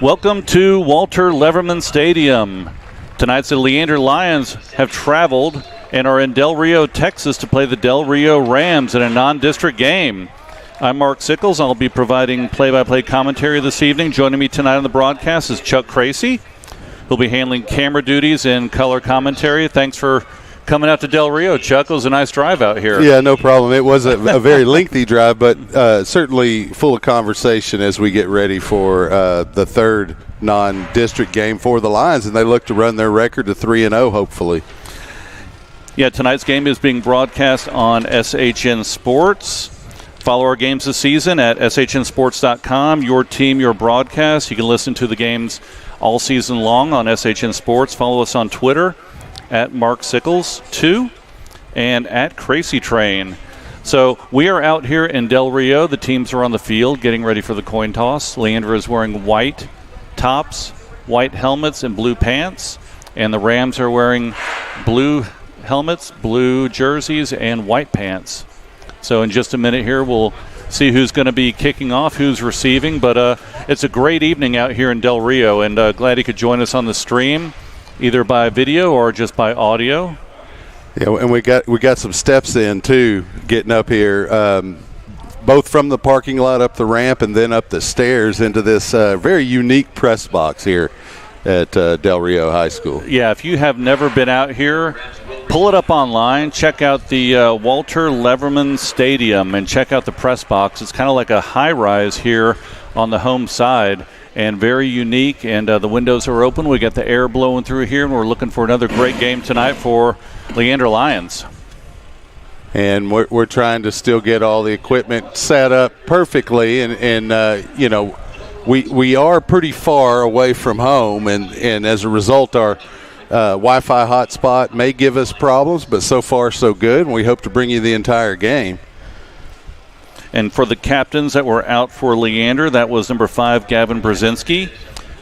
Welcome to Walter Leverman Stadium. Tonight's the Leander Lions have traveled and are in Del Rio, Texas to play the Del Rio Rams in a non-district game. I'm Mark Sickles. I'll be providing play-by-play commentary this evening. Joining me tonight on the broadcast is Chuck Cracy, who'll be handling camera duties and color commentary. Thanks for coming out to Del Rio, Chuck. It was a nice drive out here. Yeah, no problem. It was a very lengthy drive, but certainly full of conversation as we get ready for the third non-district game for the Lions, and they look to run their record to 3-0, hopefully. Yeah, tonight's game is being broadcast on SHN Sports. Follow our games this season at shnsports.com. Your team, your broadcast. You can listen to the games all season long on SHN Sports. Follow us on Twitter at Mark Sickles2 and at Crazy Train. So we are out here in Del Rio. The teams are on the field getting ready for the coin toss. Leander is wearing white tops, white helmets, and blue pants. And the Rams are wearing blue helmets, blue jerseys, and white pants. So in just a minute here, we'll see who's going to be kicking off, who's receiving. But it's a great evening out here in Del Rio, and glad you could join us on the stream, either by video or just by audio. Yeah, and we got some steps in too, getting up here, both from the parking lot up the ramp and then up the stairs into this very unique press box here at Del Rio High School. Yeah, if you have never been out here, pull it up online, check out the Walter Leverman Stadium, and check out the press box. It's kind of like a high-rise here on the home side, and very unique, and the windows are open. We got the air blowing through here, and we're looking for another great game tonight for Leander Lions. And we're trying to still get all the equipment set up perfectly, and you know, we are pretty far away from home, and as a result, our Wi-Fi hotspot may give us problems, but so far so good, and we hope to bring you the entire game. And for the captains that were out for Leander, that was number 5, Gavin Brzezinski,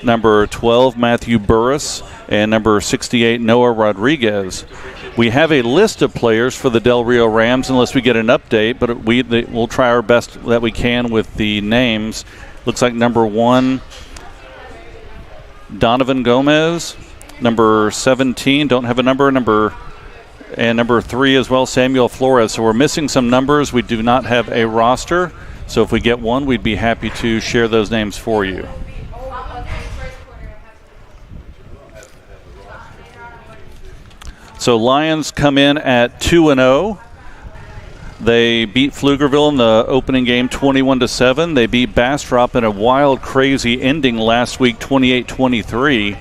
number 12, Matthew Burris, and number 68, Noah Rodriguez. We have a list of players for the Del Rio Rams unless we get an update, but we'll try our best that we can with the names. Looks like number 1, Donovan Gomez, number 17, don't have a number, and number 3 as well, Samuel Flores. So we're missing some numbers. We do not have a roster. So if we get one, we'd be happy to share those names for you. So Lions come in at 2-0. They beat Pflugerville in the opening game 21-7. They beat Bastrop in a wild, crazy ending last week, 28-23.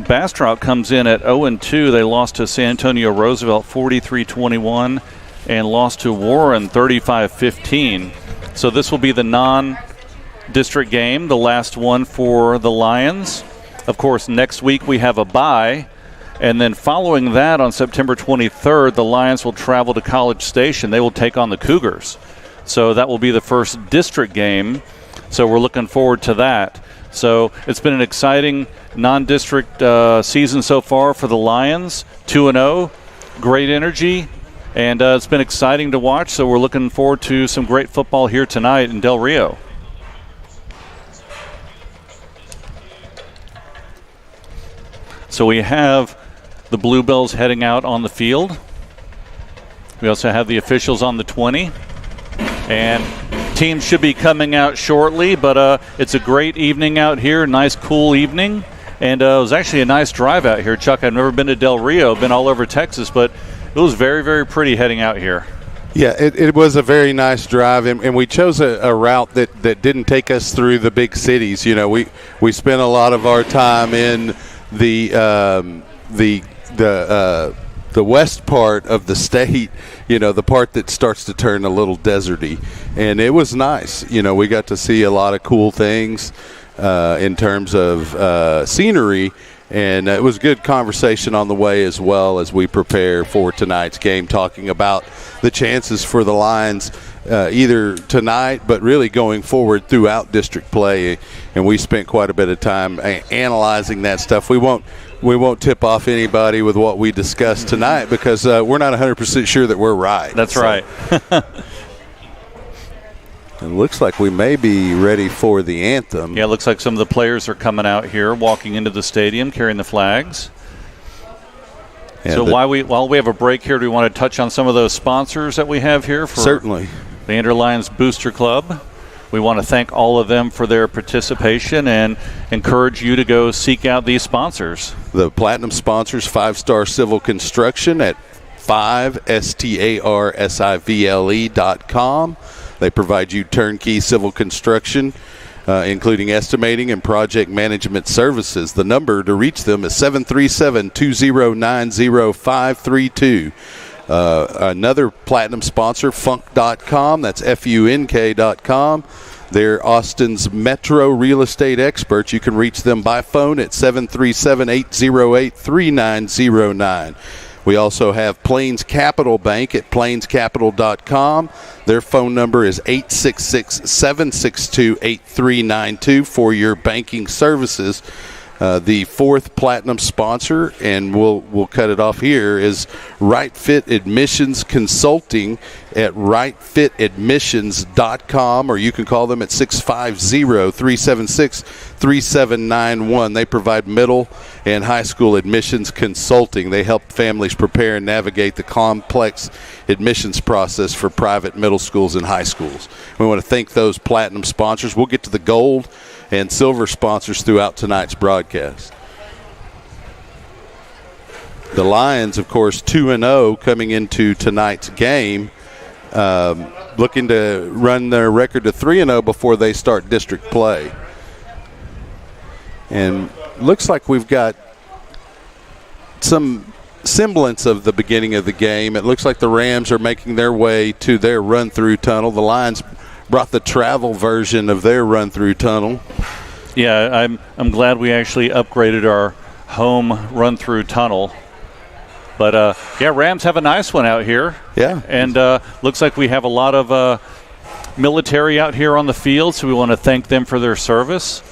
Bastrop comes in at 0-2. They lost to San Antonio Roosevelt 43-21 and lost to Warren 35-15. So this will be the non-district game, the last one for the Lions. Of course, next week we have a bye. And then following that on September 23rd, the Lions will travel to College Station. They will take on the Cougars. So that will be the first district game. So we're looking forward to that. So it's been an exciting non-district season so far for the Lions. 2-0, great energy, and it's been exciting to watch. So we're looking forward to some great football here tonight in Del Rio. So we have the Bluebells heading out on the field. We also have the officials on the 20. And teams should be coming out shortly, but it's a great evening out here, nice cool evening. And it was actually a nice drive out here, Chuck. I've never been to Del Rio, been all over Texas, but it was very, very pretty heading out here. Yeah, it was a very nice drive, and we chose a route that didn't take us through the big cities. You know, we spent a lot of our time in the west part of the state, you know, the part that starts to turn a little deserty, and it was nice. You know, we got to see a lot of cool things in terms of scenery, and it was good conversation on the way as well as we prepare for tonight's game, talking about the chances for the Lions either tonight but really going forward throughout district play, and we spent quite a bit of time analyzing that stuff. We won't tip off anybody with what we discussed tonight because we're not 100% sure that we're right. That's right. It looks like we may be ready for the anthem. Yeah, it looks like some of the players are coming out here, walking into the stadium, carrying the flags. And so while we have a break here, do we want to touch on some of those sponsors that we have here? For certainly. Leander Lions Booster Club. We want to thank all of them for their participation and encourage you to go seek out these sponsors. The Platinum sponsors, 5-Star Civil Construction at 5starsivle.com. They provide you turnkey civil construction, including estimating and project management services. The number to reach them is 737-209-0532. Another Platinum sponsor, funk.com. That's funk.com. They're Austin's Metro real estate experts. You can reach them by phone at 737-808-3909. We also have Plains Capital Bank at plainscapital.com. Their phone number is 866-762-8392 for your banking services. The fourth Platinum sponsor, and we'll cut it off here, is Right Fit Admissions Consulting at rightfitadmissions.com, or you can call them at 650-376-3791. They provide middle and high school admissions consulting. They help families prepare and navigate the complex admissions process for private middle schools and high schools. We want to thank those Platinum sponsors. We'll get to the gold and silver sponsors throughout tonight's broadcast. The Lions, of course, 2-0 coming into tonight's game, looking to run their record to 3-0 before they start district play. And looks like we've got some semblance of the beginning of the game. It looks like the Rams are making their way to their run-through tunnel. The Lions brought the travel version of their run-through tunnel. Yeah, I'm glad we actually upgraded our home run-through tunnel. But, Rams have a nice one out here. Yeah. And looks like we have a lot of military out here on the field, so we want to thank them for their service.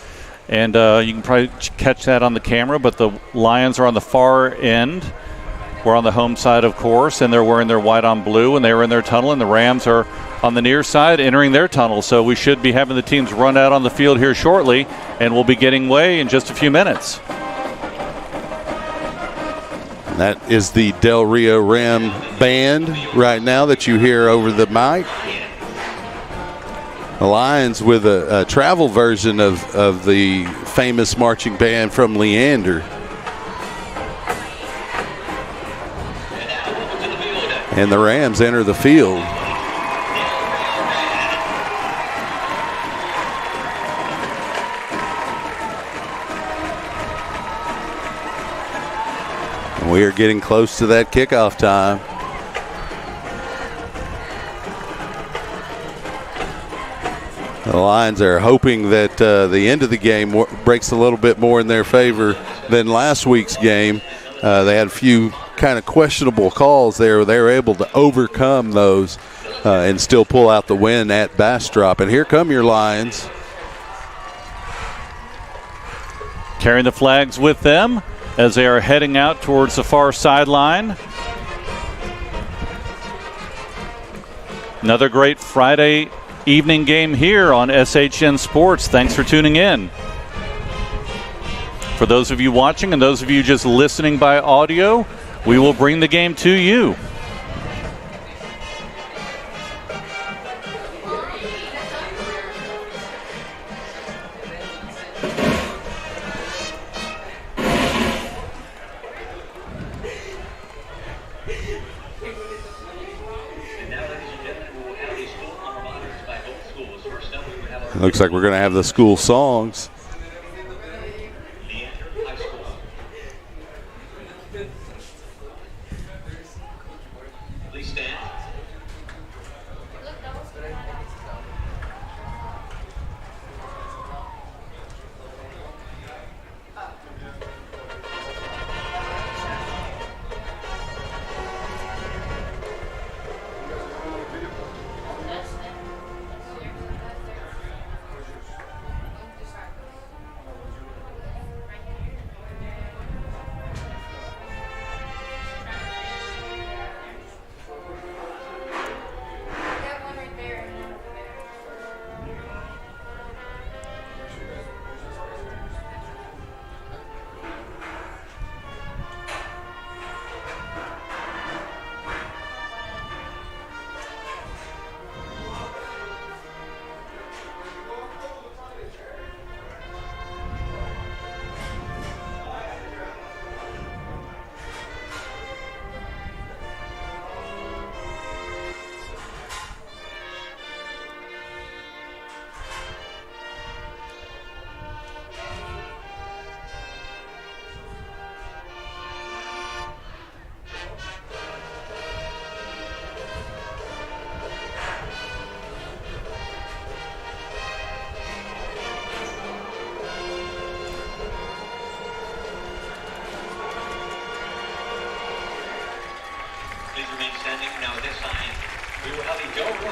And you can probably catch that on the camera, but the Lions are on the far end. We're on the home side, of course, and they're wearing their white on blue, and they were in their tunnel, and the Rams are on the near side entering their tunnel. So we should be having the teams run out on the field here shortly, and we'll be getting away in just a few minutes. That is the Del Rio Ram band right now that you hear over the mic. The Lions with a travel version of the famous marching band from Leander. And the Rams enter the field. And we are getting close to that kickoff time. The Lions are hoping that the end of the game breaks a little bit more in their favor than last week's game. They had a few kind of questionable calls there. They were able to overcome those and still pull out the win at Bastrop. And here come your Lions. Carrying the flags with them as they are heading out towards the far sideline. Another great Friday evening game here on SHN Sports. Thanks for tuning in. For those of you watching and those of you just listening by audio, we will bring the game to you. Looks like we're going to have the school songs.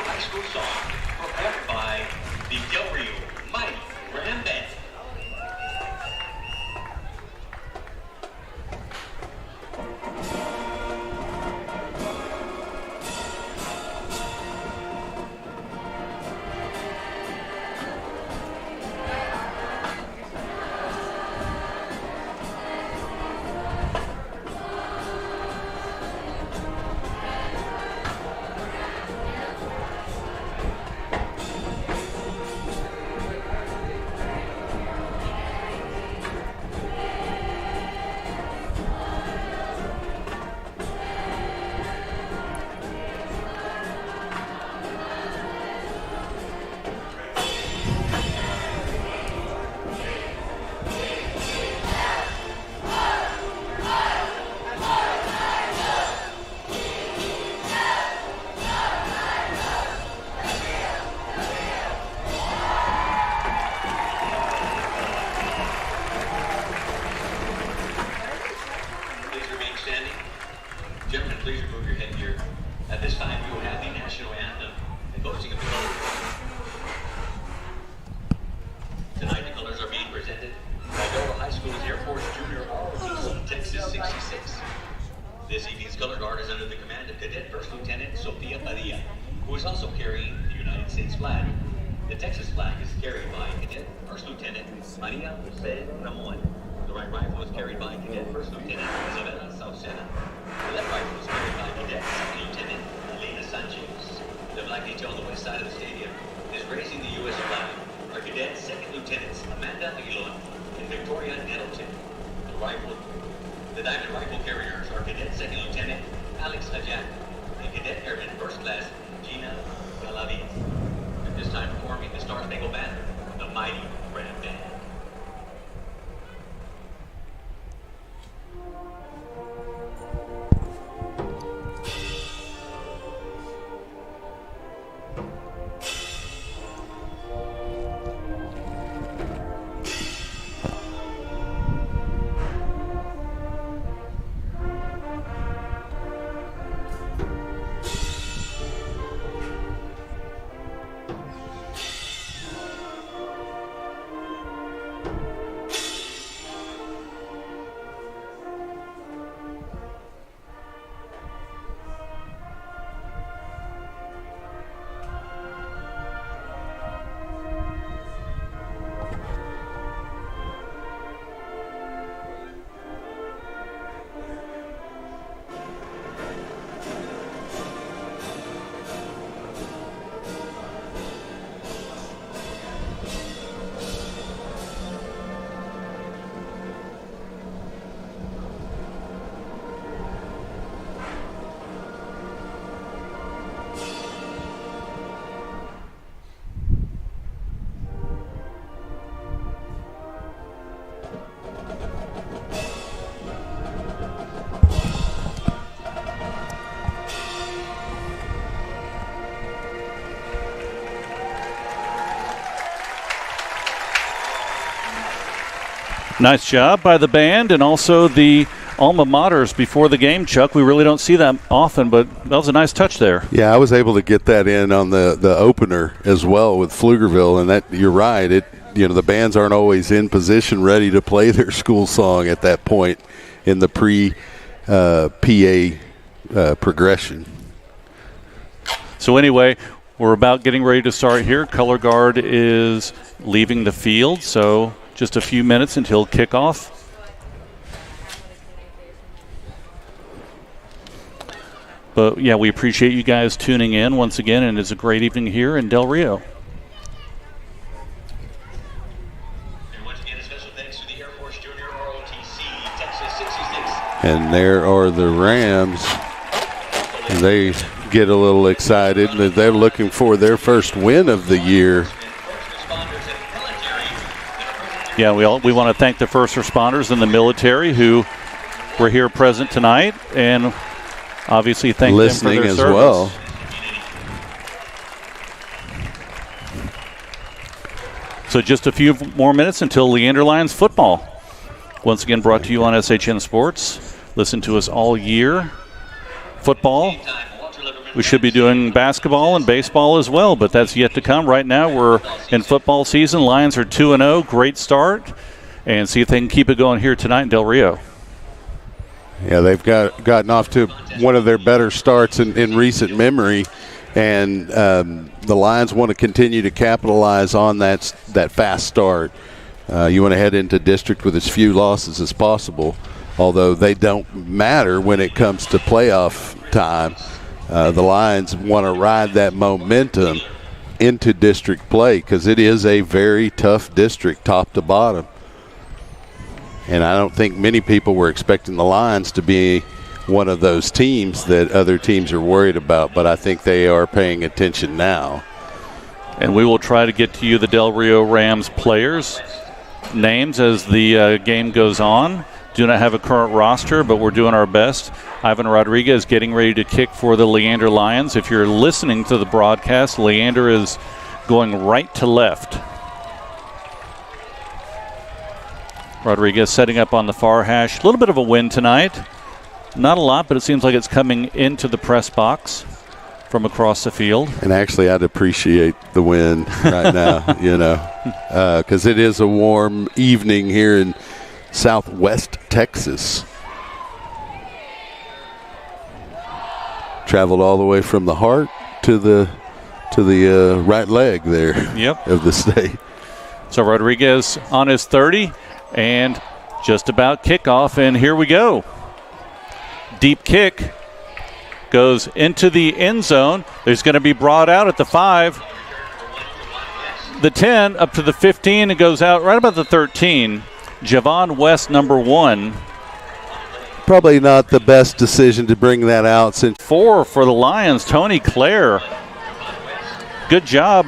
high school song performed by the Del Rio Mighty Ram Band. Gentlemen, please remove your headgear. At this time, we will have the national anthem and posting of the colors. Tonight, the colors are being presented by Dover High School's Air Force Junior ROTC Texas 66. This evening's color guard is under the command of Cadet First Lieutenant Sofia Padilla, who is also carrying the United States flag. The Texas flag is carried by Cadet First Lieutenant Maria Jose Ramon. The right rifle is carried by Cadet First Lieutenant Isabella Sauceda. The left rifle is carried by Cadet Second Lieutenant Elena Sanchez. The black detail on the west side of the stadium is raising the U.S. flag. Our Cadet Second Lieutenants Amanda Aguilon and Victoria Nettleton. The diamond rifle carriers are Cadet Second Lieutenant Alex Ajak and Cadet Airman First Class Gina Galaviz. At this time performing the Star Spangled Banner, the Mighty Ram Band. Nice job by the band and also the alma maters before the game, Chuck. We really don't see that often, but that was a nice touch there. Yeah, I was able to get that in on the opener as well with Pflugerville, and that you're right. The bands aren't always in position ready to play their school song at that point in the PA progression. So anyway, we're about getting ready to start here. Color guard is leaving the field, so just a few minutes until kickoff. But, yeah, we appreciate you guys tuning in once again, and it's a great evening here in Del Rio. And once again, a special thanks to the Air Force Junior ROTC Texas 66. And there are the Rams. And they get a little excited. They're looking for their first win of the year. Yeah, we want to thank the first responders and the military who were here present tonight, and obviously thank them for their as service. Well. So just a few more minutes until Leander Lions football. Once again brought to you on SHN Sports. Listen to us all year. Football. We should be doing basketball and baseball as well, but that's yet to come. Right now we're in football season. Lions are 2-0. Great start. And see if they can keep it going here tonight in Del Rio. Yeah, they've gotten off to one of their better starts in recent memory. And the Lions want to continue to capitalize on that fast start. You want to head into district with as few losses as possible, although they don't matter when it comes to playoff time. The Lions want to ride that momentum into district play because it is a very tough district top to bottom. And I don't think many people were expecting the Lions to be one of those teams that other teams are worried about, but I think they are paying attention now. And we will try to get to you the Del Rio Rams players' names as the game goes on. Do not have a current roster, but we're doing our best. Ivan Rodriguez getting ready to kick for the Leander Lions. If you're listening to the broadcast, Leander is going right to left. Rodriguez setting up on the far hash. A little bit of a wind tonight. Not a lot, but it seems like it's coming into the press box from across the field. And actually, I'd appreciate the wind right now, because it is a warm evening here in Southwest Texas. Traveled all the way from the heart to the right leg there of the state. So Rodriguez on his 30 and just about kickoff, and here we go. Deep kick goes into the end zone. There's going to be brought out at the 5, the 10, up to the 15, and goes out right about the 13. Javon West, number 1. Probably not the best decision to bring that out since 4 for the Lions. Tony Clare. Good job.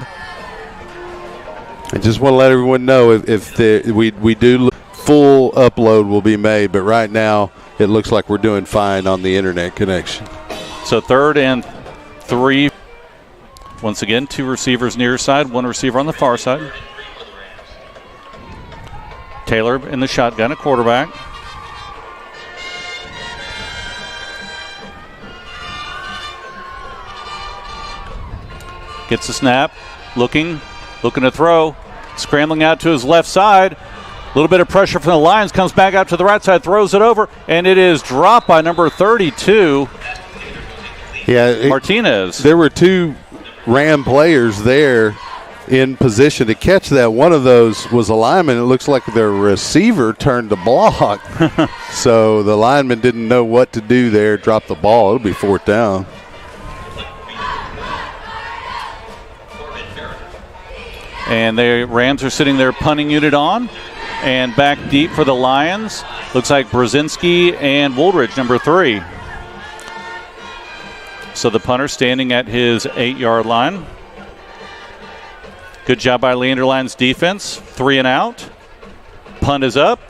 I just want to let everyone know if we do full upload will be made, but right now it looks like we're doing fine on the internet connection. So 3rd and 3. Once again, 2 receivers near side, 1 receiver on the far side. Taylor in the shotgun, a quarterback. Gets the snap, looking to throw, scrambling out to his left side. A little bit of pressure from the Lions, comes back out to the right side, throws it over, and it is dropped by number 32, Martinez. There were 2 Ram players there in position to catch that. One of those was a lineman. It looks like the receiver turned to block. So the lineman didn't know what to do there, dropped the ball. It'll be 4th down. And the Rams are sitting their punting unit on. And back deep for the Lions. Looks like Brzezinski and Woolridge, number 3. So the punter standing at his 8-yard line. Good job by Leander Lions defense. 3 and out. Punt is up.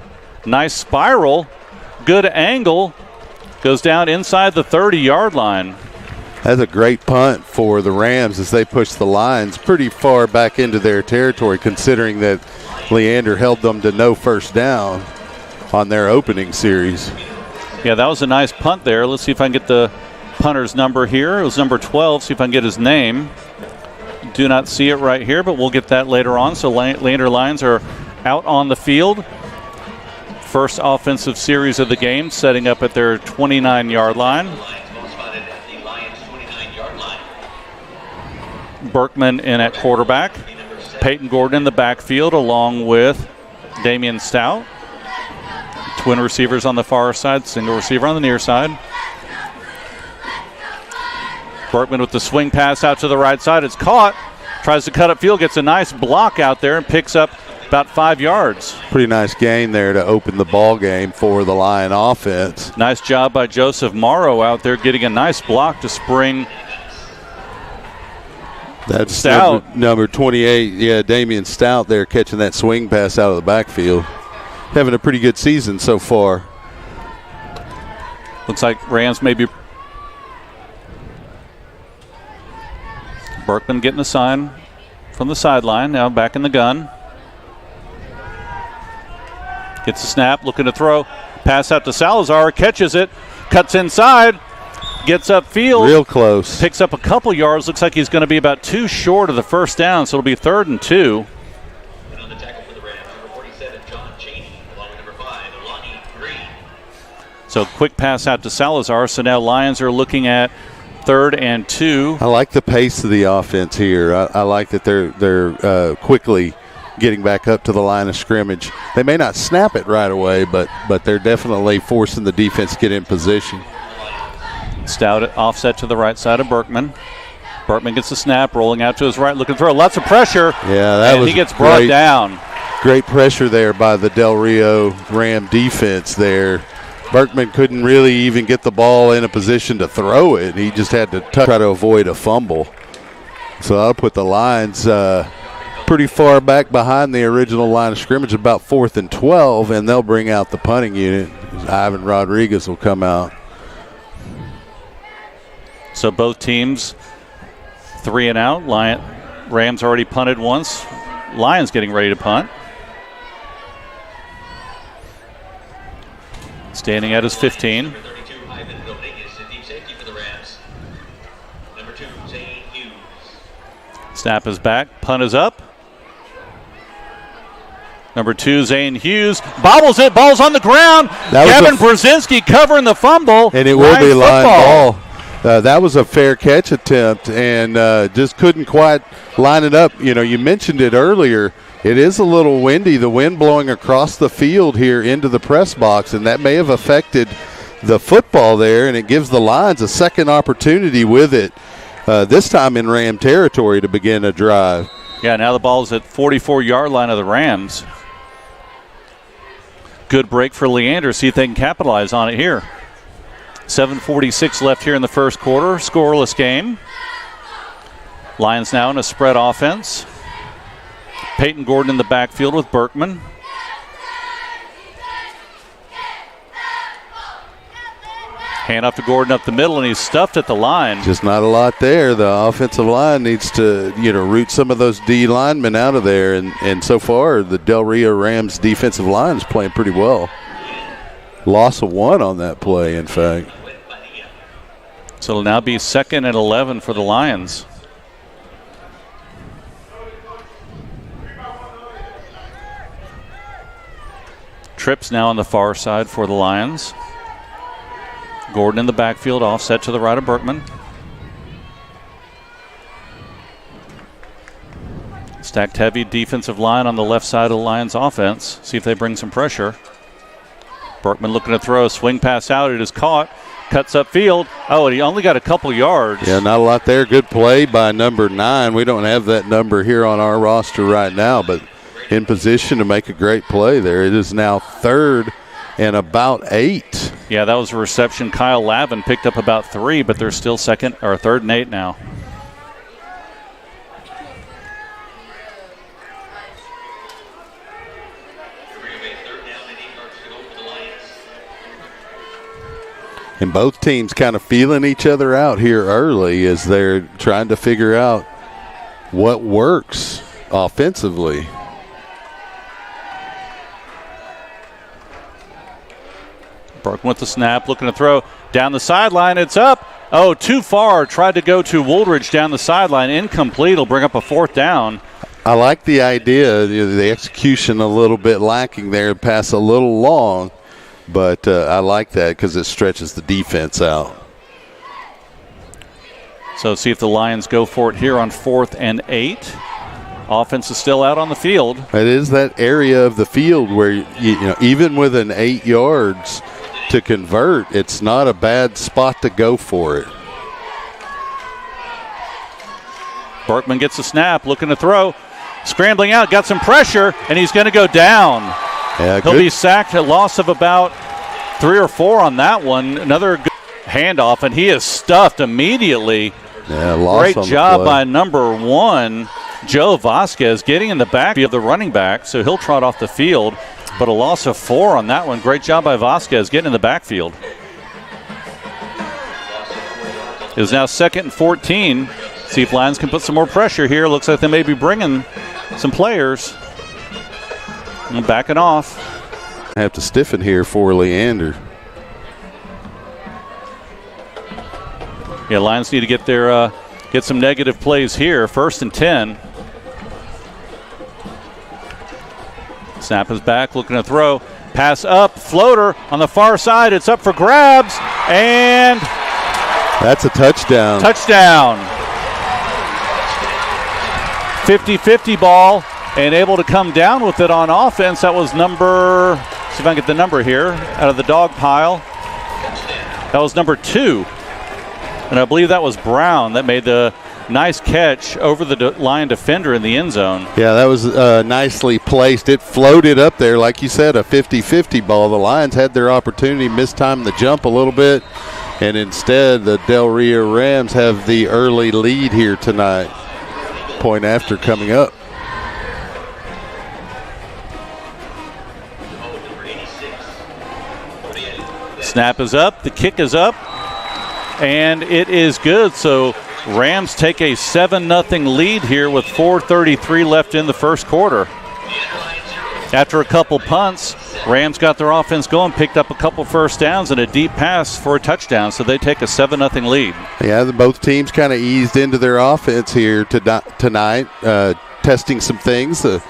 Nice spiral. Good angle. Goes down inside the 30-yard line. That's a great punt for the Rams as they push the Lions pretty far back into their territory, considering that Leander held them to no first down on their opening series. Yeah, that was a nice punt there. Let's see if I can get the punter's number here. It was number 12. See if I can get his name. Do not see it right here, but we'll get that later on. So Leander Lions are out on the field. First offensive series of the game, setting up at their 29-yard line. Berkman in at quarterback. Peyton Gordon in the backfield along with Damian Stout. Twin receivers on the far side, single receiver on the near side. Berkman with the swing pass out to the right side. It's caught. Tries to cut up field, gets a nice block out there and picks up about 5 yards. Pretty nice gain there to open the ball game for the Lion offense. Nice job by Joseph Morrow out there getting a nice block to spring. That's Stout. Number 28, Damian Stout there catching that swing pass out of the backfield. Having a pretty good season so far. Looks like Rams maybe. Berkman getting the sign from the sideline, now back in the gun. Gets the snap, looking to throw. Pass out to Salazar, catches it, cuts inside. Gets upfield. Real close. Picks up a couple yards. Looks like he's going to be about 2 short of the first down, so it'll be 3rd and 2. And on the tackle for the Rams, number 47, John Cheney, along with number 5, Lonnie Green. So quick pass out to Salazar. So now Lions are looking at 3rd and 2. I like the pace of the offense here. I like that they're quickly getting back up to the line of scrimmage. They may not snap it right away, but they're definitely forcing the defense to get in position. Stout offset to the right side of Berkman. Berkman gets the snap, rolling out to his right, looking to throw. Lots of pressure. Yeah, that was he gets brought down. Great pressure there by the Del Rio Ram defense there. Berkman couldn't really even get the ball in a position to throw it. He just had to try to avoid a fumble. So that'll put the Lions pretty far back behind the original line of scrimmage, about 4th and 12, and they'll bring out the punting unit. Ivan Rodriguez will come out. So both teams 3 and out. Rams already punted once. Lions getting ready to punt. Standing at his 15. Number 32, Ivan Rodriguez, in deep safety for the Rams. Number 2, Zane Hughes. Snap is back. Punt is up. Number 2, Zane Hughes. Bobbles it. Ball's on the ground. Gavin Brzezinski covering the fumble. And it will be line ball. That was a fair catch attempt and just couldn't quite line it up. You know, you mentioned it earlier. It is a little windy, the wind blowing across the field here into the press box, and that may have affected the football there, and it gives the Lions a second opportunity with it, this time in Ram territory, to begin a drive. Yeah, now the ball's at 44-yard line of the Rams. Good break for Leander. See if they can capitalize on it here. 7:46 left here in the first quarter. Scoreless game. Lions now in a spread offense. Peyton Gordon in the backfield with Berkman. Hand off to Gordon up the middle, and he's stuffed at the line. Just not a lot there. The offensive line needs to, root some of those D linemen out of there. And so far, the Del Rio Rams defensive line is playing pretty well. Loss of 1 on that play, in fact. So it'll now be 2nd and 11 for the Lions. Trips now on the far side for the Lions. Gordon in the backfield, offset to the right of Berkman. Stacked heavy defensive line on the left side of the Lions offense. See if they bring some pressure. Berkman looking to throw a swing pass out. It is caught. Cuts upfield. Oh, and he only got a couple yards. Yeah, not a lot there. Good play by number 9. We don't have that number here on our roster right now, but in position to make a great play there. It is now 3rd and about 8. Yeah, that was a reception. Kyle Lavin picked up about 3, but they're still 3rd and 8 now. And both teams kind of feeling each other out here early as they're trying to figure out what works offensively. Berkman with the snap, looking to throw down the sideline. It's up. Oh, too far. Tried to go to Woolridge down the sideline. Incomplete. Will bring up a 4th down. I like the idea. The execution a little bit lacking there. Pass a little long. But I like that because it stretches the defense out. So see if the Lions go for it here on 4th and 8. Offense is still out on the field. It is that area of the field where, even with an 8 yards to convert, it's not a bad spot to go for it. Berkman gets a snap, looking to throw. Scrambling out, got some pressure, and he's going to go down. Yeah, he'll be sacked, a loss of about 3 or 4 on that one. Another good handoff, and he is stuffed immediately. Yeah, great job by number 1, Joe Vasquez, getting in the backfield of the running back, so he'll trot off the field. But a loss of 4 on that one. Great job by Vasquez getting in the backfield. It is now 2nd and 14. See if Lions can put some more pressure here. Looks like they may be bringing some players. And backing off. Have to stiffen here for Leander. Yeah, Lions need to get some negative plays here. 1st and 10. Snap is back, looking to throw. Pass up, floater on the far side. It's up for grabs, and that's a touchdown. Touchdown. 50-50 ball, and able to come down with it on offense. That was number, see if I can get the number here, out of the dog pile. That was number 2. And I believe that was Brown that made the nice catch over the Lion defender in the end zone. Yeah, that was nicely placed. It floated up there, like you said, a 50-50 ball. The Lions had their opportunity, mistimed the jump a little bit, and instead the Del Rio Rams have the early lead here tonight. Point after coming up. Snap is up, the kick is up, and it is good. So Rams take a 7-0 lead here with 4:33 left in the first quarter. After a couple punts, Rams got their offense going, picked up a couple first downs and a deep pass for a touchdown, so they take a 7-0 lead. Yeah, both teams kind of eased into their offense here tonight, testing some things. The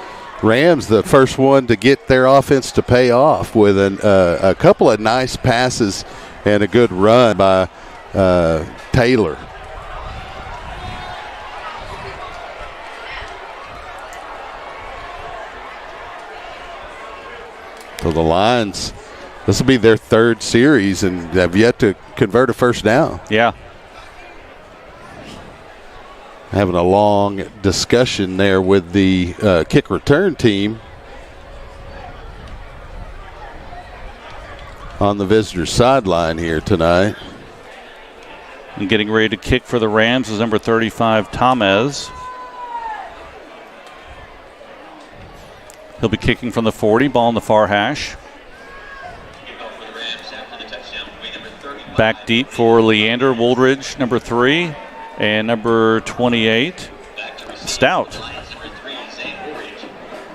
Rams, the first one to get their offense to pay off with a couple of nice passes and a good run by Taylor. So the Lions, this will be their 3rd series and have yet to convert a first down. Yeah. Having a long discussion there with the kick return team on the visitor sideline here tonight. And getting ready to kick for the Rams is number 35, Tamez. He'll be kicking from the 40, ball in the far hash. Back deep for Leander, Woolridge, number 3, and number 28, Stout.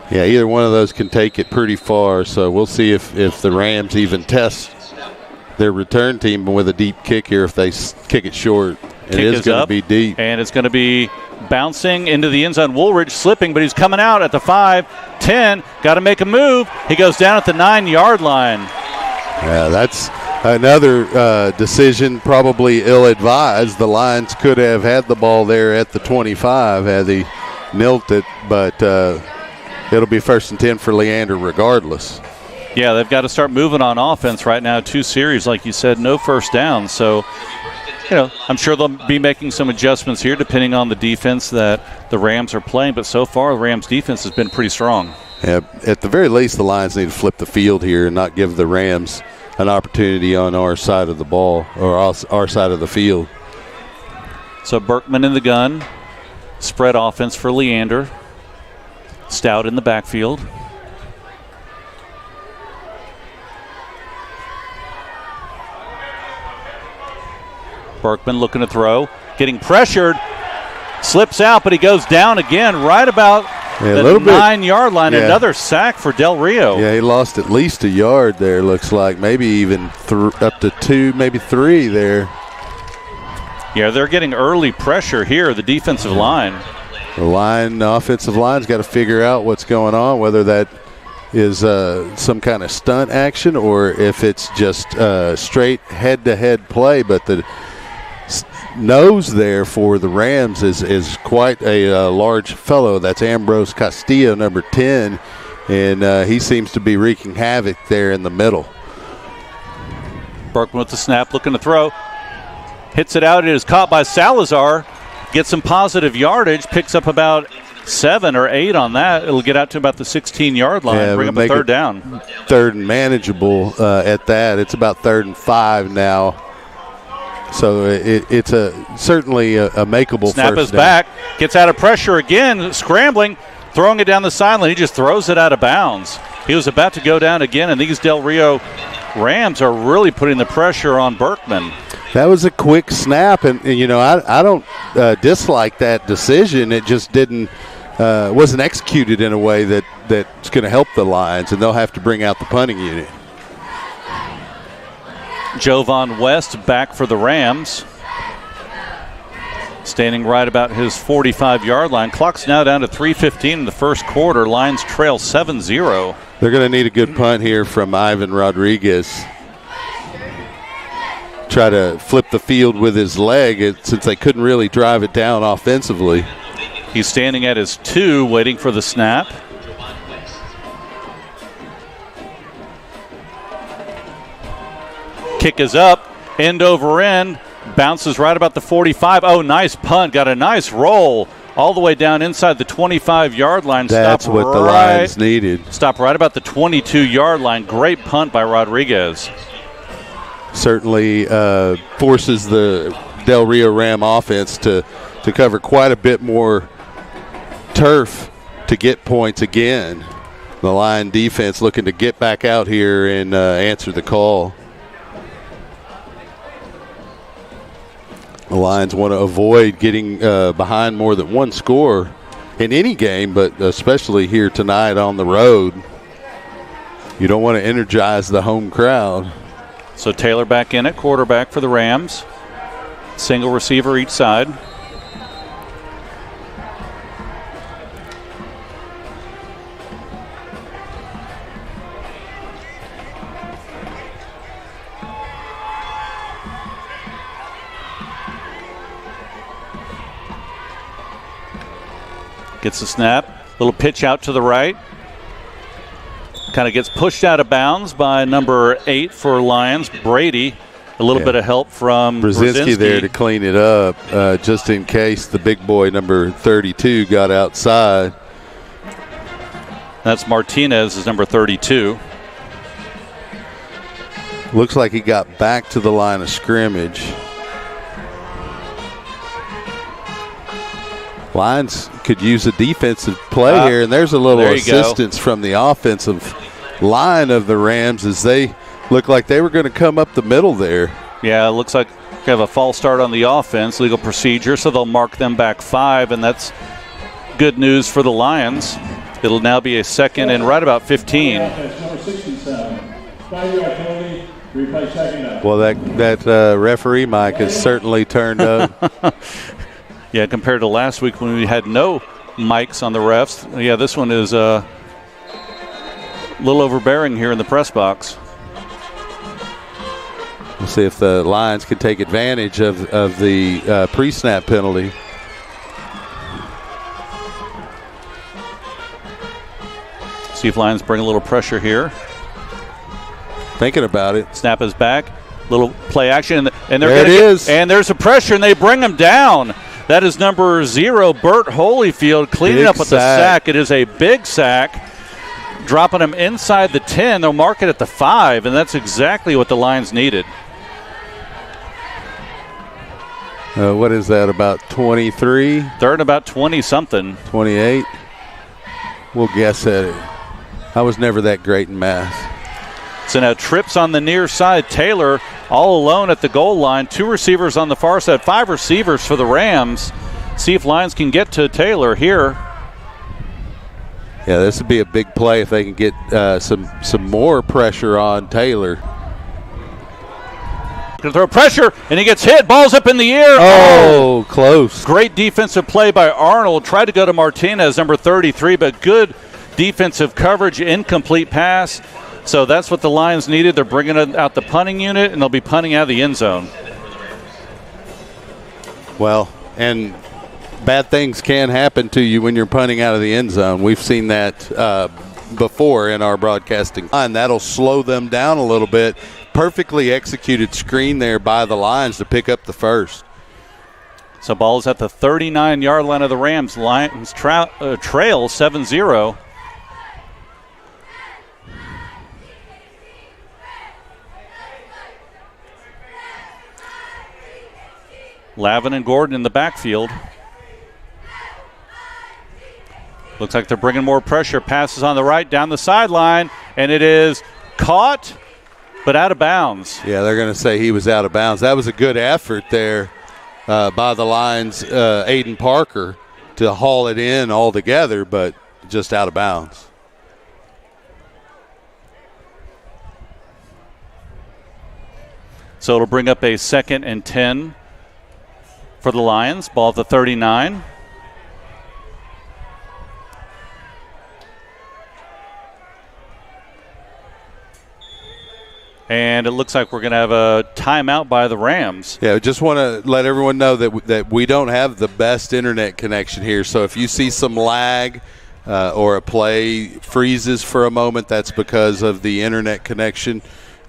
Yeah, either one of those can take it pretty far, so we'll see if the Rams even test their return team with a deep kick here if they kick it short. It is going to be deep. And it's going to be bouncing into the end zone. Woolridge slipping, but he's coming out at the 5, 10. Got to make a move. He goes down at the 9-yard line. Yeah, that's another decision probably ill-advised. The Lions could have had the ball there at the 25 had they milked it, but it'll be 1st and 10 for Leander regardless. Yeah, they've got to start moving on offense right now. 2 series, like you said, no first down. So, I'm sure they'll be making some adjustments here depending on the defense that the Rams are playing. But so far, the Rams' defense has been pretty strong. Yeah, at the very least, the Lions need to flip the field here and not give the Rams an opportunity on our side of the ball or our side of the field. So Berkman in the gun. Spread offense for Leander. Stout in the backfield. Berkman looking to throw, getting pressured, slips out, but he goes down again right about the 9-yard line. Yeah. Another sack for Del Rio. Yeah, he lost at least a yard there, looks like. Maybe even up to 2, maybe 3 there. Yeah, they're getting early pressure here, the defensive line. The offensive line's got to figure out what's going on, whether that is some kind of stunt action or if it's just straight head-to-head play. But the nose there for the Rams is quite a large fellow. That's Ambrose Castillo, number 10, and he seems to be wreaking havoc there in the middle. Berkman with the snap, looking to throw. Hits it out. It is caught by Salazar. Gets some positive yardage. Picks up about 7 or 8 on that. It'll get out to about the 16-yard line. Yeah, bring up a 3rd down. 3rd and manageable at that. It's about 3rd and 5 now. So it's certainly a makeable snap first is down. Back. Gets out of pressure again. Scrambling. Throwing it down the sideline. He just throws it out of bounds. He was about to go down again, and these Del Rio Rams are really putting the pressure on Berkman. That was a quick snap, and I don't dislike that decision. It just wasn't executed in a way that's going to help the Lions, and they'll have to bring out the punting unit. Jovan West back for the Rams. standing right about his 45-yard line. Clock's now down to 3:15 in the first quarter. Lions trail 7-0. They're going to need a good punt here from Ivan Rodriguez. Try to flip the field with his leg since they couldn't really drive it down offensively. He's standing at his 2, waiting for the snap. Kick is up, end over end, bounces right about the 45. Oh, nice punt, got a nice roll all the way down inside the 25-yard line. That's what the Lions needed. Stop right about the 22-yard line. Great punt by Rodriguez. Certainly forces the Del Rio Ram offense to cover quite a bit more turf to get points again. The Lion defense looking to get back out here and answer the call. The Lions want to avoid getting behind more than one score in any game, but especially here tonight on the road. You don't want to energize the home crowd. So Taylor back in at quarterback for the Rams. Single receiver each side. Gets the snap. Little pitch out to the right. Kind of gets pushed out of bounds by number 8 for Lions, Brady. A little bit of help from Brzezinski there to clean it up, just in case the big boy, number 32, got outside. That's Martinez, is number 32. Looks like he got back to the line of scrimmage. Lions could use a defensive play here, and there's a little assistance from the offensive line of the Rams as they look like they were going to come up the middle there. Yeah, it looks like they have a false start on the offense, legal procedure, so they'll mark them back 5, and that's good news for the Lions. It'll now be a second and right about 15. Well, that referee mic has certainly turned up. Yeah, compared to last week when we had no mics on the refs. Yeah, this one is a little overbearing here in the press box. We'll see if the Lions can take advantage of the pre-snap penalty. See if Lions bring a little pressure here. Thinking about it. Snap is back. Little play action. And there it is. And there's a pressure, and they bring him down. That is number 0, Bert Holyfield, cleaning up with the sack. It is a big sack, dropping him inside the 10. They'll mark it at the 5, and that's exactly what the Lions needed. What is that, about 23? Third and about 20-something. 28? We'll guess at it. I was never that great in math. So now trips on the near side. Taylor all alone at the goal line. 2 receivers on the far side. 5 receivers for the Rams. See if Lions can get to Taylor here. Yeah, this would be a big play if they can get some more pressure on Taylor. Going to throw pressure, and he gets hit. Ball's up in the air. Oh, close. Great defensive play by Arnold. Tried to go to Martinez, number 33, but good defensive coverage. Incomplete pass. So that's what the Lions needed. They're bringing out the punting unit, and they'll be punting out of the end zone. Well, and bad things can happen to you when you're punting out of the end zone. We've seen that before in our broadcasting. And that'll slow them down a little bit. Perfectly executed screen there by the Lions to pick up the first. So ball's at the 39-yard line of the Rams. Lions trail 7-0. Lavin and Gordon in the backfield. Looks like they're bringing more pressure. Passes on the right, down the sideline, and it is caught, but out of bounds. Yeah, they're going to say he was out of bounds. That was a good effort there by the Lions, Aiden Parker, to haul it in altogether, but just out of bounds. So it'll bring up a 2nd and 10 for the Lions. Ball at the 39. And it looks like we're going to have a timeout by the Rams. Yeah, I just want to let everyone know that we don't have the best internet connection here. So if you see some lag or a play freezes for a moment, that's because of the internet connection.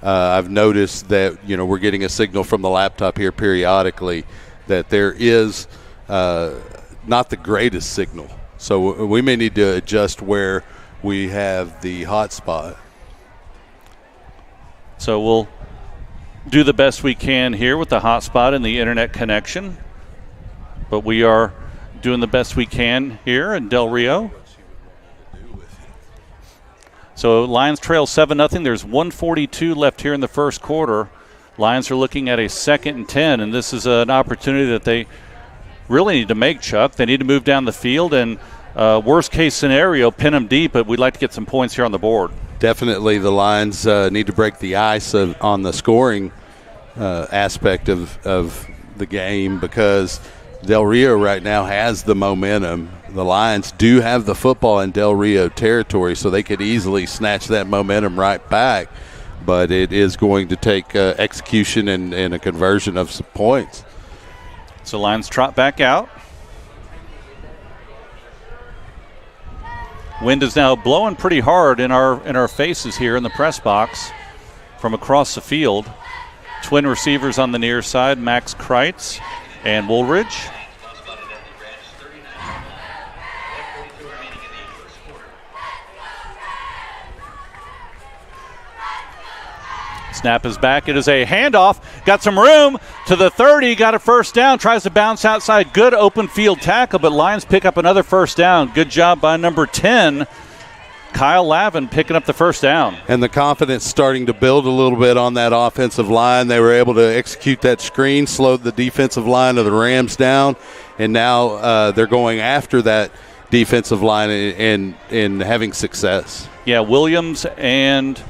I've noticed that, we're getting a signal from the laptop here periodically that there is not the greatest signal. So we may need to adjust where we have the hotspot. So we'll do the best we can here with the hotspot and the internet connection. But we are doing the best we can here in Del Rio. So Lions trail 7-0. There's 1:42 left here in the first quarter. Lions are looking at a 2nd and 10, and this is an opportunity that they really need to make, Chuck. They need to move down the field and worst case scenario, pin them deep, but we'd like to get some points here on the board. Definitely the Lions need to break the ice on the scoring aspect of the game because Del Rio right now has the momentum. The Lions do have the football in Del Rio territory, so they could easily snatch that momentum right back, but it is going to take execution and a conversion of some points. So Lions trot back out. Wind is now blowing pretty hard in our faces here in the press box from across the field. Twin receivers on the near side, Max Kreitz and Woolridge. Snap is back. It is a handoff. Got some room to the 30. Got a first down. Tries to bounce outside. Good open field tackle, but Lions pick up another first down. Good job by number 10, Kyle Lavin, picking up the first down. And the confidence starting to build a little bit on that offensive line. They were able to execute that screen, slowed the defensive line of the Rams down, and now they're going after that defensive line and having success. Yeah, Williams and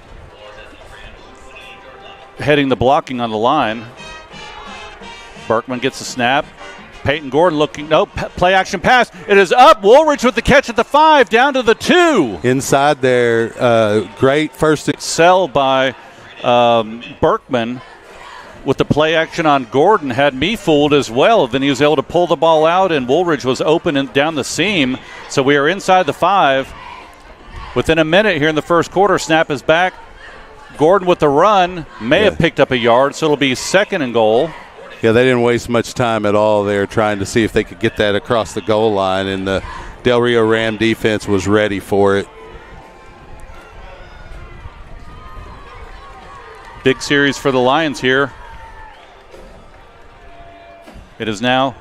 heading the blocking on the line. Berkman gets a snap. Peyton Gordon looking. Nope. Play action pass. It is up. Woolridge with the catch at the 5, down to the 2. Inside there. Great first. Sell by Berkman with the play action on Gordon had me fooled as well. Then he was able to pull the ball out, and Woolridge was open and down the seam. So we are inside the 5. Within a minute here in the first quarter, snap is back. Gordon with the run may have picked up a yard, so it'll be 2nd and goal. Yeah, they didn't waste much time at all there trying to see if they could get that across the goal line, and the Del Rio Ram defense was ready for it. Big series for the Lions here. It is now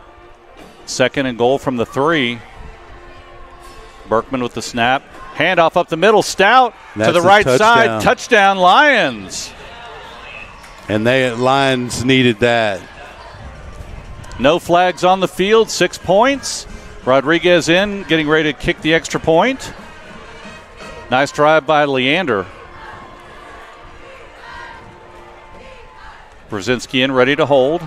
2nd and goal from the 3. Berkman with the snap. Handoff up the middle. Stout to the right side. Touchdown, Lions. And Lions needed that. No flags on the field. 6 points. Rodriguez in, getting ready to kick the extra point. Nice drive by Leander. Brzezinski in, ready to hold.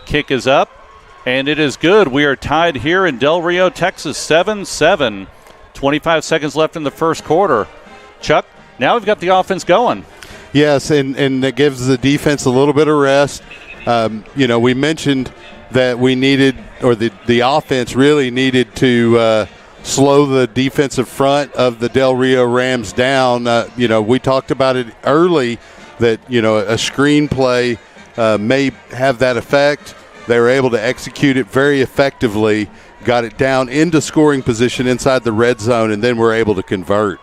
Kick is up, and it is good. We are tied here in Del Rio, Texas, 7-7. 25 seconds left in the first quarter. Chuck, now we've got the offense going. Yes, and it gives the defense a little bit of rest. We mentioned that we needed, or the offense really needed to slow the defensive front of the Del Rio Rams down. We talked about it early that, a screen play may have that effect. They were able to execute it very effectively, got it down into scoring position inside the red zone, and then were able to convert.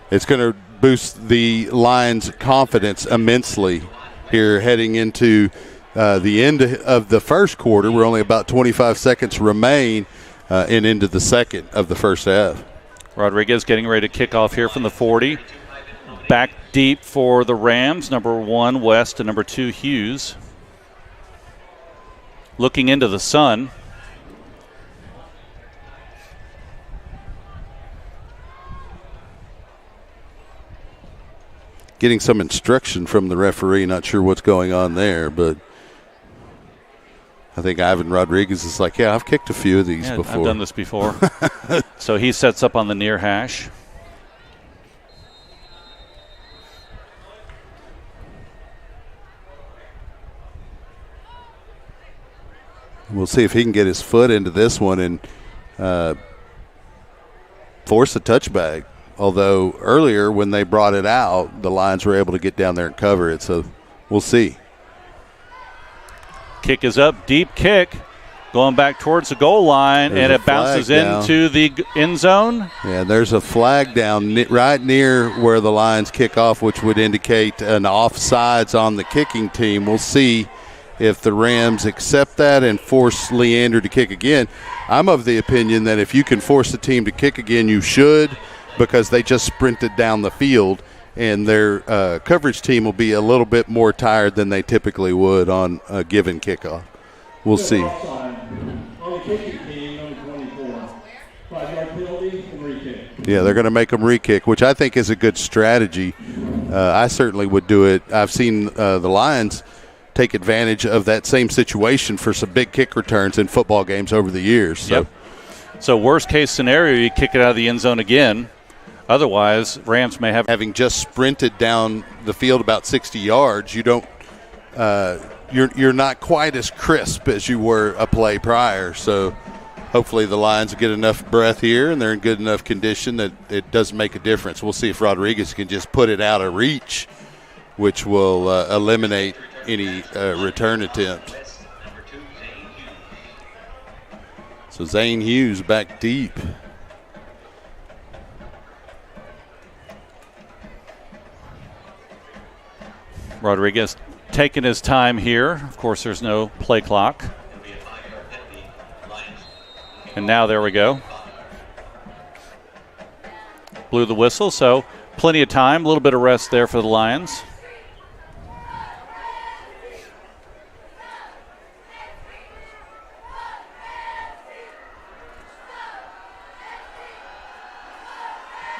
It's going to boost the Lions' confidence immensely here heading into the end of the first quarter. We're only about 25 seconds remain and into the second of the first half. Rodriguez getting ready to kick off here from the 40. Back deep for the Rams, number 1 West and number 2 Hughes. Looking into the sun. getting some instruction from the referee. Not sure what's going on there, but I think Ivan Rodriguez is like, yeah, I've kicked a few of these before. I've done this before. So he sets up on the near hash. We'll see if he can get his foot into this one and force a touchback. Although earlier when they brought it out, the Lions were able to get down there and cover it. So we'll see. Kick is up, deep kick, going back towards the goal line, and it bounces into the end zone. Yeah, there's a flag down right near where the Lions kick off, which would indicate an offsides on the kicking team. We'll see if the Rams accept that and force Leander to kick again. I'm of the opinion that if you can force the team to kick again, you should, because they just sprinted down the field, and their coverage team will be a little bit more tired than they typically would on a given kickoff. We'll see. Yeah, they're going to make them re-kick, which I think is a good strategy. I certainly would do it. I've seen the Lions take advantage of that same situation for some big kick returns in football games over the years. So. Yep. So worst case scenario, you kick it out of the end zone again. Otherwise, Rams may have. Having just sprinted down the field about 60 yards, you don't. You're not quite as crisp as you were a play prior. So hopefully the Lions get enough breath here and they're in good enough condition that it doesn't make a difference. We'll see if Rodriguez can just put it out of reach, which will eliminate any return attempt. So Zane Hughes back deep. Rodriguez taking his time here. Of course, there's no play clock. And now there we go. Blew the whistle, so plenty of time, a little bit of rest there for the Lions.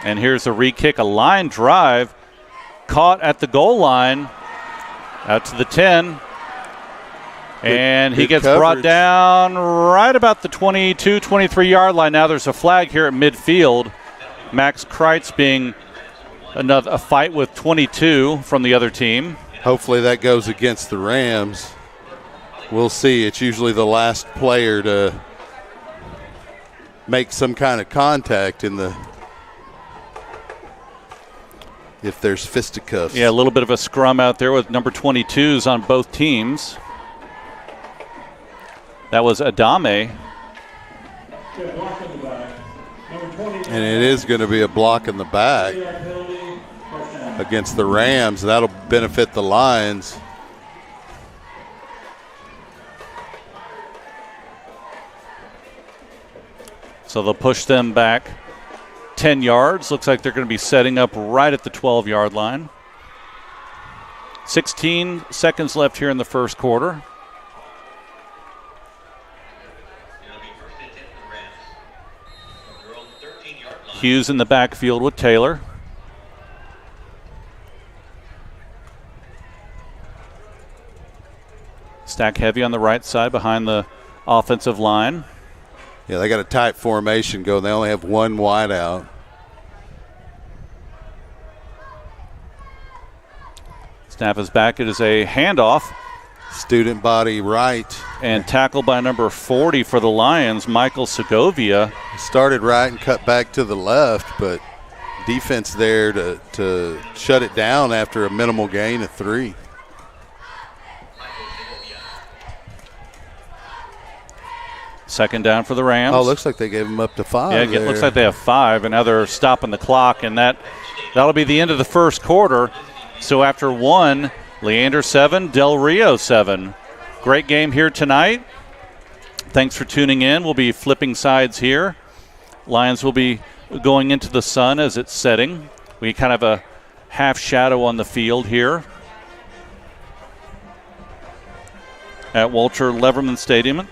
And here's a re-kick, a line drive, caught at the goal line, out to the 10. And he gets brought down right about the 22, 23-yard line. Now there's a flag here at midfield. Max Kreitz being a fight with 22 from the other team. Hopefully that goes against the Rams. We'll see. It's usually the last player to make some kind of contact in the if there's fisticuffs. Yeah, a little bit of a scrum out there with number 22s on both teams. That was Adame. And it is going to be a block in the back against the Rams. That'll benefit the Lions. So they'll push them back 10 yards. Looks like they're going to be setting up right at the 12-yard line. 16 seconds left here in the first quarter. Hughes in the backfield with Taylor. Stack heavy on the right side behind the offensive line. Yeah, they got a tight formation going. They only have one wide out. Snap is back. It is a handoff. Student body right. And tackled by number 40 for the Lions, Michael Segovia. Started right and cut back to the left, but defense there to shut it down after a minimal gain of 3. Second down for the Rams. Oh, looks like they gave them up to 5. Yeah, it looks like they have 5, and now they're stopping the clock, and that'll be the end of the first quarter. So after 1, Leander 7, Del Rio 7. Great game here tonight. Thanks for tuning in. We'll be flipping sides here. Lions will be going into the sun as it's setting. We kind of have a half shadow on the field here at Walter Leverman Stadium.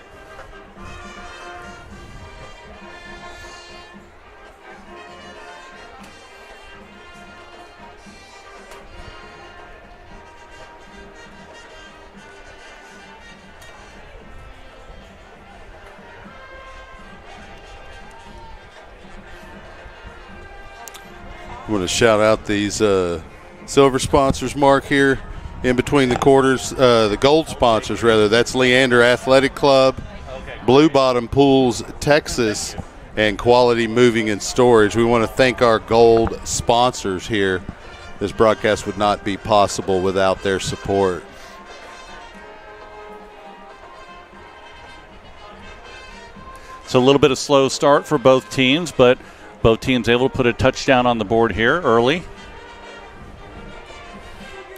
want to shout out these silver sponsors, Mark, here in between the quarters. The gold sponsors, rather. That's Leander Athletic Club, Blue Bottom Pools, Texas, and Quality Moving and Storage. We want to thank our gold sponsors here. This broadcast would not be possible without their support. So a little bit of slow start for both teams, but both teams able to put a touchdown on the board here early.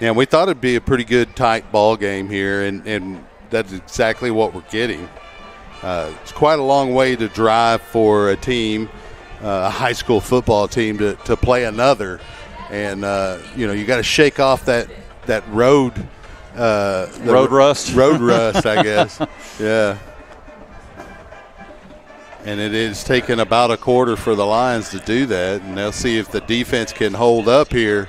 Yeah, we thought it'd be a pretty good tight ball game here, and that's exactly what we're getting. It's quite a long way to drive for a team, a high school football team, to play another. And, you got to shake off that road. Road rust. Road rust, I guess. Yeah. And it is taking about a quarter for the Lions to do that. And they'll see if the defense can hold up here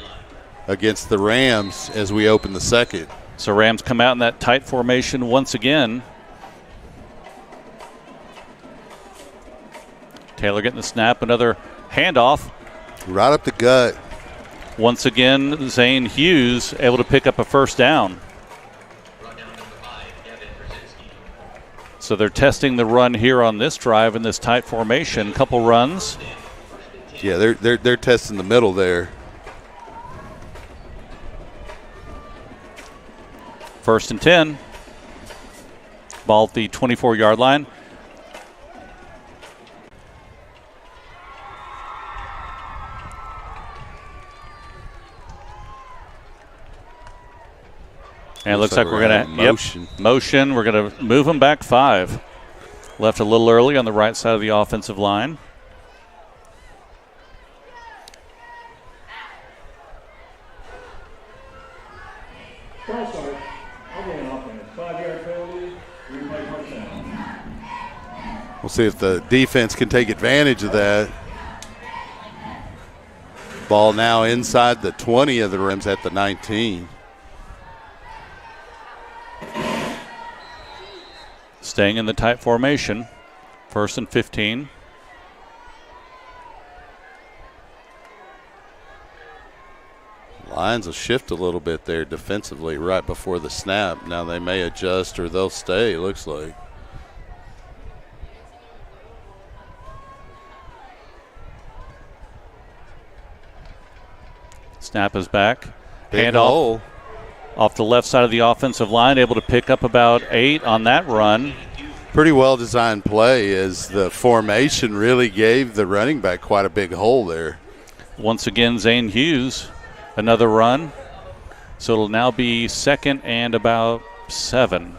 against the Rams as we open the second. So Rams come out in that tight formation once again. Taylor getting the snap, another handoff. Right up the gut. Once again, Zane Hughes able to pick up a first down. So they're testing the run here on this drive in this tight formation. Couple runs. Yeah, they're testing the middle there. First and 10. Ball at the 24-yard line. And it looks like we're going to motion. We're going to move them back 5. Left a little early on the right side of the offensive line. We'll see if the defense can take advantage of that. Ball now inside the 20 of the Rams at the 19. Staying in the tight formation. First and 15. Lions will shift a little bit there defensively right before the snap. Now they may adjust or they'll stay, it looks like. Snap is back. Big Handoff hole. Off the left side of the offensive line, able to pick up about 8 on that run. Pretty well designed play as the formation really gave the running back quite a big hole there. Once again, Zane Hughes, another run. So it'll now be second and about 7.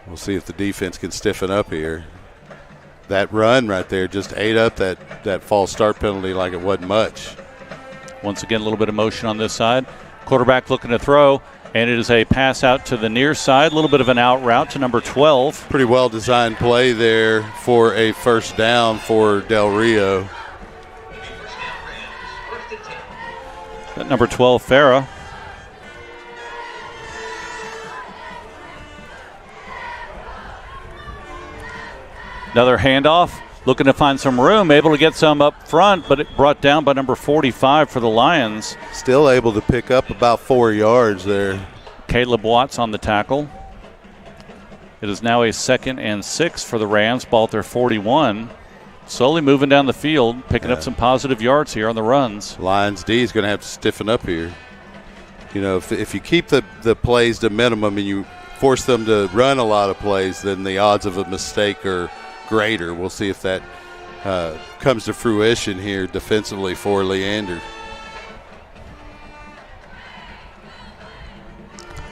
We'll see if the defense can stiffen up here. That run right there just ate up that false start penalty like it wasn't much. Once again, a little bit of motion on this side. Quarterback looking to throw, and it is a pass out to the near side. A little bit of an out route to number 12. Pretty well designed play there for a first down for Del Rio. At number 12, Farah. Another handoff, looking to find some room, able to get some up front, but it brought down by number 45 for the Lions. Still able to pick up about 4 yards there. Caleb Watts on the tackle. It is now a second and 6 for the Rams, ball at their 41. Slowly moving down the field, picking up some positive yards here on the runs. Lions D is going to have to stiffen up here. You know, if you keep the plays to minimum and you force them to run a lot of plays, then the odds of a mistake are greater. We'll see if that comes to fruition here defensively for Leander.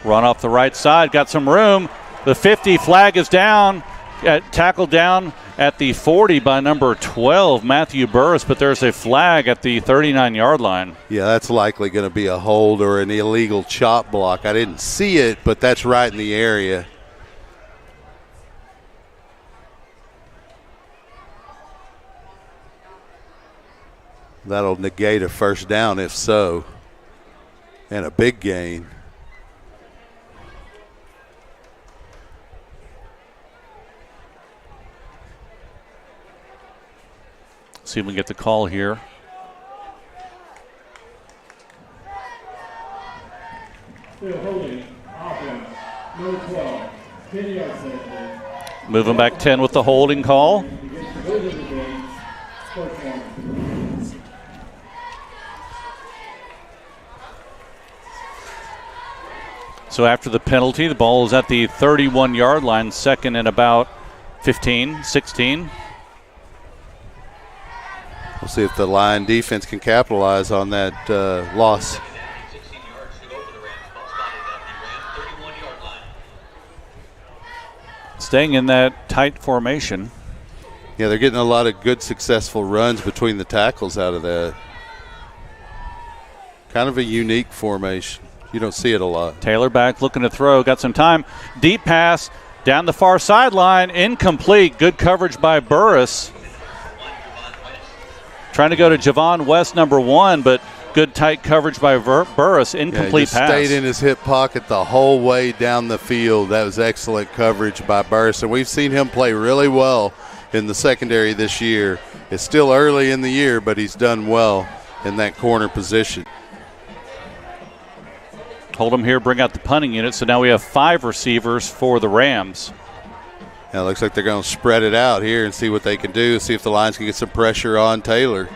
Run off the right side, got some room. The 50 flag is down, tackled down at the 40 by number 12, Matthew Burris, but there's a flag at the 39-yard line. Yeah, that's likely going to be a hold or an illegal chop block. I didn't see it, but that's right in the area. That'll negate a first down if so, and a big gain. See if we can get the call here. Moving back 10 with the holding call. So after the penalty, the ball is at the 31-yard line, second and about 15, 16. We'll see if the Lion defense can capitalize on that loss. Staying in that tight formation. Yeah, they're getting a lot of good, successful runs between the tackles out of that. Kind of a unique formation. You don't see it a lot. Taylor back looking to throw. Got some time. Deep pass down the far sideline. Incomplete. Good coverage by Burris. Trying to go to Javon West, number 1, but good tight coverage by Burris. Incomplete pass. Stayed in his hip pocket the whole way down the field. That was excellent coverage by Burris. And we've seen him play really well in the secondary this year. It's still early in the year, but he's done well in that corner position. Hold them here, bring out the punting unit. So now we have 5 receivers for the Rams. Now it looks like they're going to spread it out here and see what they can do, see if the Lions can get some pressure on Taylor.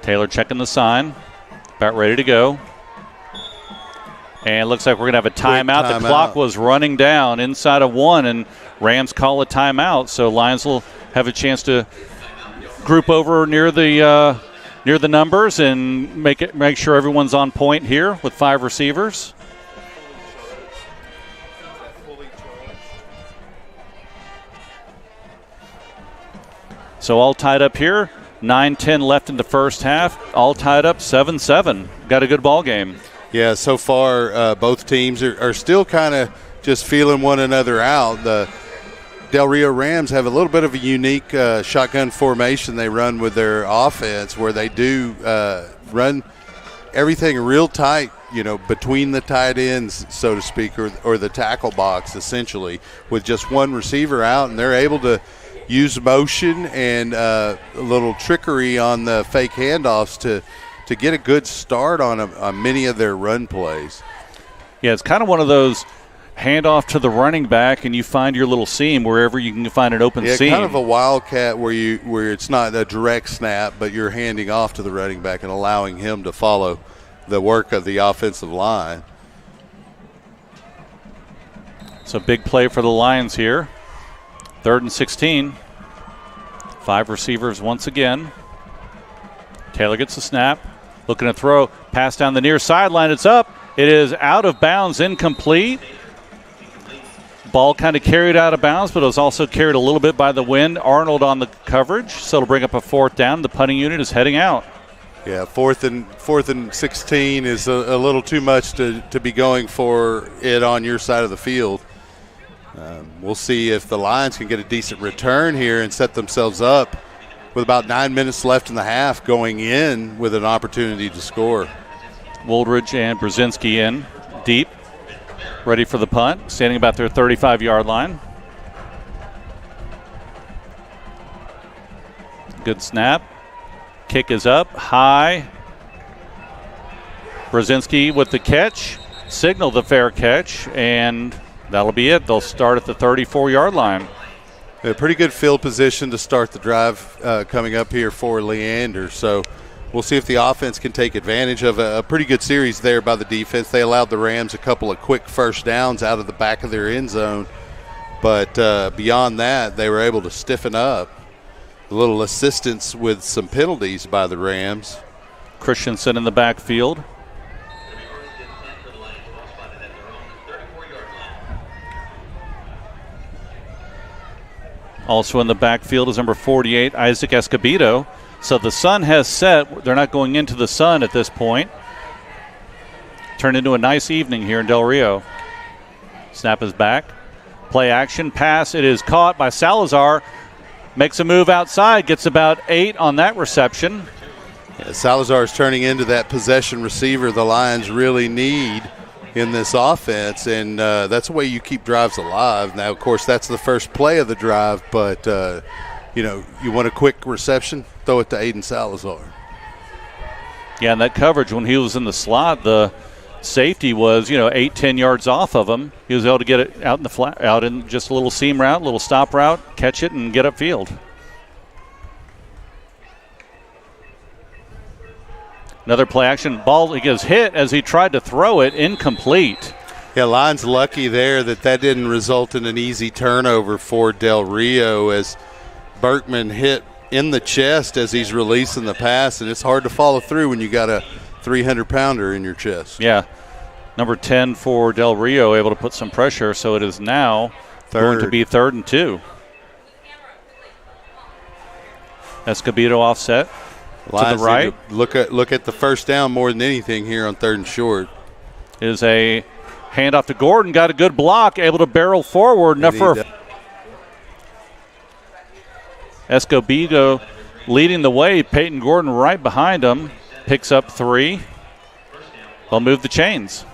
Taylor checking the sign, about ready to go. And it looks like we're going to have a timeout. The clock was running down inside of 1, and Rams call a timeout. So Lions will have a chance to group over near the numbers and make sure everyone's on point here with 5 receivers. So all tied up here. 9-10 left in the first half. All tied up 7-7. Got a good ball game. Yeah, so far both teams are still kind of just feeling one another out. The Del Rio Rams have a little bit of a unique shotgun formation they run with their offense, where they do run everything real tight, between the tight ends, so to speak, or the tackle box, essentially, with just one receiver out, and they're able to use motion and a little trickery on the fake handoffs to get a good start on many of their run plays. Yeah, it's kind of one of those handoff to the running back, and you find your little seam wherever you can find an open seam. Yeah, kind of a wildcat where it's not a direct snap, but you're handing off to the running back and allowing him to follow the work of the offensive line. So big play for the Lions here. 3rd and 16. 5 receivers once again. Taylor gets the snap. Looking to throw. Pass down the near sideline. It's up. It is out of bounds, incomplete. Ball kind of carried out of bounds, but it was also carried a little bit by the wind. Arnold on the coverage, so it'll bring up a 4th down. The punting unit is heading out. Yeah, 4th and 16 is a little too much to be going for it on your side of the field. We'll see if the Lions can get a decent return here and set themselves up with about 9 minutes left in the half, going in with an opportunity to score. Woldridge and Brzezinski in deep, ready for the punt, standing about their 35-yard line. Good snap. Kick is up, high. Brzezinski with the catch, signal the fair catch, and that'll be it. They'll start at the 34-yard line. A pretty good field position to start the drive coming up here for Leander. So we'll see if the offense can take advantage of a pretty good series there by the defense. They allowed the Rams a couple of quick first downs out of the back of their end zone. But beyond that, they were able to stiffen up. A little assistance with some penalties by the Rams. Christensen in the backfield. Also in the backfield is number 48, Isaac Escobedo. So the sun has set. They're not going into the sun at this point. Turned into a nice evening here in Del Rio. Snap is back. Play action pass. It is caught by Salazar. Makes a move outside. Gets about 8 on that reception. Yeah, Salazar is turning into that possession receiver the Lions really need in this offense, and that's the way you keep drives alive. Now, of course, that's the first play of the drive, but, you want a quick reception, throw it to Aiden Salazar. Yeah, and that coverage when he was in the slot, the safety was, 8-10 yards off of him. He was able to get it out in the flat, out in just a little seam route, little stop route, catch it, and get upfield. Another play action ball. He gets hit as he tried to throw it, incomplete. Yeah, Line's lucky there that didn't result in an easy turnover for Del Rio as Berkman hit in the chest as he's releasing the pass, and it's hard to follow through when you got a 300-pounder in your chest. Yeah. Number 10 for Del Rio able to put some pressure, so it is now going to be 3rd and 2. Escobedo offset. Lions to the right. Look at the first down more than anything here on 3rd and short. Is a handoff to Gordon. Got a good block. Able to barrel forward. Enough for Escobedo leading the way. Peyton Gordon right behind him. Picks up 3. They'll move the chains.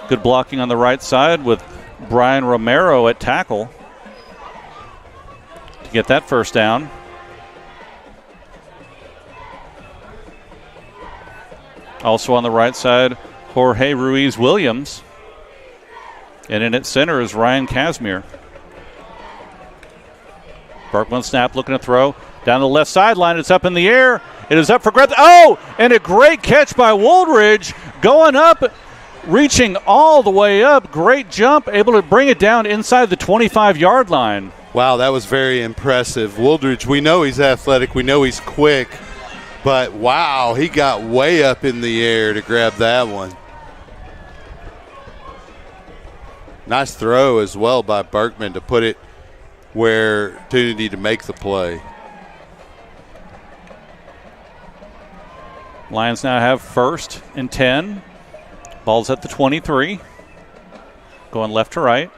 Good blocking on the right side with Brian Romero at tackle. Get that first down. Also on the right side, Jorge Ruiz Williams. And in its center is Ryan Casimir. Berkman snap, looking to throw. Down the left sideline, it's up in the air. It is up for grabs. Oh, and a great catch by Woldridge. Going up, reaching all the way up. Great jump, able to bring it down inside the 25-yard line. Wow, that was very impressive. Woldridge, we know he's athletic. We know he's quick. But, wow, he got way up in the air to grab that one. Nice throw as well by Berkman to put it where opportunity to make the play. Lions now have 1st and 10. Ball's at the 23. Going left to right.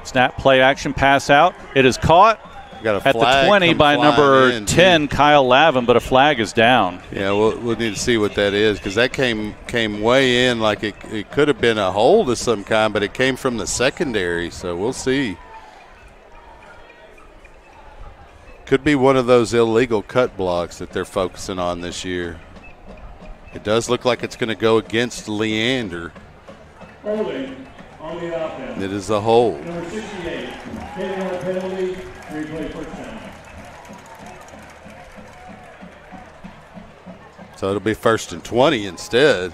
Snap, play action, pass out. It is caught got a at the 20 by number 10, Kyle Lavin, but a flag is down. Yeah, we'll need to see what that is because that came way in like it could have been a hold of some kind, but it came from the secondary, so we'll see. Could be one of those illegal cut blocks that they're focusing on this year. It does look like it's going to go against Leander. Holding on the offense. It is a hold. Number 68, taking on a penalty, replay first down. So it'll be 1st and 20 instead.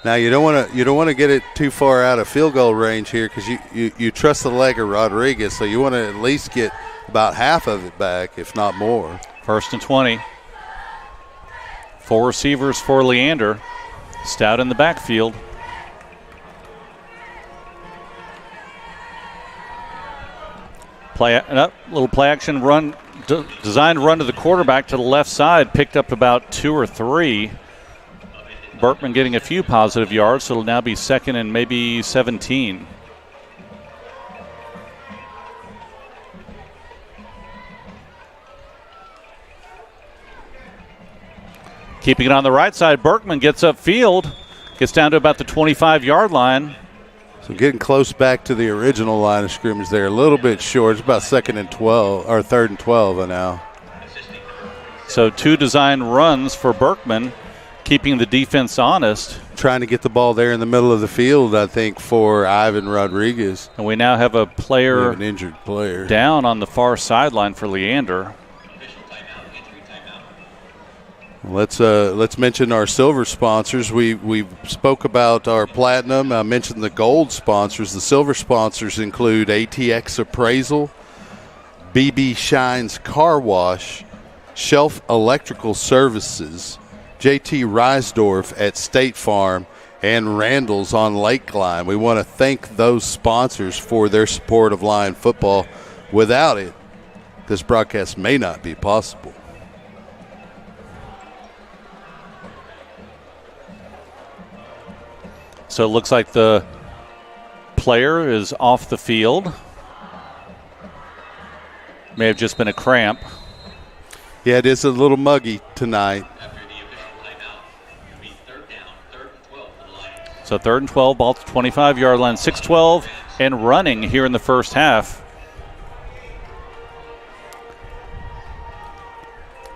Now you don't want to get it too far out of field goal range here because you trust the leg of Rodriguez, so you want to at least get about half of it back, if not more. 1st and 20. 4 receivers for Leander. Stout in the backfield. Little play action run, designed run to the quarterback to the left side, picked up about 2 or 3. Berkman getting a few positive yards, so it'll now be 2nd and maybe 17. Keeping it on the right side, Berkman gets upfield, gets down to about the 25-yard line. So getting close back to the original line of scrimmage there, a little bit short. It's about 2nd and 12, or 3rd and 12 now. So 2 design runs for Berkman, keeping the defense honest. Trying to get the ball there in the middle of the field, I think, for Ivan Rodriguez. And we now have an injured player down on the far sideline for Leander. Let's mention our silver sponsors. We spoke about our platinum. I mentioned the gold sponsors. The silver sponsors include ATX Appraisal, BB Shines Car Wash, Shelf Electrical Services, JT Reisdorf at State Farm, and Randall's on Lakeline. We want to thank those sponsors for their support of Lion football. Without it, this broadcast may not be possible. So it looks like the player is off the field. May have just been a cramp. Yeah, it is a little muggy tonight. After the official timeout, it'll be third down, 3rd and 12 for the Lions. So 3rd and 12, ball to 25-yard line, 6-12, and running here in the first half.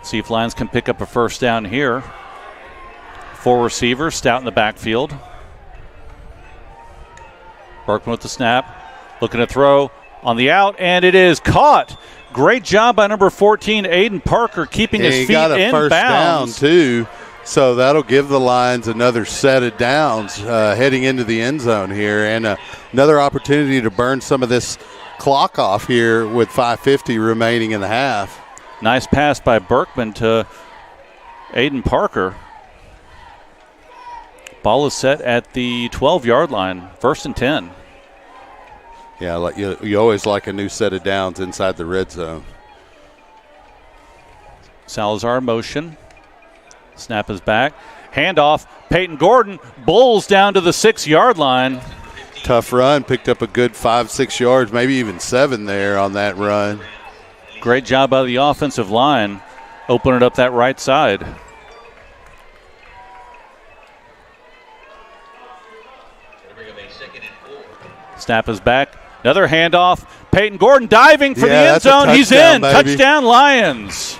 See if Lions can pick up a first down here. 4 receivers, Stout in the backfield. Berkman with the snap, looking to throw on the out, and it is caught. Great job by number 14, Aiden Parker, keeping his feet got a in first bounds. down, too. So that'll give the Lions another set of downs heading into the end zone here, and another opportunity to burn some of this clock off here with 5:50 remaining in the half. Nice pass by Berkman to Aiden Parker. Ball is set at the 12-yard line, 1st and 10. Yeah, like you always like a new set of downs inside the red zone. Salazar in motion. Snap is back. Handoff. Peyton Gordon. Bulls down to the 6-yard line. Tough run. Picked up a good 5-6 yards, maybe even 7 there on that run. Great job by the offensive line. Opening up that right side. Snap is back. Another handoff. Peyton Gordon diving for the end zone. He's in. Baby. Touchdown, Lions.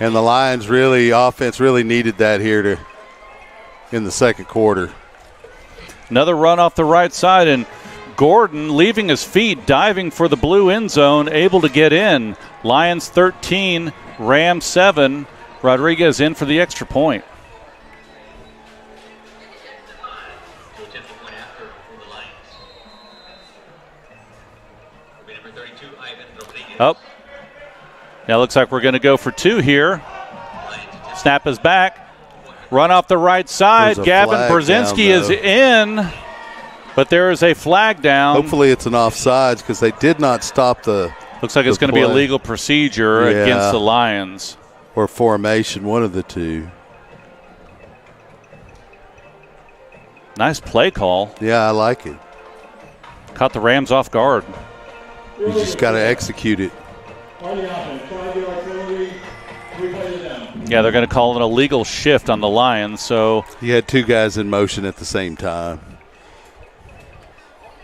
And the Lions offense really needed that here in the second quarter. Another run off the right side, and Gordon leaving his feet, diving for the blue end zone, able to get in. Lions 13, Rams 7. Rodriguez in for the extra point. Oh, now looks like we're going to go for 2 here. Snap is back. Run off the right side. Gavin Brzezinski is in, but there is a flag down. Hopefully it's an offsides because they did not stop the. Looks like it's going to be a legal procedure against the Lions. Or formation, one of the two. Nice play call. Yeah, I like it. Caught the Rams off guard. You just got to execute it. Yeah, they're going to call an illegal shift on the Lions. So you had 2 guys in motion at the same time.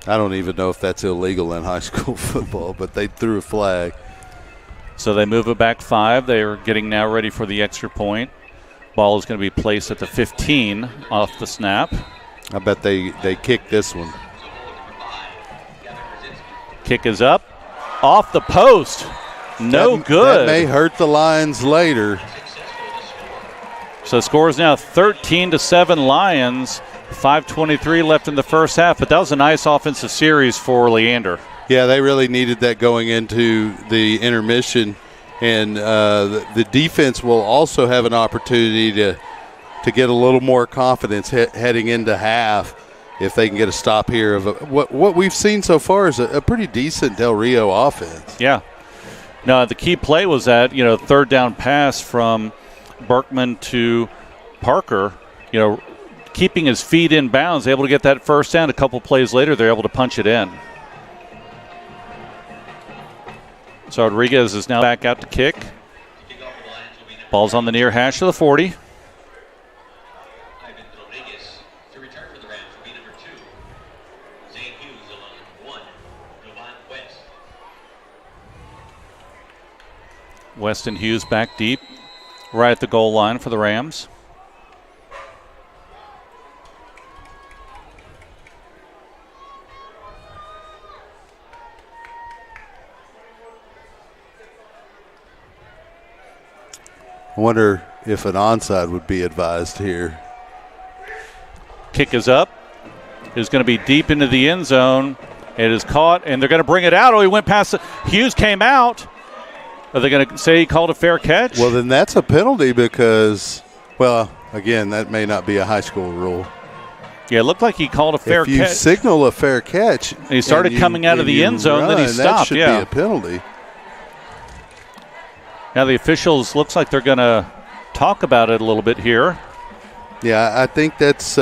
I don't even know if that's illegal in high school football, but they threw a flag. So they move it back 5. They are getting now ready for the extra point. Ball is going to be placed at the 15 off the snap. I bet they kick this one. Kick is up. Off the post. No good. That may hurt the Lions later. So the score is now 13-7 Lions. 5:23 left in the first half, but that was a nice offensive series for Leander. Yeah, they really needed that going into the intermission, and the defense will also have an opportunity to get a little more confidence heading into half if they can get a stop here. What we've seen so far is a pretty decent Del Rio offense. Yeah. No, the key play was that, third down pass from Berkman to Parker, keeping his feet in bounds, able to get that first down. A couple plays later, they're able to punch it in. So Rodriguez is now back out to kick. Ball's on the near hash of the 40. Weston Hughes back deep, right at the goal line for the Rams. I wonder if an onside would be advised here. Kick is up. It's going to be deep into the end zone. It is caught, and they're going to bring it out. Oh, he went past it. Hughes came out. Are they going to say he called a fair catch? Well, then that's a penalty because, again, that may not be a high school rule. Yeah, it looked like he called a fair catch. If you signal a fair catch. And he started coming out of the end zone, then he stopped. That should be a penalty. Now the officials, looks like they're going to talk about it a little bit here. Yeah, I think that's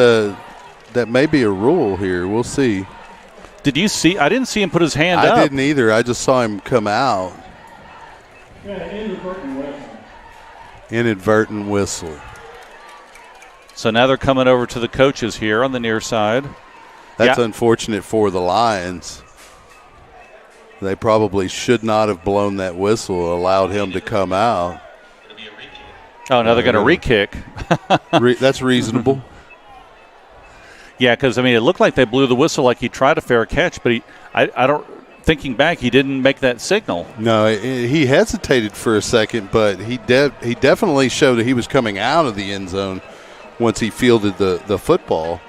that may be a rule here. We'll see. Did you see? I didn't see him put his hand up. I didn't either. I just saw him come out. Inadvertent whistle. So now they're coming over to the coaches here on the near side. That's unfortunate for the Lions. They probably should not have blown that whistle, allowed him to come out. Oh, now they're going to re-kick. That's reasonable. Yeah, because, I mean, it looked like they blew the whistle like he tried a fair catch, but I don't – thinking back, he didn't make that signal. No, he hesitated for a second, but he definitely showed that he was coming out of the end zone once he fielded the football.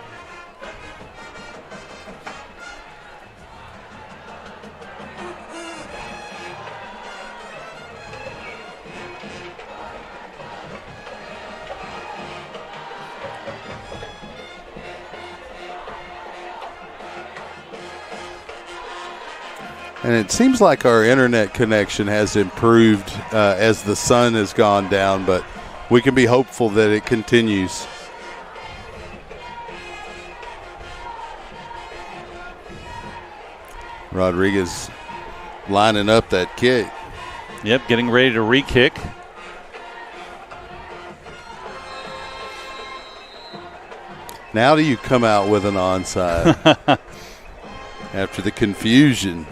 And it seems like our internet connection has improved as the sun has gone down, but we can be hopeful that it continues. Rodriguez lining up that kick. Yep, getting ready to re-kick. Now do you come out with an onside after the confusion?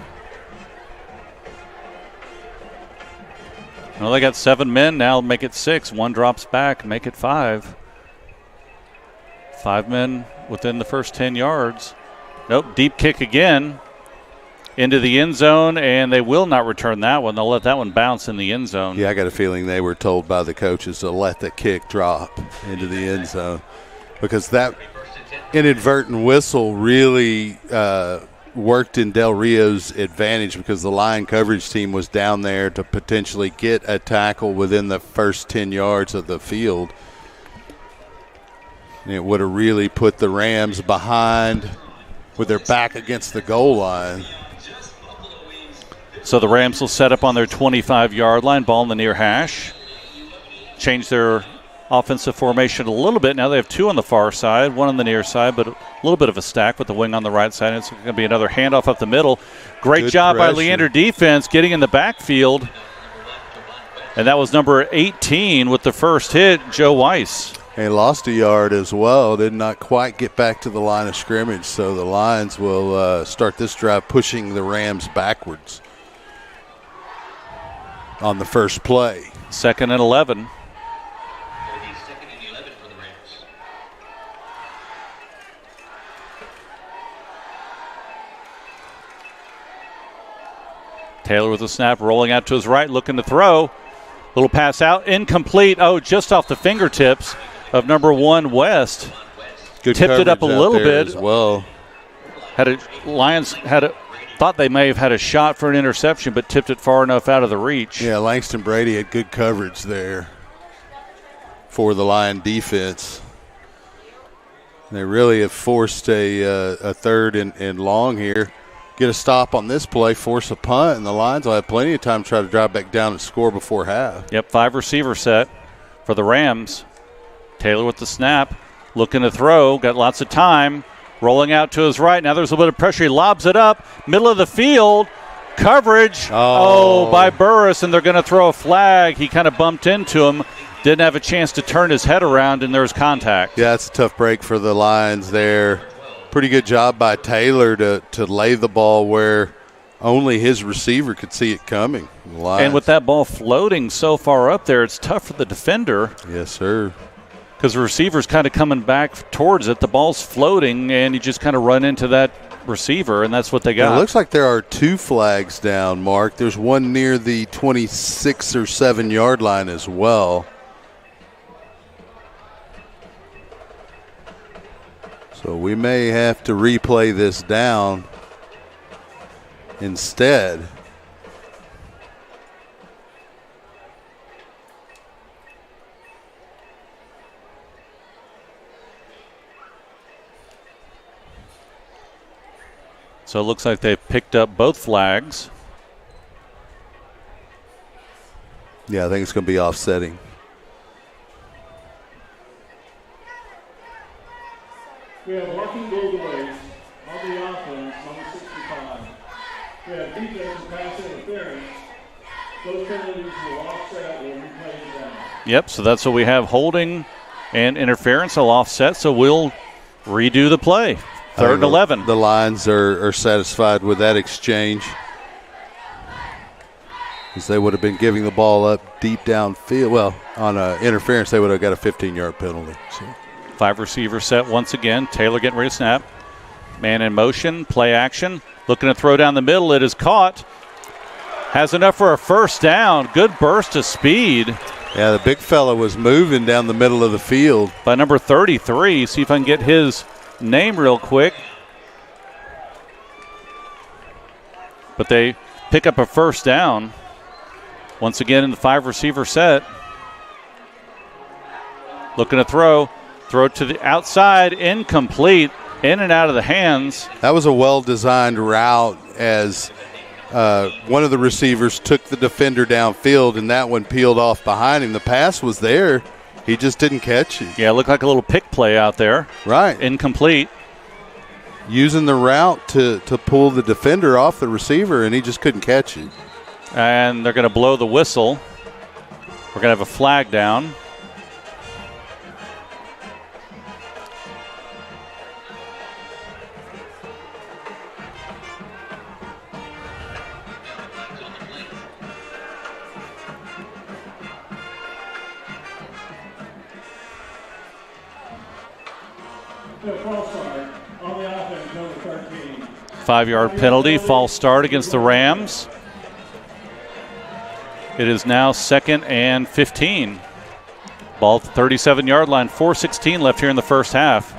Well, they got 7 men now. Make it 6. 1 drops back. Make it 5. 5 men within the first 10 yards. Nope. Deep kick again into the end zone, and they will not return that one. They'll let that one bounce in the end zone. Yeah, I got a feeling they were told by the coaches to let the kick drop into the end zone because that inadvertent whistle really worked in Del Rio's advantage because the line coverage team was down there to potentially get a tackle within the first 10 yards of the field. And it would have really put the Rams behind with their back against the goal line. So the Rams will set up on their 25-yard line, ball in the near hash. Change their offensive formation a little bit. Now they have 2 on the far side, 1 on the near side, but a little bit of a stack with the wing on the right side. It's going to be another handoff up the middle. Great job by Leander defense getting in the backfield. And that was number 18 with the first hit, Joe Weiss. He lost a yard as well, did not quite get back to the line of scrimmage, so the Lions will start this drive pushing the Rams backwards on the first play. 2nd and 11. Taylor with the snap, rolling out to his right, looking to throw. Little pass out, incomplete. Oh, just off the fingertips of number 1 West. Good tipped it up a little bit as well. Lions thought they may have had a shot for an interception, but tipped it far enough out of the reach. Yeah, Langston Brady had good coverage there for the Lion defense. They really have forced a 3rd and long here. Get a stop on this play, force a punt, and the Lions will have plenty of time to try to drive back down and score before half. Yep, 5 receiver set for the Rams. Taylor with the snap, looking to throw, got lots of time, rolling out to his right. Now there's a little bit of pressure. He lobs it up, middle of the field, coverage. By Burris, and they're going to throw a flag. He kind of bumped into him, didn't have a chance to turn his head around, and there's contact. Yeah, it's a tough break for the Lions there. Pretty good job by Taylor to lay the ball where only his receiver could see it coming. And with that ball floating so far up there, it's tough for the defender. Yes, sir. Because the receiver's kind of coming back towards it. The ball's floating, and you just kind of run into that receiver, and that's what they got. It looks like there are 2 flags down, Mark. There's one near the 26 or 7-yard line as well. So we may have to replay this down instead. So it looks like they've picked up both flags. Yeah, I think it's going to be offsetting. We have working goal-to-ways on the offense, number 65. We have defense and pass interference. Those penalties will offset or replay the down. Yep, so that's what we have, holding and interference will offset, so we'll redo the play. 3rd and 11. The Lions are satisfied with that exchange, as they would have been giving the ball up deep downfield. Well, on interference, they would have got a 15-yard penalty. So. 5 receiver set once again. Taylor getting ready to snap. Man in motion, play action. Looking to throw down the middle. It is caught. Has enough for a first down. Good burst of speed. Yeah, the big fella was moving down the middle of the field. By number 33. See if I can get his name real quick. But they pick up a first down. Once again in the 5 receiver set. Looking to throw. Throw to the outside. Incomplete. In and out of the hands. That was a well-designed route, as one of the receivers took the defender downfield, and that one peeled off behind him. The pass was there. He just didn't catch it. Yeah, it looked like a little pick play out there. Right. Incomplete. Using the route to pull the defender off the receiver, and he just couldn't catch it. And they're going to blow the whistle. We're going to have a flag down. False start on the offense, number 13. 5-yard penalty, false start against the Rams. It is now 2nd and 15. Ball at the 37-yard line, 4:16 left here in the first half.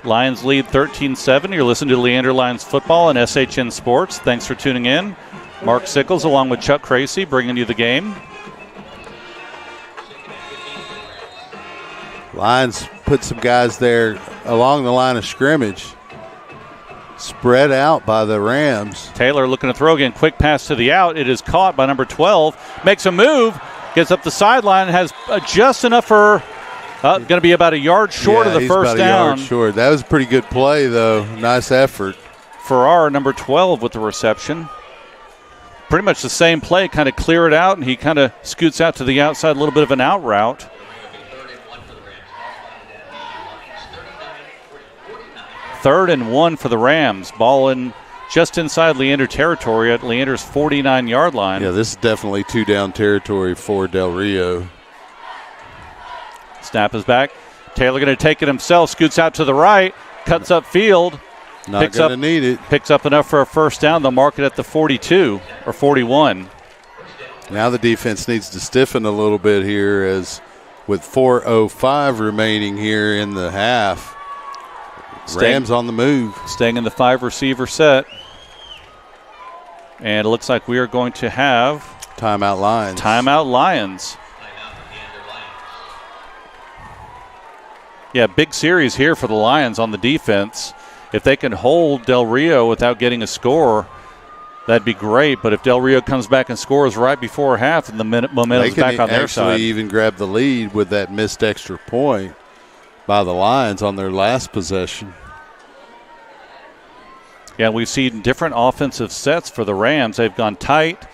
Lions lead 13-7. You're listening to Leander Lions football and SHN Sports. Thanks for tuning in. Mark Sickles along with Chuck Tracy bringing you the game. Lions put some guys there along the line of scrimmage, spread out by the Rams. Taylor looking to throw again. Quick pass to the out. It is caught by number 12. Makes a move. Gets up the sideline. Has just enough for going to be about a yard short of the first down. A yard short. That was a pretty good play, though. Nice effort. Farrar, number 12, with the reception. Pretty much the same play. Kind of clear it out, and he kind of scoots out to the outside. A little bit of an out route. 3rd and 1 for the Rams. Ball in just inside Leander territory at Leander's 49-yard line. Yeah, this is definitely 2-down territory for Del Rio. Snap is back. Taylor going to take it himself. Scoots out to the right. Cuts up field. Not going to need it. Picks up enough for a first down. They'll mark it at the 42 or 41. Now the defense needs to stiffen a little bit here, as with 4:05 remaining here in the half. Rams on the move. Staying in the 5 receiver set. And it looks like we are going to have timeout Lions. Timeout Lions. Yeah, big series here for the Lions on the defense. If they can hold Del Rio without getting a score, that'd be great. But if Del Rio comes back and scores right before half, and the momentum's back on their side. They can actually even grab the lead with that missed extra point by the Lions on their last possession. Yeah, we've seen different offensive sets for the Rams. They've gone tight.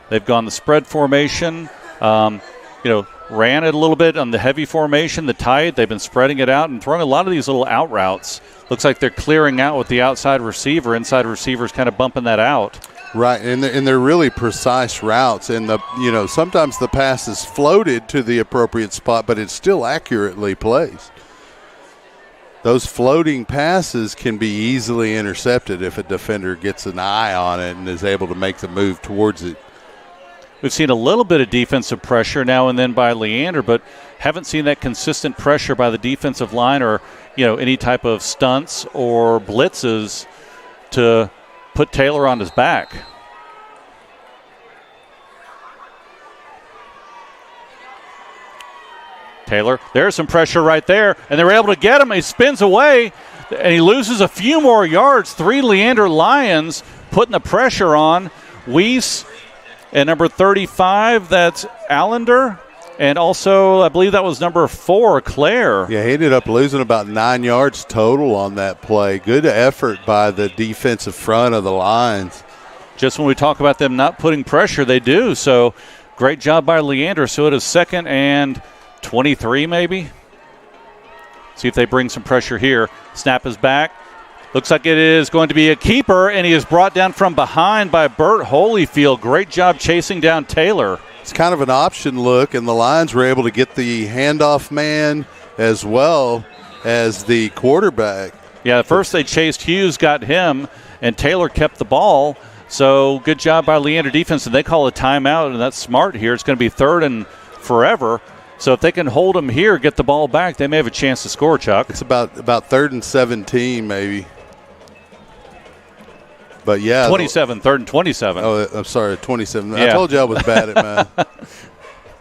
They've gone the spread formation. Ran it a little bit on the heavy formation, the tight. They've been spreading it out and throwing a lot of these little out routes. Looks like they're clearing out with the outside receiver. Inside receiver's kind of bumping that out. Right, and they're really precise routes. And sometimes the pass is floated to the appropriate spot, but it's still accurately placed. Those floating passes can be easily intercepted if a defender gets an eye on it and is able to make the move towards it. We've seen a little bit of defensive pressure now and then by Leander, but haven't seen that consistent pressure by the defensive line or, any type of stunts or blitzes to put Taylor on his back. Taylor, there's some pressure right there, and they're able to get him. He spins away, and he loses a few more yards. 3 Leander Lions putting the pressure on. Weiss and number 35, that's Allender. And also, I believe that was number 4, Claire. Yeah, he ended up losing about 9 yards total on that play. Good effort by the defensive front of the Lions. Just when we talk about them not putting pressure, they do. So great job by Leander. So it is 2nd and 23 maybe. See if they bring some pressure here. Snap is back. Looks like it is going to be a keeper, and he is brought down from behind by Bert Holyfield. Great job chasing down Taylor. It's kind of an option look, and the Lions were able to get the handoff man as well as the quarterback. Yeah, first they chased Hughes, got him, and Taylor kept the ball. So good job by Leander defense, and they call a timeout, and that's smart here. It's going to be 3rd and forever. So if they can hold them here, get the ball back, they may have a chance to score, Chuck. It's about 3rd and 17 maybe. But, yeah. 27, 3rd and 27. Oh, I'm sorry, 27. Yeah. I told you I was bad at math.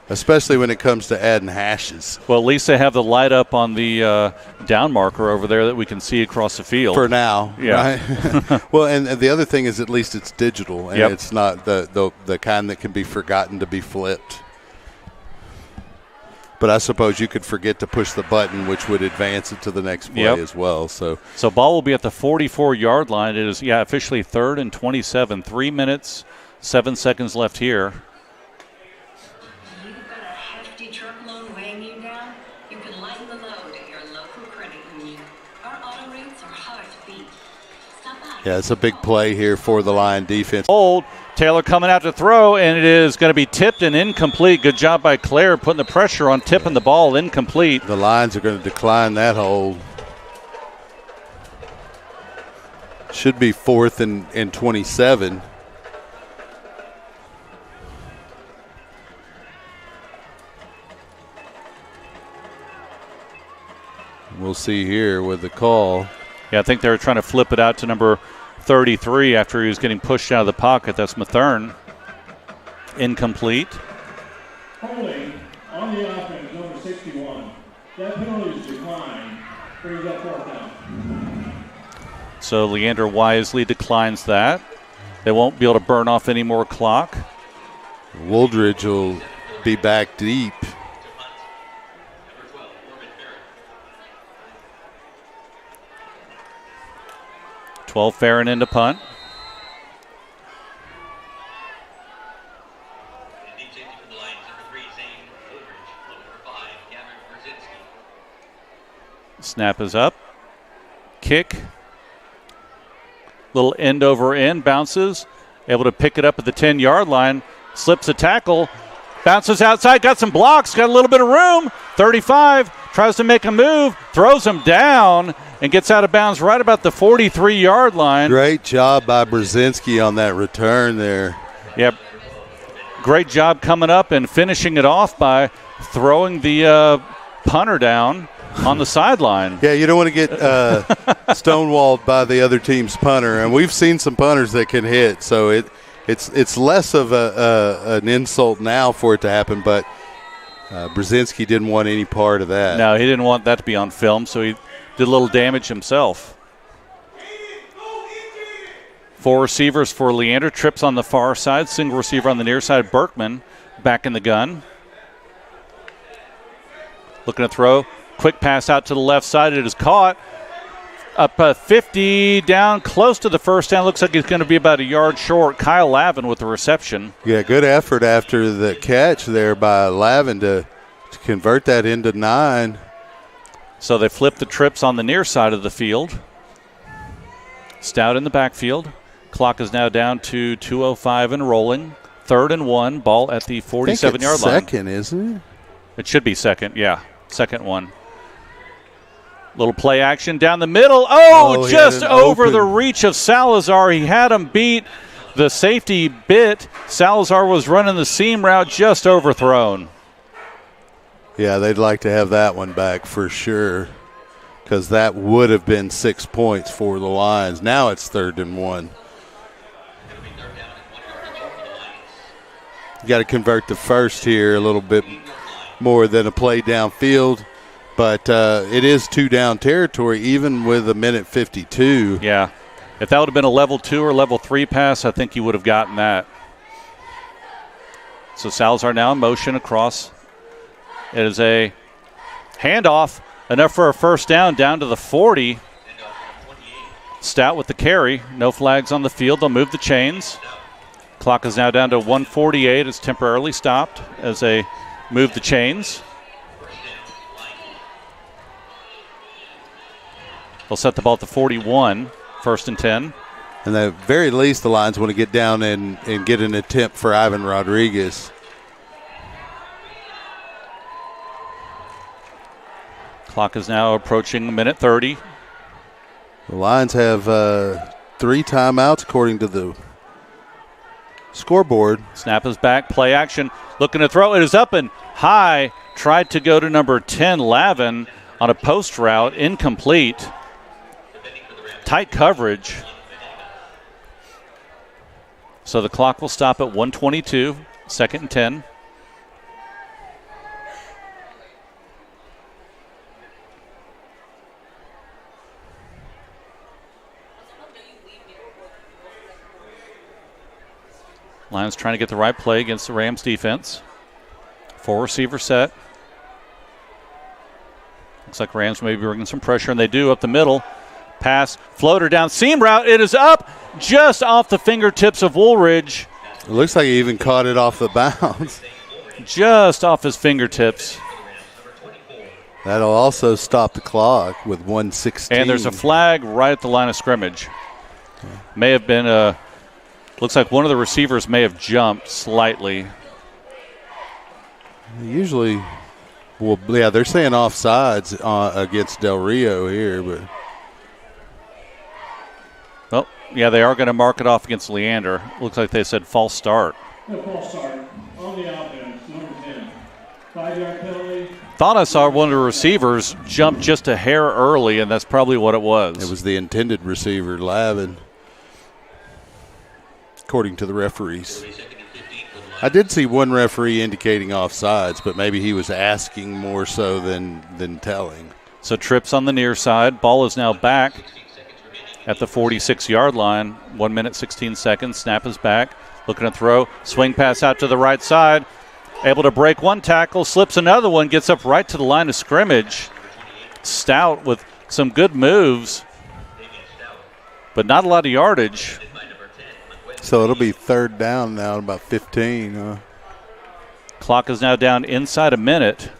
Especially when it comes to adding hashes. Well, at least they have the light up on the down marker over there that we can see across the field. For now, yeah. Right? Well, and the other thing is at least it's digital, and Yep. it's not the kind that can be forgotten to be flipped. But I suppose you could forget to push the button, which would advance it to the next play Yep. as well. So ball will be at the 44-yard line. It is, officially 3rd and 27. 3 minutes, 7 seconds left here. You've got a hefty truckload weighing you down? You can lighten the load at your local credit union. Our auto rates are hard to beat. Stop by. yeah, it's a big play here for the Lion defense. Hold. Taylor coming out to throw, and it is going to be tipped and incomplete. Good job by Claire putting the pressure on, tipping the ball incomplete. The Lions are going to decline that hold. Should be 4th and 27. We'll see here with the call. Yeah, I think they were trying to flip it out to number 33 after he was getting pushed out of the pocket. That's Mathern. Incomplete. Holding on the offense, number 61. That penalty is declined. Brings up 4th down. So Leander wisely declines that. They won't be able to burn off any more clock. Wooldridge will be back deep. 12 fair and into punt. Snap is up. Kick. Little end over end. Bounces. Able to pick it up at the 10-yard line. Slips a tackle. Bounces outside. Got some blocks. Got a little bit of room. 35. Tries to make a move. Throws him down. And gets out of bounds right about the 43-yard line. Great job by Brzezinski on that return there. Yep. Great job coming up and finishing it off by throwing the punter down on the sideline. Yeah, you don't want to get stonewalled by the other team's punter. And we've seen some punters that can hit, so it's less of an insult now for it to happen, but Brzezinski didn't want any part of that. No, he didn't want that to be on film, so he did a little damage himself. 4 receivers for Leander. Trips on the far side. Single receiver on the near side. Berkman back in the gun. Looking to throw. Quick pass out to the left side. It is caught. Up 50, down close to the first down. Looks like he's going to be about a yard short. Kyle Lavin with the reception. Yeah, good effort after the catch there by Lavin to convert that into 9. So they flip the trips on the near side of the field. Stout in the backfield. Clock is now down to 2:05 and rolling. 3rd and 1. Ball at the 47-yard line. Second, isn't it? It should be second, yeah. Second one. Little play action down the middle. Oh, just over the reach of Salazar. He had him beat. The safety bit. Salazar was running the seam route, just overthrown. Yeah, they'd like to have that one back for sure, because that would have been 6 points for the Lions. Now it's 3rd and 1. You got to convert the first here a little bit more than a play downfield, but it is 2 down territory, even with a minute 52. Yeah. If that would have been a level 2 or level 3 pass, I think you would have gotten that. So Salazar now in motion across It is a handoff, enough for a first down to the 40. Stout with the carry. No flags on the field. They'll move the chains. Clock is now down to 1:48. It's temporarily stopped as they move the chains. They'll set the ball at the 41, 1st and 10. And at the very least, the Lions want to get down and get an attempt for Ivan Rodriguez. Clock is now approaching a minute 30. The Lions have 3 timeouts according to the scoreboard. Snap is back, play action, looking to throw. It is up and high. Tried to go to number 10, Lavin, on a post route, incomplete. Tight coverage. So the clock will stop at 1:22, 2nd and 10. Lions trying to get the right play against the Rams defense. 4 receiver set. Looks like Rams may be bringing some pressure, and they do up the middle. Pass, floater down, seam route. It is up just off the fingertips of Woolridge. It looks like he even caught it off the bounce. Just off his fingertips. That'll also stop the clock with 1:16. And there's a flag right at the line of scrimmage. May have been looks like one of the receivers may have jumped slightly. Usually, well, yeah, they're saying offsides against Del Rio here, but. Well, yeah, they are going to mark it off against Leander. Looks like they said false start. No false start on the offense, number 10. 5-yard penalty. Thought I saw one of the receivers jump just a hair early, and that's probably what it was. It was the intended receiver, Lavin, according to the referees. I did see one referee indicating offsides, but maybe he was asking more so than telling. So trips on the near side. Ball is now back at the 46-yard line. 1 minute, 16 seconds. Snap is back. Looking to throw. Swing pass out to the right side. Able to break one tackle. Slips another one. Gets up right to the line of scrimmage. Stout with some good moves, but not a lot of yardage. So it'll be 3rd down now, about 15. Clock is now down inside a minute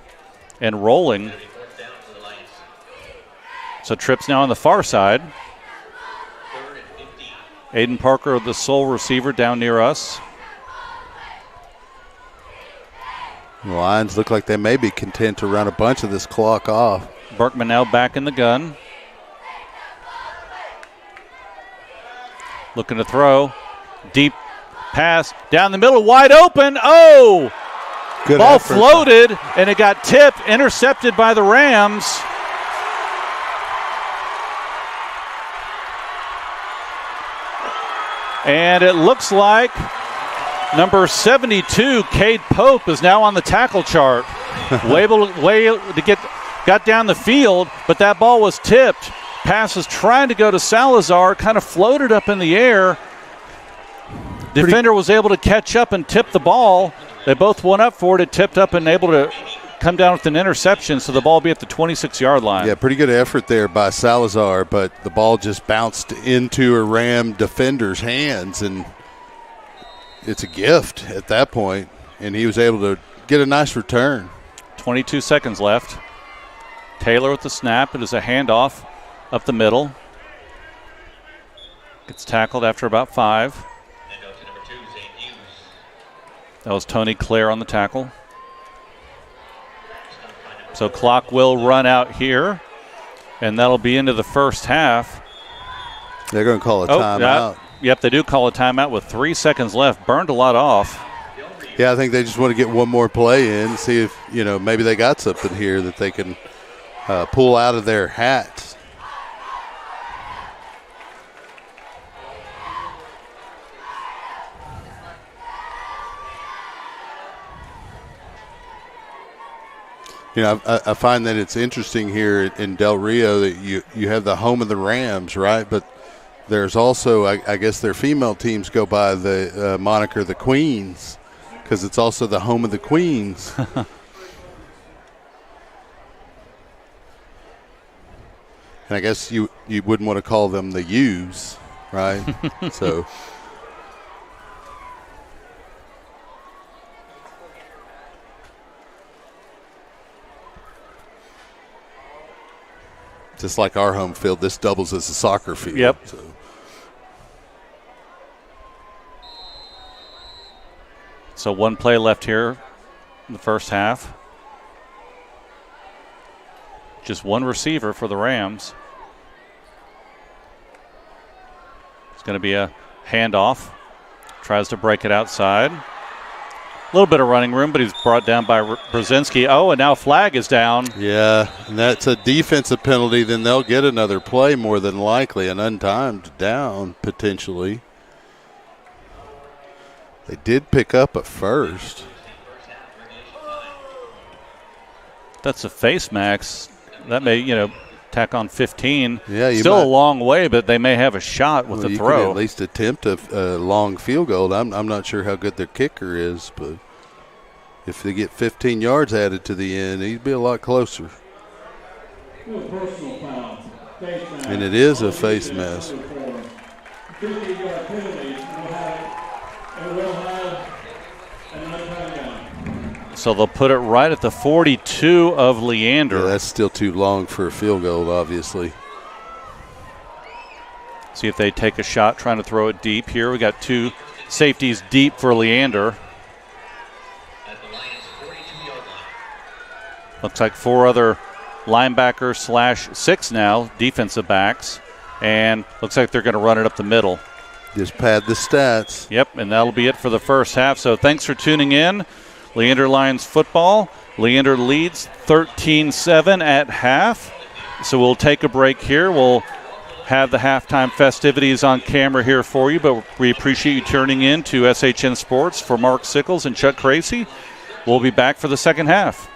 and rolling. So trips now on the far side. Aiden Parker, the sole receiver, down near us. The Lions look like they may be content to run a bunch of this clock off. Berkman now back in the gun. Looking to throw. Deep pass down the middle, wide open. Oh! Good ball effort. Floated, and it got tipped, intercepted by the Rams. And it looks like number 72, Cade Pope, is now on the tackle chart. Got down the field, but that ball was tipped. Pass was trying to go to Salazar, kind of floated up in the air. Defender was able to catch up and tip the ball. They both went up for it. It tipped up and able to come down with an interception, so the ball will be at the 26-yard line. Yeah, pretty good effort there by Salazar, but the ball just bounced into a Ram defender's hands, and it's a gift at that point, and he was able to get a nice return. 22 seconds left. Taylor with the snap. It is a handoff up the middle. Gets tackled after about 5. That was Tony Clare on the tackle. So clock will run out here, and that'll be into the first half. They're going to call a timeout. Yep, they do call a timeout with 3 seconds left. Burned a lot off. Yeah, I think they just want to get one more play in, see if, maybe they got something here that they can pull out of their hats. I find that it's interesting here in Del Rio that you have the home of the Rams, right? But there's also, I guess their female teams go by the moniker the Queens, because it's also the home of the Queens. And I guess you wouldn't want to call them the U's, right? So. Just like our home field, this doubles as a soccer field. Yep. So one play left here in the first half. Just one receiver for the Rams. It's going to be a handoff. Tries to break it outside. A little bit of running room, but he's brought down by Brzezinski. Oh, and now flag is down. Yeah, and that's a defensive penalty. Then they'll get another play more than likely, an untimed down potentially. They did pick up at first. That's a face max. That may, tack on 15. Yeah, Still might, a long way, but they may have a shot with the you throw. could at least attempt a long field goal. I'm not sure how good their kicker is, but if they get 15 yards added to the end, he'd be a lot closer. And it is a face mask. So they'll put it right at the 42 of Leander. Yeah, that's still too long for a field goal, obviously. See if they take a shot trying to throw it deep here. We got two safeties deep for Leander. Looks like four other linebackers / 6 now, defensive backs. And looks like they're going to run it up the middle. Just pad the stats. Yep, and that'll be it for the first half. So thanks for tuning in. Leander Lions football. Leander leads 13-7 at half. So we'll take a break here. We'll have the halftime festivities on camera here for you, but we appreciate you tuning in to SHN Sports. For Mark Sickles and Chuck Crazy, we'll be back for the second half.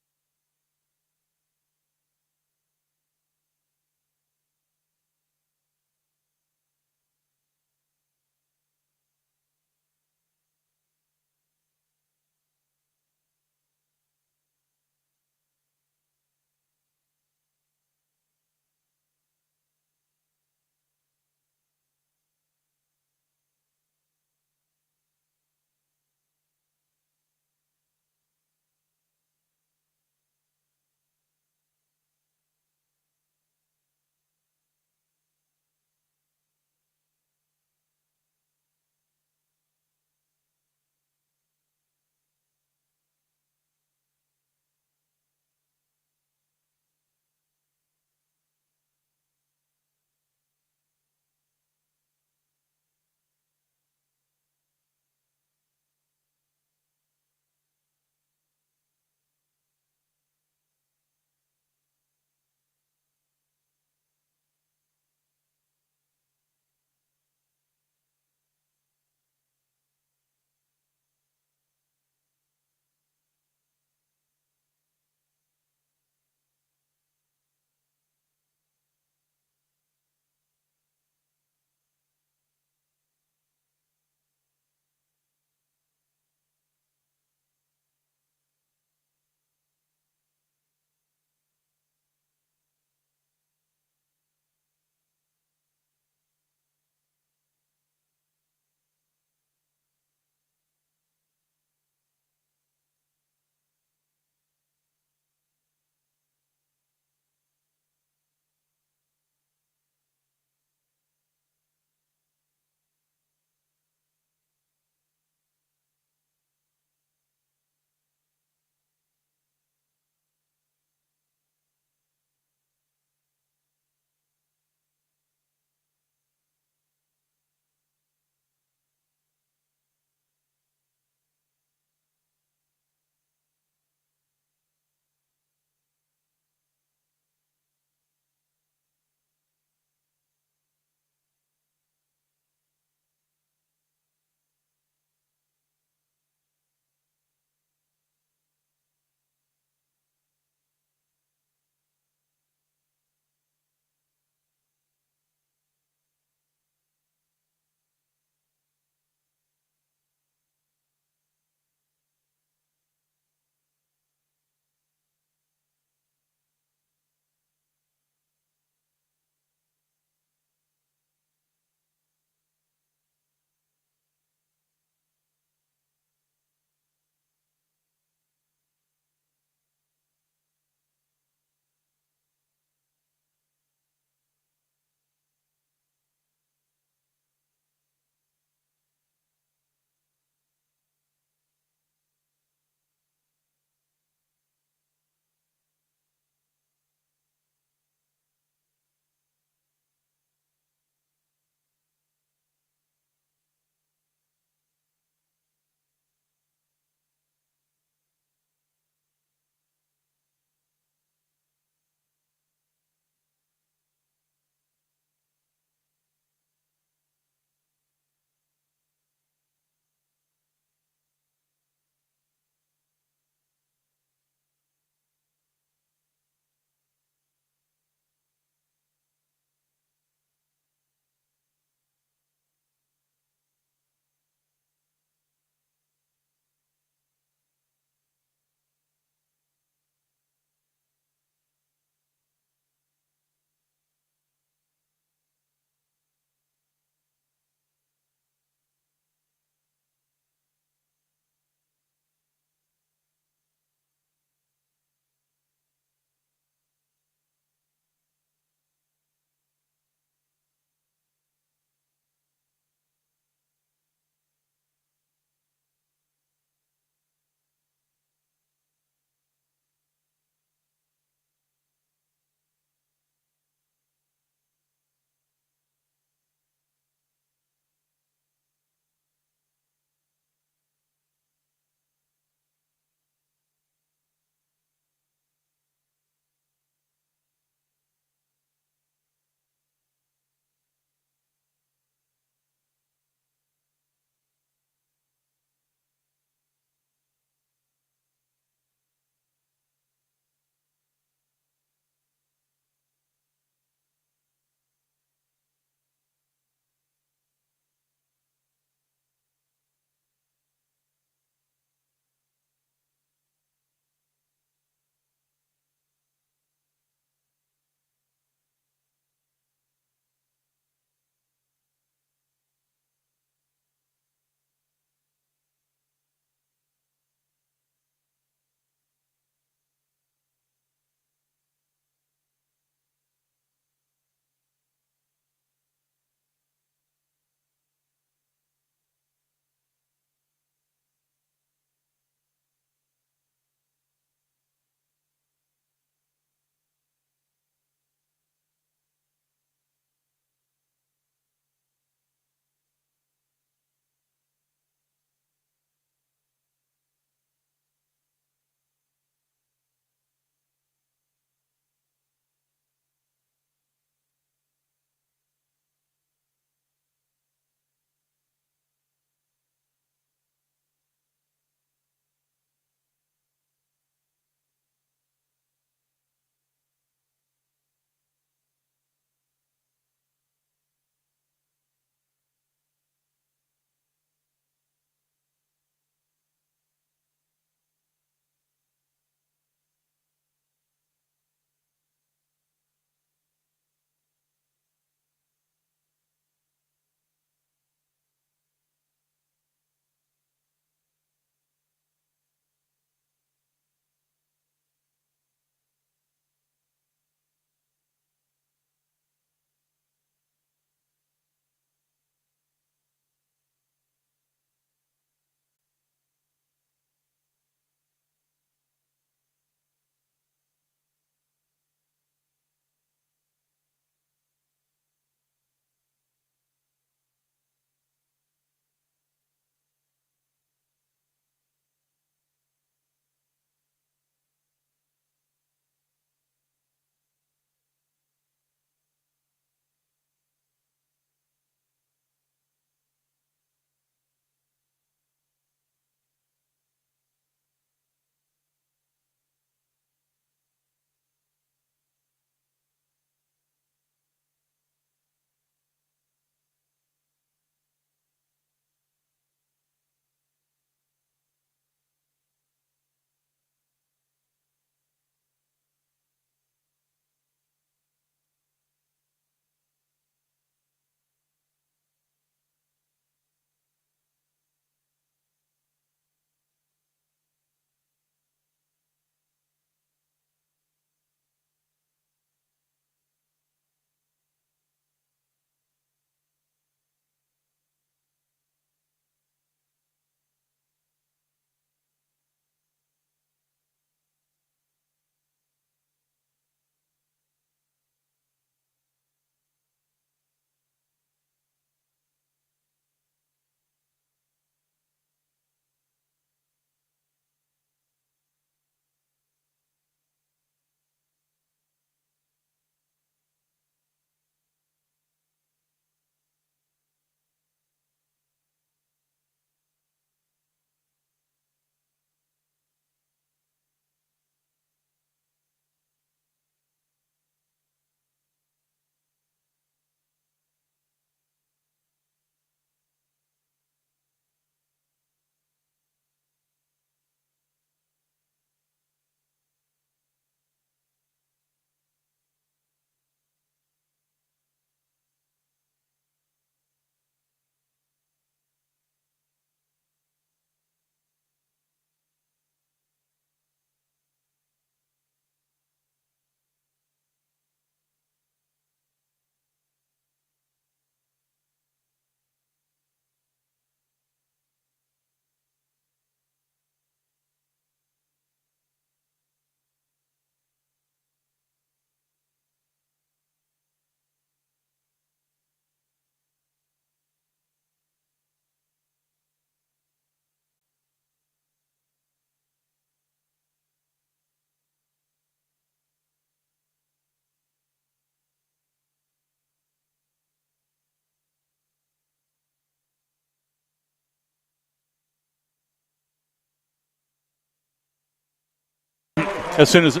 as soon as.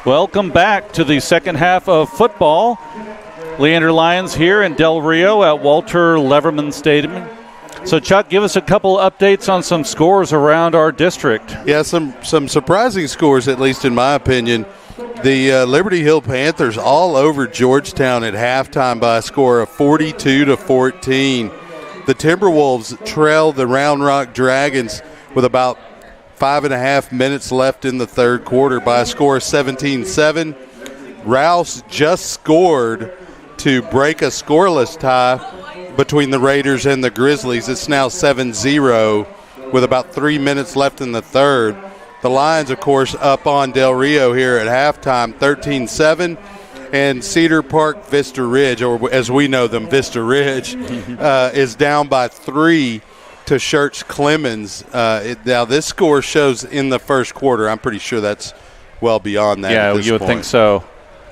Welcome back to the second half of football. Leander Lions here in Del Rio at Walter Leverman Stadium. So, Chuck, give us a couple updates on some scores around our district. Yeah, some surprising scores, at least in my opinion. The Liberty Hill Panthers all over Georgetown at halftime by a score of 42-14. The Timberwolves trailed the Round Rock Dragons with about 5.5 minutes left in the third quarter by a score of 17-7. Rouse just scored to break a scoreless tie between the Raiders and the Grizzlies. It's now 7-0 with about 3 minutes left in the third. The Lions, of course, up on Del Rio here at halftime, 13-7. And Cedar Park Vista Ridge, or as we know them, Vista Ridge, is down by 3 to Church Clemens. Now, this score shows in the first quarter. I'm pretty sure that's well beyond that. Yeah, you would think so.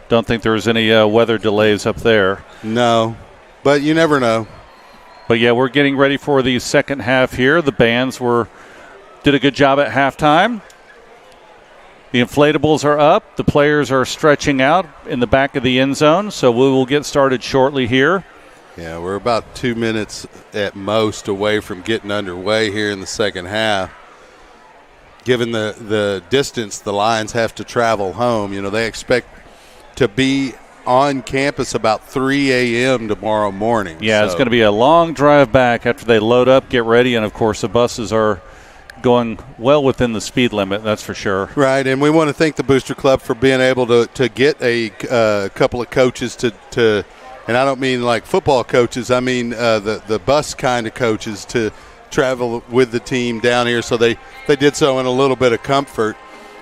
Don't think there was any weather delays up there. No, but you never know. But, yeah, we're getting ready for the second half here. The bands did a good job at halftime. The inflatables are up. The players are stretching out in the back of the end zone, so we will get started shortly here. Yeah, we're about 2 minutes at most away from getting underway here in the second half. Given the distance the Lions have to travel home, they expect to be on campus about 3 a.m. tomorrow morning. Yeah, It's going to be a long drive back after they load up, get ready, and, of course, the buses are going well within the speed limit, that's for sure. Right, and we want to thank the Booster Club for being able to get a couple of coaches to and I don't mean like football coaches, I mean the bus kind of coaches to travel with the team down here, so they did so in a little bit of comfort.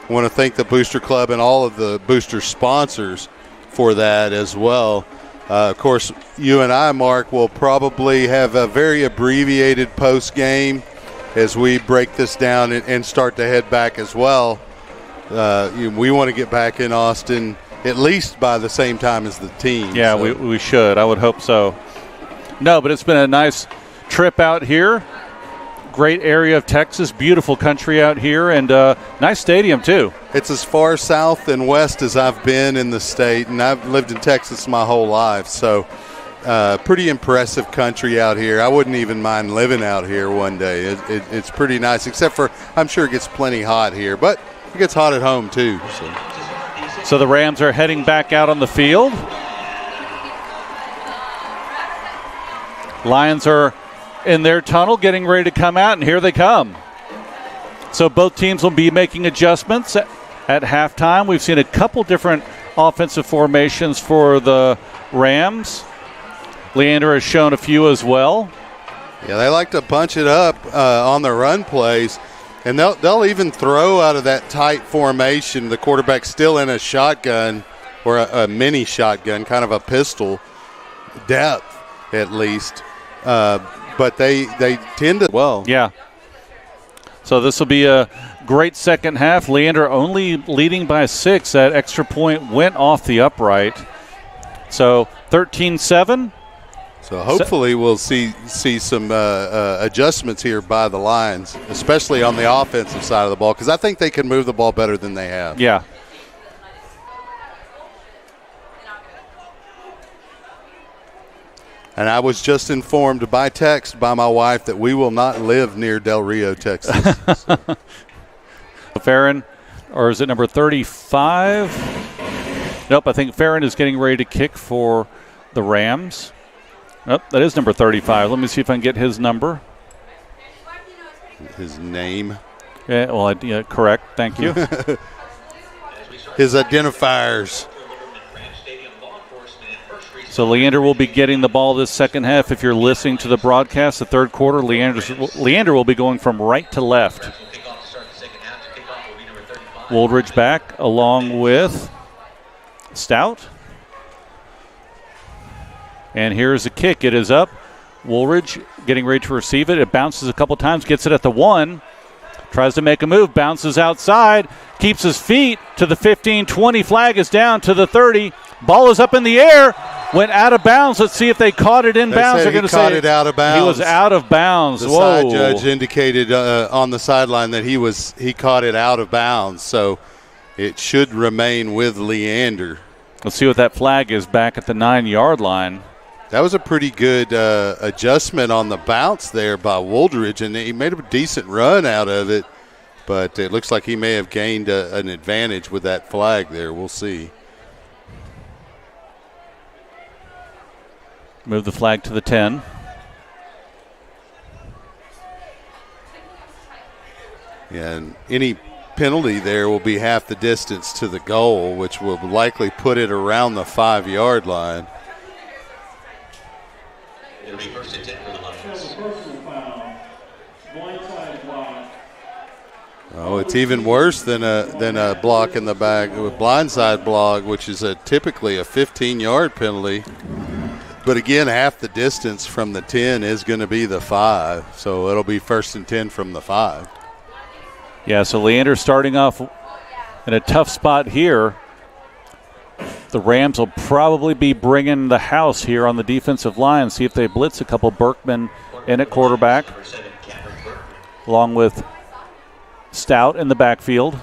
I want to thank the Booster Club and all of the Booster sponsors for that as well. Of course, you and I, Mark, will probably have a very abbreviated post-game as we break this down and start to head back as well. We want to get back in Austin at least by the same time as the team. Yeah, so. we should. I would hope so. No, but it's been a nice trip out here. Great area of Texas, beautiful country out here, and nice stadium too. It's as far south and west as I've been in the state, and I've lived in Texas my whole life, so pretty impressive country out here. I wouldn't even mind living out here one day. It's pretty nice, except for I'm sure it gets plenty hot here, but it gets hot at home too. So the Rams are heading back out on the field. Lions are in their tunnel getting ready to come out, and here they come. So both teams will be making adjustments at halftime. We've seen a couple different offensive formations for the Rams. Leander has shown a few as well. Yeah, they like to bunch it up on the run plays, and they'll even throw out of that tight formation. The quarterback's still in a shotgun or a mini shotgun, kind of a pistol depth at least. But they tend to well. Yeah. So this will be a great second half. Leander only leading by 6. That extra point went off the upright. So 13-7. So hopefully we'll see some adjustments here by the Lions, especially on the offensive side of the ball, because I think they can move the ball better than they have. Yeah. And I was just informed by text by my wife that we will not live near Del Rio, Texas. Farron, or is it number 35? Nope, I think Farron is getting ready to kick for the Rams. Nope, that is number 35. Let me see if I can get his number. His name. Yeah, well, yeah, correct. Thank you. His identifiers. So Leander will be getting the ball this second half. If you're listening to the broadcast, the third quarter, Leander will be going from right to left. Woolridge back along with Stout. And here's the kick. It is up. Woolridge getting ready to receive it. It bounces a couple times, gets it at the 1. Tries to make a move, bounces outside, keeps his feet to the 15-20. Flag is down to the 30. Ball is up in the air. Went out of bounds. Let's see if they caught it in bounds. They're going to say caught it out of bounds. He was out of bounds. The Whoa. side judge indicated on the sideline that he caught it out of bounds, so it should remain with Leander. Let's see what that flag is back at the 9-yard line. That was a pretty good adjustment on the bounce there by Wooldridge, and he made a decent run out of it, but it looks like he may have gained an advantage with that flag there. We'll see. Move the flag to the 10. Yeah, and any penalty there will be half the distance to the goal, which will likely put it around the 5-yard line. It'll be first and 10 for the Lions. Personal foul. Blindside block. Oh, it's even worse than a block in the back, a blindside block, which is typically a 15-yard penalty. But again, half the distance from the 10 is going to be the 5, so it'll be first and 10 from the 5. Yeah, so Leander starting off in a tough spot here. The Rams will probably be bringing the house here on the defensive line. See if they blitz a couple. Berkman in at quarterback, along with Stout in the backfield.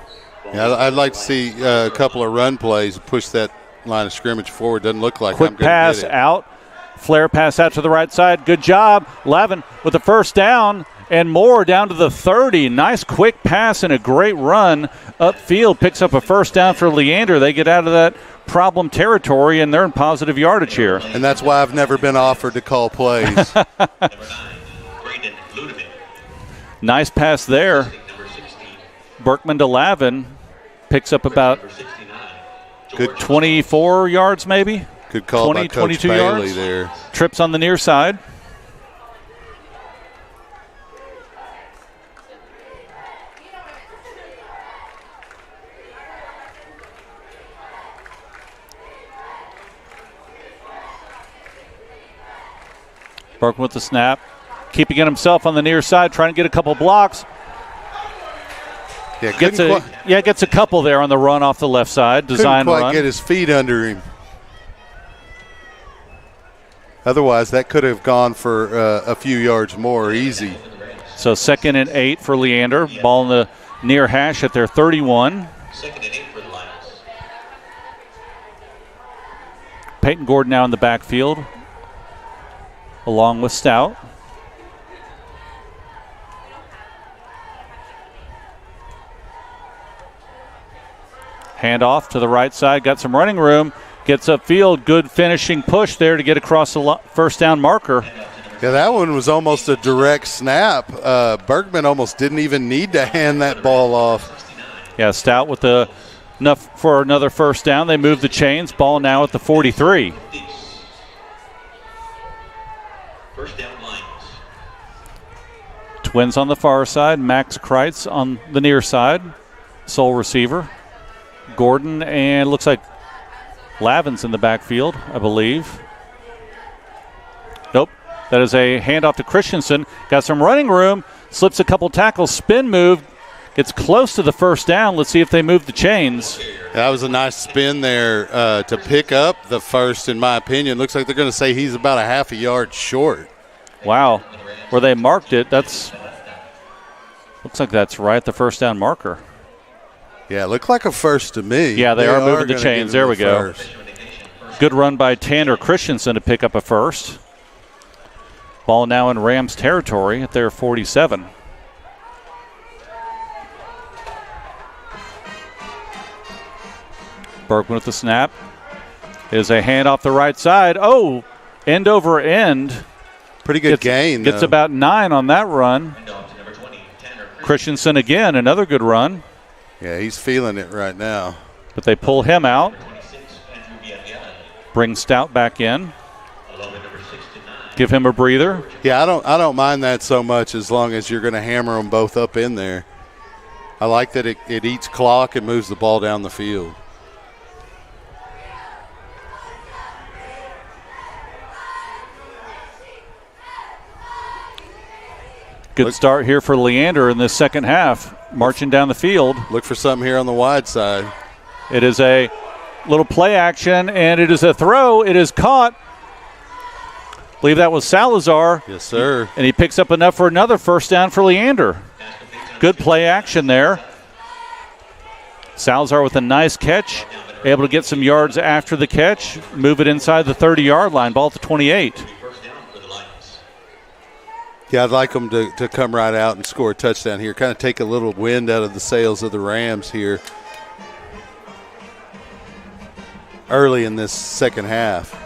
Yeah, I'd like to see a couple of run plays push that line of scrimmage forward. Doesn't look like quick I'm going pass to get it. out. Flare pass out to the right side. Good job. Lavin with the first down and more down to the 30. Nice quick pass and a great run upfield. Picks up a first down for Leander. They get out of that problem territory, and they're in positive yardage here. And that's why I've never been offered to call plays. Number 9, Braden Ludovic. Nice pass there. Number 16, Berkman to Lavin. Picks up about number 69, Good 24 yards maybe. Good call 20, by Coach 22 Bailey yards. there. Trips on the near side. Berkman with the snap. Keeping it himself on the near side, trying to get a couple blocks. Yeah, Gets a couple there on the run off the left side. Design couldn't quite run. get his feet under him. Otherwise, that could have gone for a few yards more easy. So 2nd and 8 for Leander. Ball in the near hash at their 31. 2nd and 8 for the Lions. Peyton Gordon now in the backfield, along with Stout. Handoff to the right side. Got some running room. Gets upfield. Good finishing push there to get across the first down marker. Yeah, that one was almost a direct snap. Bergman almost didn't even need to hand that ball off. Yeah, Stout with enough for another first down. They move the chains. Ball now at the 43. First down Lions. Twins on the far side. Max Kreitz on the near side. Sole receiver. Gordon and looks like Lavin's in the backfield, I believe. Nope. That is a handoff to Christensen. Got some running room. Slips a couple tackles. Spin move. Gets close to the first down. Let's see if they move the chains. That was a nice spin there to pick up the first, in my opinion. Looks like they're going to say he's about a half a yard short. Wow. Where they marked it, looks like that's right at the first down marker. Yeah, looked like a first to me. Yeah, they are moving the gonna chains. give him There we go. first. Good run by Tanner Christensen to pick up a first. Ball now in Rams territory at their 47. Berkman with the snap. Is a hand off the right side. Oh, end over end. Pretty good gain. Gets though. about 9 on that run. Number 20, Tanner Christensen again, another good run. Yeah, he's feeling it right now. But they pull him out. 26, Andrew Biabiela. Bring Stout back in. Along with number 69. Give him a breather. Yeah, I don't mind that so much as long as you're going to hammer them both up in there. I like that it eats clock and moves the ball down the field. Good start here for Leander in this second half. Marching down the field. Look for something here on the wide side. It is a Little play action, and it is a throw. It is caught. I believe that was Salazar. Yes, sir. And he picks up enough for another first down for Leander. Good play action there. Salazar with a nice catch, able to get some yards after the catch, move it inside the 30-yard line, ball to 28. Yeah, I'd like them to come right out and score a touchdown here, kind of take a little wind out of the sails of the Rams here early in this second half.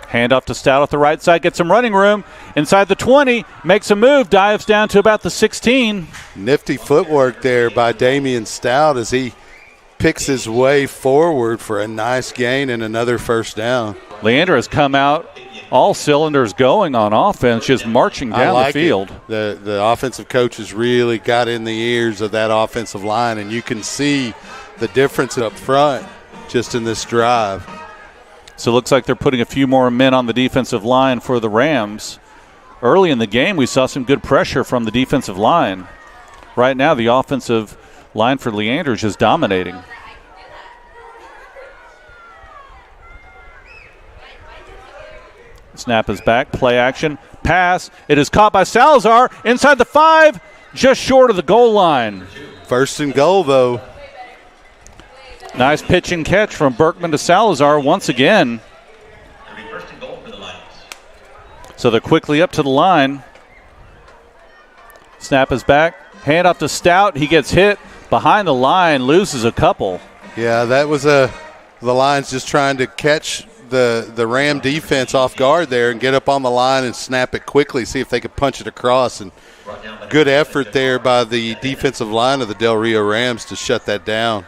Handoff to Stout off the right side, gets some running room. Inside the 20, makes a move, dives down to about the 16. Nifty footwork there by Damian Stout as he picks his way forward for a nice gain and another first down. Leander has come out all cylinders going on offense, just marching down the field. The offensive coaches really got in the ears of that offensive line, and you can see the difference up front just in this drive. So it looks like they're putting a few more men on the defensive line for the Rams. Early in the game, we saw some good pressure from the defensive line. Right now, the offensive line for Leander is just dominating. Snap is back, play action, pass. It is caught by Salazar inside the 5, just short of the goal line. First and goal, though. Nice pitch and catch from Berkman to Salazar once again. So they're quickly up to the line. Snap is back. Hand off to Stout. He gets hit behind the line, loses a couple. Yeah, that was the Lions just trying to catch the Ram defense off guard there and get up on the line and snap it quickly, see if they could punch it across. And good effort there by the defensive line of the Del Rio Rams to shut that down.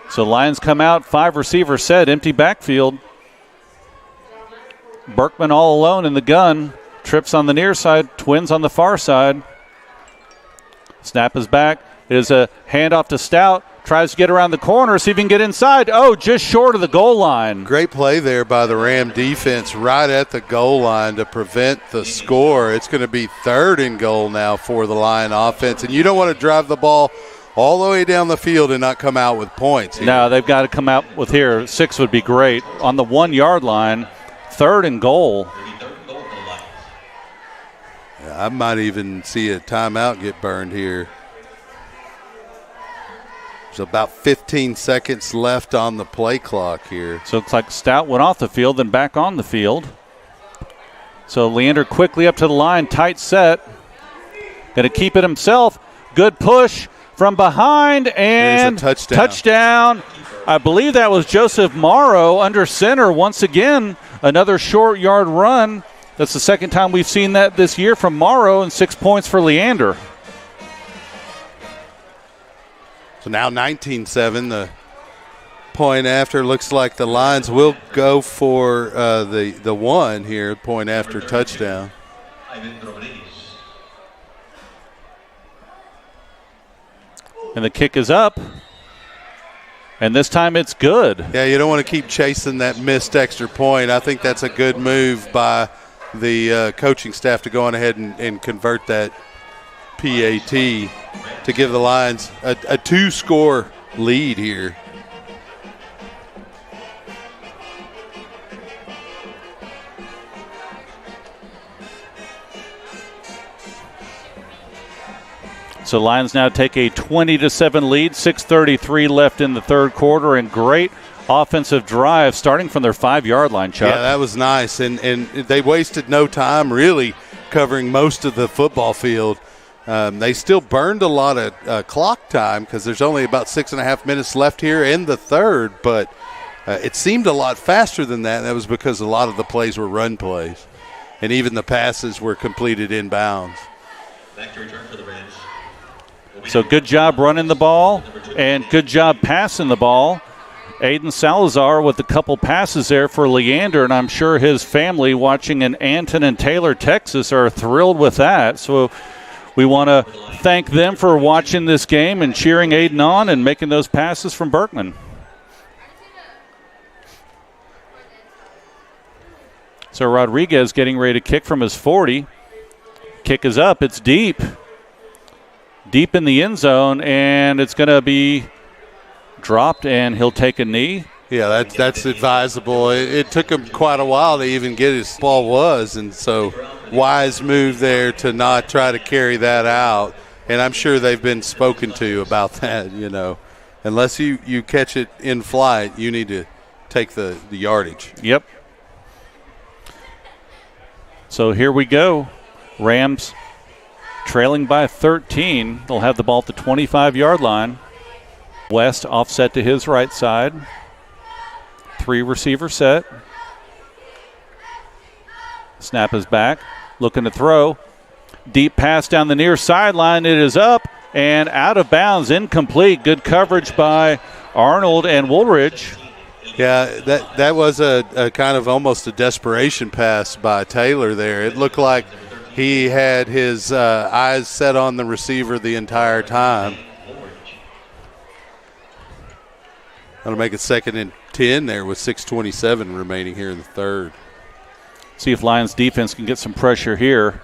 So Lions come out, 5 receivers set, empty backfield. Berkman all alone in the gun. Trips on the near side, Twins on the far side. Snap is back. It is a handoff to Stout. Tries to get around the corner, see if he can get inside. Oh, just short of the goal line. Great play there by the Ram defense right at the goal line to prevent the score. It's going to be 3rd and goal now for the Lion offense. And you don't want to drive the ball all the way down the field and not come out with points. No, they've got to come out with here. 6 would be great. On the 1-yard line, 3rd and goal. Yeah, I might even see a timeout get burned here. There's about 15 seconds left on the play clock here. So it looks like Stout went off the field, then back on the field. So Leander quickly up to the line, tight set. Going to keep it himself. Good push from behind, and touchdown. I believe that was Joseph Morrow under center once again. Another short yard run. That's the second time we've seen that this year from Morrow, and 6 points for Leander. So now 19-7. The point after looks like the Lions will go for the one here, point after touchdown. And the kick is up. And this time it's good. Yeah, you don't want to keep chasing that missed extra point. I think that's a good move by the coaching staff to go on ahead and convert that PAT to give the Lions a 2-score lead here. So Lions now take a 20-7 lead, 6:33 left in the third quarter, and great offensive drive starting from their 5-yard line, Chuck. Yeah, that was nice, and they wasted no time really covering most of the football field. They still burned a lot of clock time because there's only about 6.5 minutes left here in the third, but it seemed a lot faster than that, and that was because a lot of the plays were run plays, and even the passes were completed inbounds. Back to return for the Reds. So good job running the ball and good job passing the ball. Aiden Salazar with a couple passes there for Leander, and I'm sure his family watching in Anton and Taylor, Texas, are thrilled with that. So we want to thank them for watching this game and cheering Aiden on and making those passes from Berkman. So Rodriguez getting ready to kick from his 40. Kick is up. It's deep. Deep in the end zone, and it's going to be dropped, and he'll take a knee. Yeah, that's advisable. It took him quite a while to even get his ball was, and so wise move there to not try to carry that out. And I'm sure they've been spoken to about that, you know. Unless you catch it in flight, you need to take the yardage. Yep. So here we go. Rams trailing by 13. They'll have the ball at the 25-yard line. West offset to his right side. 3-receiver set. Snap is back. Looking to throw. Deep pass down the near sideline. It is up and out of bounds. Incomplete. Good coverage by Arnold and Woolridge. Yeah, that was a kind of almost a desperation pass by Taylor there. It looked like he had his eyes set on the receiver the entire time. That'll make it 2nd and 10 there with 6:27 remaining here in the third. See if Lions defense can get some pressure here.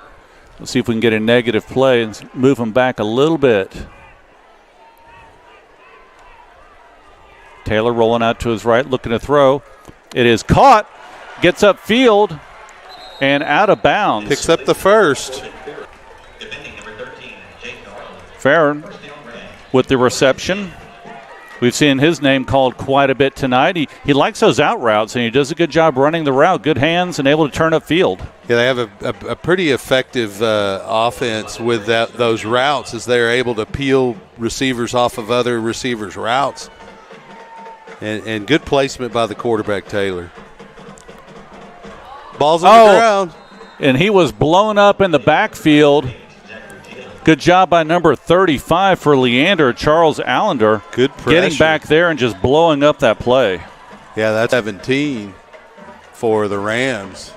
Let's see if we can get a negative play and move them back a little bit. Taylor rolling out to his right, looking to throw. It is caught, gets upfield, and out of bounds. Picks up the first. Farron with the reception. We've seen his name called quite a bit tonight. He likes those out routes, and he does a good job running the route. Good hands and able to turn upfield. Yeah, they have a pretty effective offense with those routes as they're able to peel receivers off of other receivers' routes. And good placement by the quarterback, Taylor. Ball's on the ground. And he was blown up in the backfield. Good job by number 35 for Leander, Charles Allender. Good pressure. Getting back there and just blowing up that play. Yeah, that's 17 for the Rams.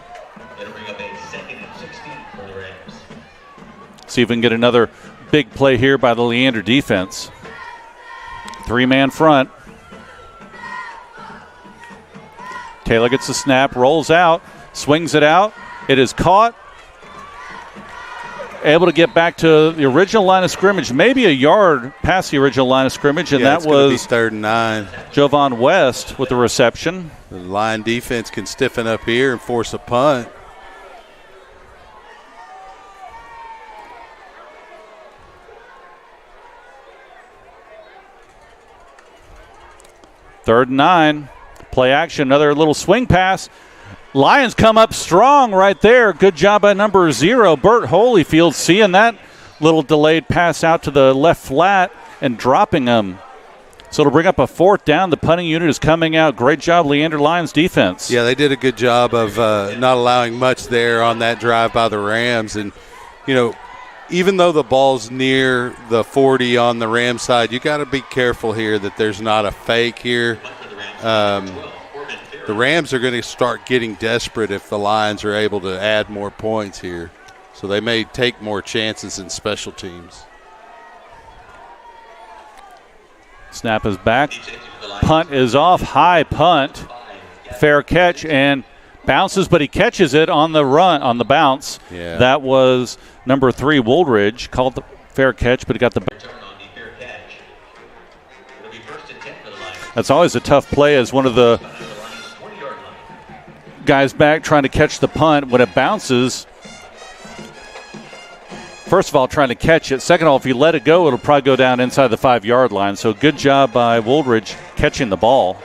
It'll bring up a 2nd and 16 for the Rams. See if we can get another big play here by the Leander defense. 3-man front. Taylor gets the snap, rolls out, swings it out. It is caught. Able to get back to the original line of scrimmage, maybe a yard past the original line of scrimmage, and that was 3rd and 9. Jovan West with the reception. The Lion defense can stiffen up here and force a punt. Third and 9. Play action, another little swing pass. Lions come up strong right there. Good job by number 0, Bert Holyfield, seeing that little delayed pass out to the left flat and dropping him. So it'll bring up a 4th down. The punting unit is coming out. Great job, Leander Lions defense. Yeah, they did a good job of not allowing much there on that drive by the Rams. And, you know, even though the ball's near the 40 on the Rams side, you got to be careful here that there's not a fake here. The Rams are going to start getting desperate if the Lions are able to add more points here. So they may take more chances in special teams. Snap is back. Punt is off. High punt. Fair catch and bounces, but he catches it on the run, on the bounce. Yeah. That was number 3, Woolridge. Called the fair catch, but he got the. That's always a tough play as one of the guys back trying to catch the punt. When it bounces, first of all, trying to catch it. Second of all, if you let it go, it'll probably go down inside the 5-yard line. So good job by Woolridge catching the ball.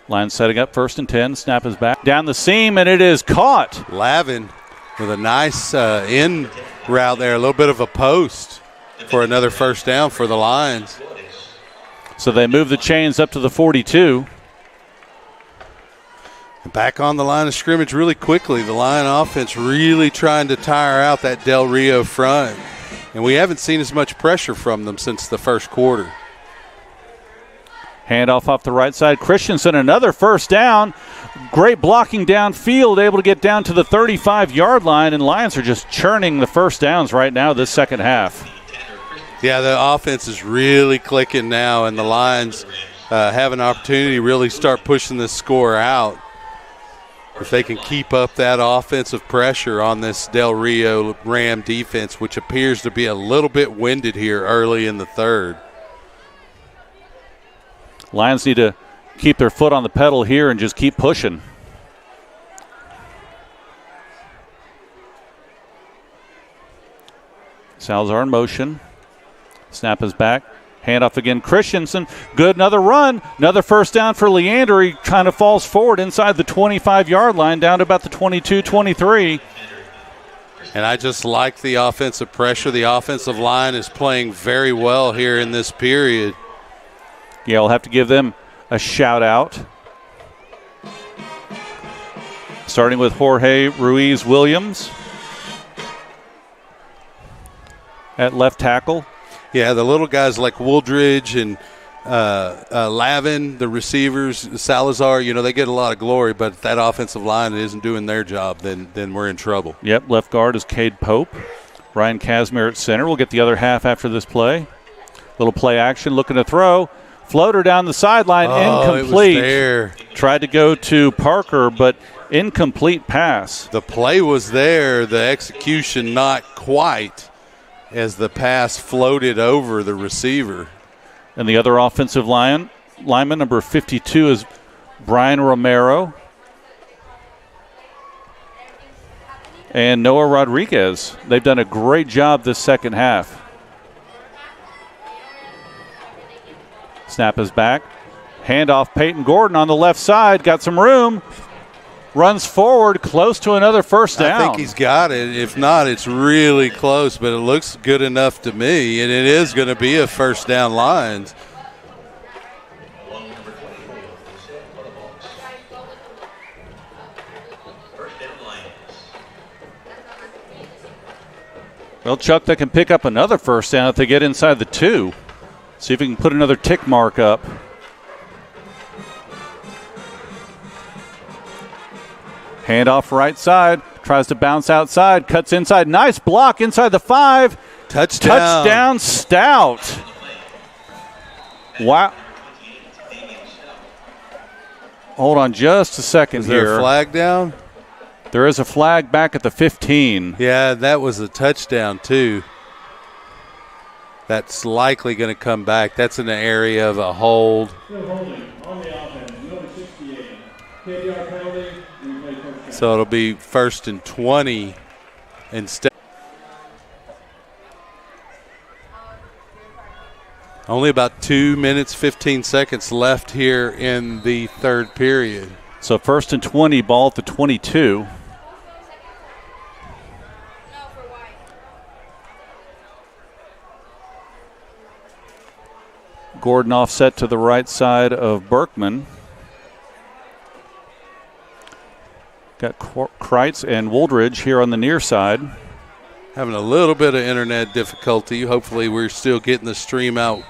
Lions setting up 1st and 10. Snap is back. Down the seam, and it is caught. Lavin with a nice in route there. A little bit of a post for another 1st down for the Lions. So they move the chains up to the 42. Back on the line of scrimmage really quickly. The Lion offense really trying to tire out that Del Rio front. And we haven't seen as much pressure from them since the first quarter. Handoff off the right side. Christensen, another first down. Great blocking downfield, able to get down to the 35-yard line, and Lions are just churning the first downs right now this second half. Yeah, the offense is really clicking now, and the Lions have an opportunity to really start pushing this score out. If they can keep up that offensive pressure on this Del Rio Ram defense, which appears to be a little bit winded here early in the third. Lions need to keep their foot on the pedal here and just keep pushing. Salazar in motion. Snap is back. Handoff again. Christensen. Good. Another run. Another first down for Leander. He kind of falls forward inside the 25-yard line down to about the 22-23. And I just like the offensive pressure. The offensive line is playing very well here in this period. Yeah, we'll have to give them a shout out. Starting with Jorge Ruiz Williams at left tackle. Yeah, the little guys like Wooldridge and Lavin, the receivers, Salazar, they get a lot of glory, but if that offensive line isn't doing their job, then we're in trouble. Yep, left guard is Cade Pope. Ryan Casimir at center. We'll get the other half after this play. Little play action, looking to throw. Floater down the sideline, incomplete. It was there. Tried to go to Parker, but incomplete pass. The play was there, the execution not quite, as the pass floated over the receiver. And the other offensive lineman, number 52, is Brian Romero. And Noah Rodriguez. They've done a great job this second half. Snap is back. Handoff, Peyton Gordon on the left side. Got some room. Runs forward, close to another first down. I think he's got it. If not, it's really close, but it looks good enough to me, and it is going to be a first down Lions. Well, Chuck, they can pick up another first down if they get inside the 2. See if we can put another tick mark up. Handoff right side. Tries to bounce outside. Cuts inside. Nice block inside the 5. Touchdown. Touchdown Stout. Wow. Hold on just a second here. Is there a flag down? There is a flag back at the 15. Yeah, that was a touchdown too. That's likely going to come back. That's in the area of a hold. So it'll be 1st and 20 instead. Only about 2 minutes, 15 seconds left here in the third period. So 1st and 20, ball at the 22. Gordon offset to the right side of Berkman. Got Kreitz and Wooldridge here on the near side. Having a little bit of internet difficulty. Hopefully we're still getting the stream out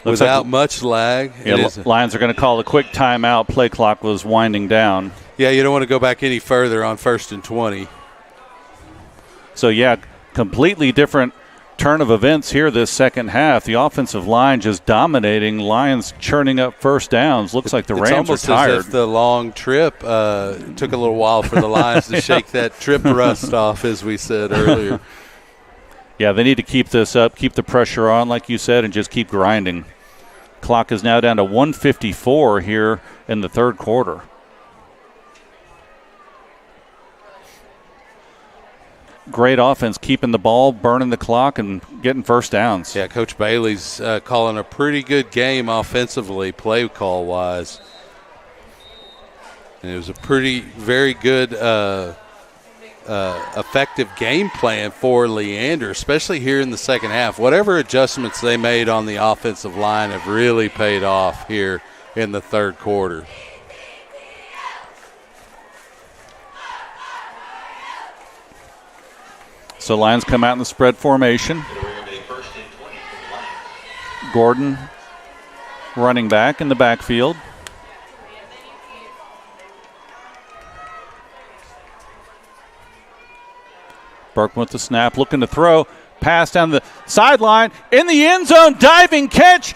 without much lag. Yeah, Lions are going to call a quick timeout. Play clock was winding down. Yeah, you don't want to go back any further on 1st and 20. So, yeah, completely different turn of events here this second half. The offensive line just dominating. Lions churning up first downs. Looks like the Rams are tired. It's almost as if the long trip took a little while for the Lions to shake that trip rust off, as we said earlier. Yeah, they need to keep this up, keep the pressure on, like you said, and just keep grinding. Clock is now down to 1:54 here in the third quarter. Great offense, keeping the ball, burning the clock, and getting first downs. Yeah, Coach Bailey's calling a pretty good game offensively, play call-wise. And it was a very good, effective game plan for Leander, especially here in the second half. Whatever adjustments they made on the offensive line have really paid off here in the third quarter. So Lions come out in the spread formation. Gordon running back in the backfield. Berkman with the snap, looking to throw. Pass down the sideline. In the end zone, diving catch.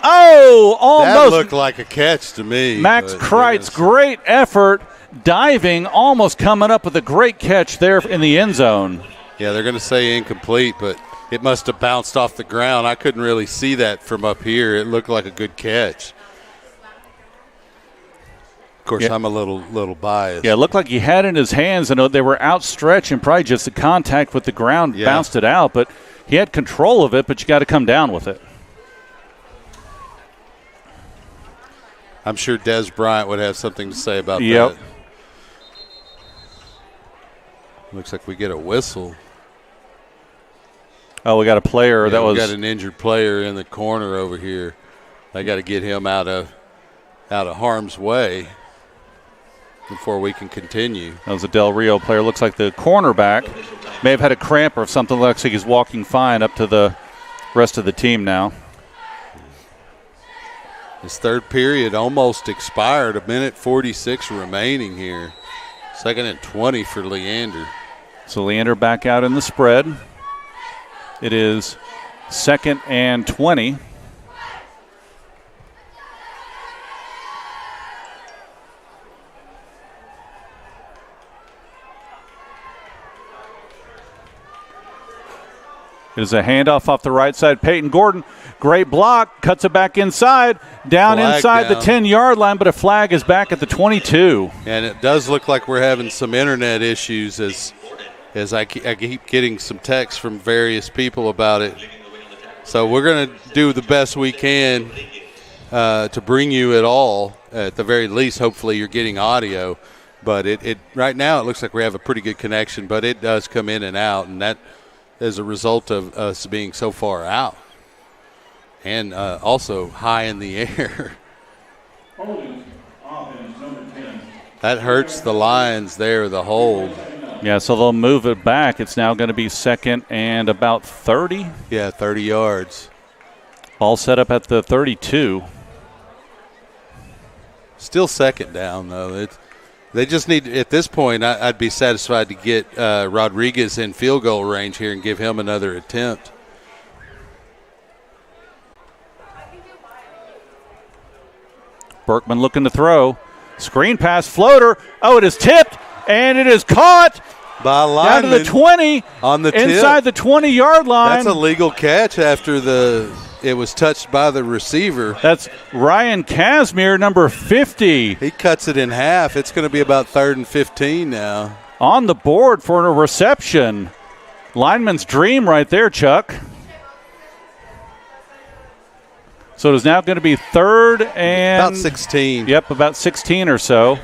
Oh, almost. That looked like a catch to me. Max Kreitz, great effort. Diving, almost coming up with a great catch there in the end zone. Yeah, they're going to say incomplete, but it must have bounced off the ground. I couldn't really see that from up here. It looked like a good catch. Of course, yeah. I'm a little biased. Yeah, it looked like he had it in his hands, and they were outstretched, and probably just the contact with the ground bounced it out. But he had control of it, but you got to come down with it. I'm sure Des Bryant would have something to say about that. Looks like we get a whistle. Oh, we got a player that was. We got an injured player in the corner over here. They got to get him out of harm's way before we can continue. That was a Del Rio player. Looks like the cornerback may have had a cramp or something. Looks like he's walking fine up to the rest of the team now. This third period almost expired. 1:46 remaining here. 2nd and 20 for Leander. So Leander back out in the spread. It is 2nd and 20. It is a handoff off the right side. Peyton Gordon, great block, cuts it back inside, down inside the 10-yard line, but a flag is back at the 22. And it does look like we're having some internet issues as I keep getting some texts from various people about it. So we're going to do the best we can to bring you it all. At the very least, hopefully you're getting audio. But it right now it looks like we have a pretty good connection, but it does come in and out, and that as a result of us being so far out and also high in the air. That hurts the Lions there, the hold. Yeah, so they'll move it back. It's now going to be 2nd and about 30. Yeah, 30 yards. All set up at the 32. Still 2nd down, though. They just need, at this point, I'd be satisfied to get Rodriguez in field goal range here and give him another attempt. Berkman looking to throw. Screen pass, floater. Oh, it is tipped, and it is caught. By a lineman. Down to the 20. On the inside tip. The 20-yard line. That's a legal catch after it was touched by the receiver. That's Ryan Casimir, number 50. He cuts it in half. It's going to be about 3rd and 15 now. On the board for a reception. Lineman's dream right there, Chuck. So it is now going to be 3rd and... About 16. Yep, about 16 or so.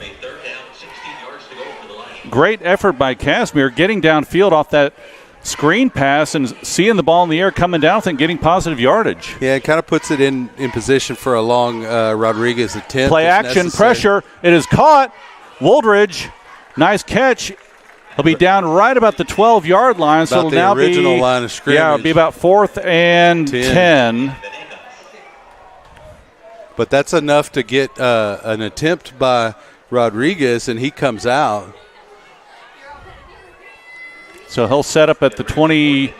Great effort by Casimir getting downfield off that screen pass and seeing the ball in the air coming down and getting positive yardage. Yeah, it kind of puts it in position for a long Rodriguez attempt. Play action, pressure. It is caught. Woldridge, nice catch. He'll be down right about the 12-yard line. So it'll now be the original line of scrimmage. Yeah, it'll be about 4th and 10. But that's enough to get an attempt by Rodriguez, and he comes out. So he'll set up at the 20,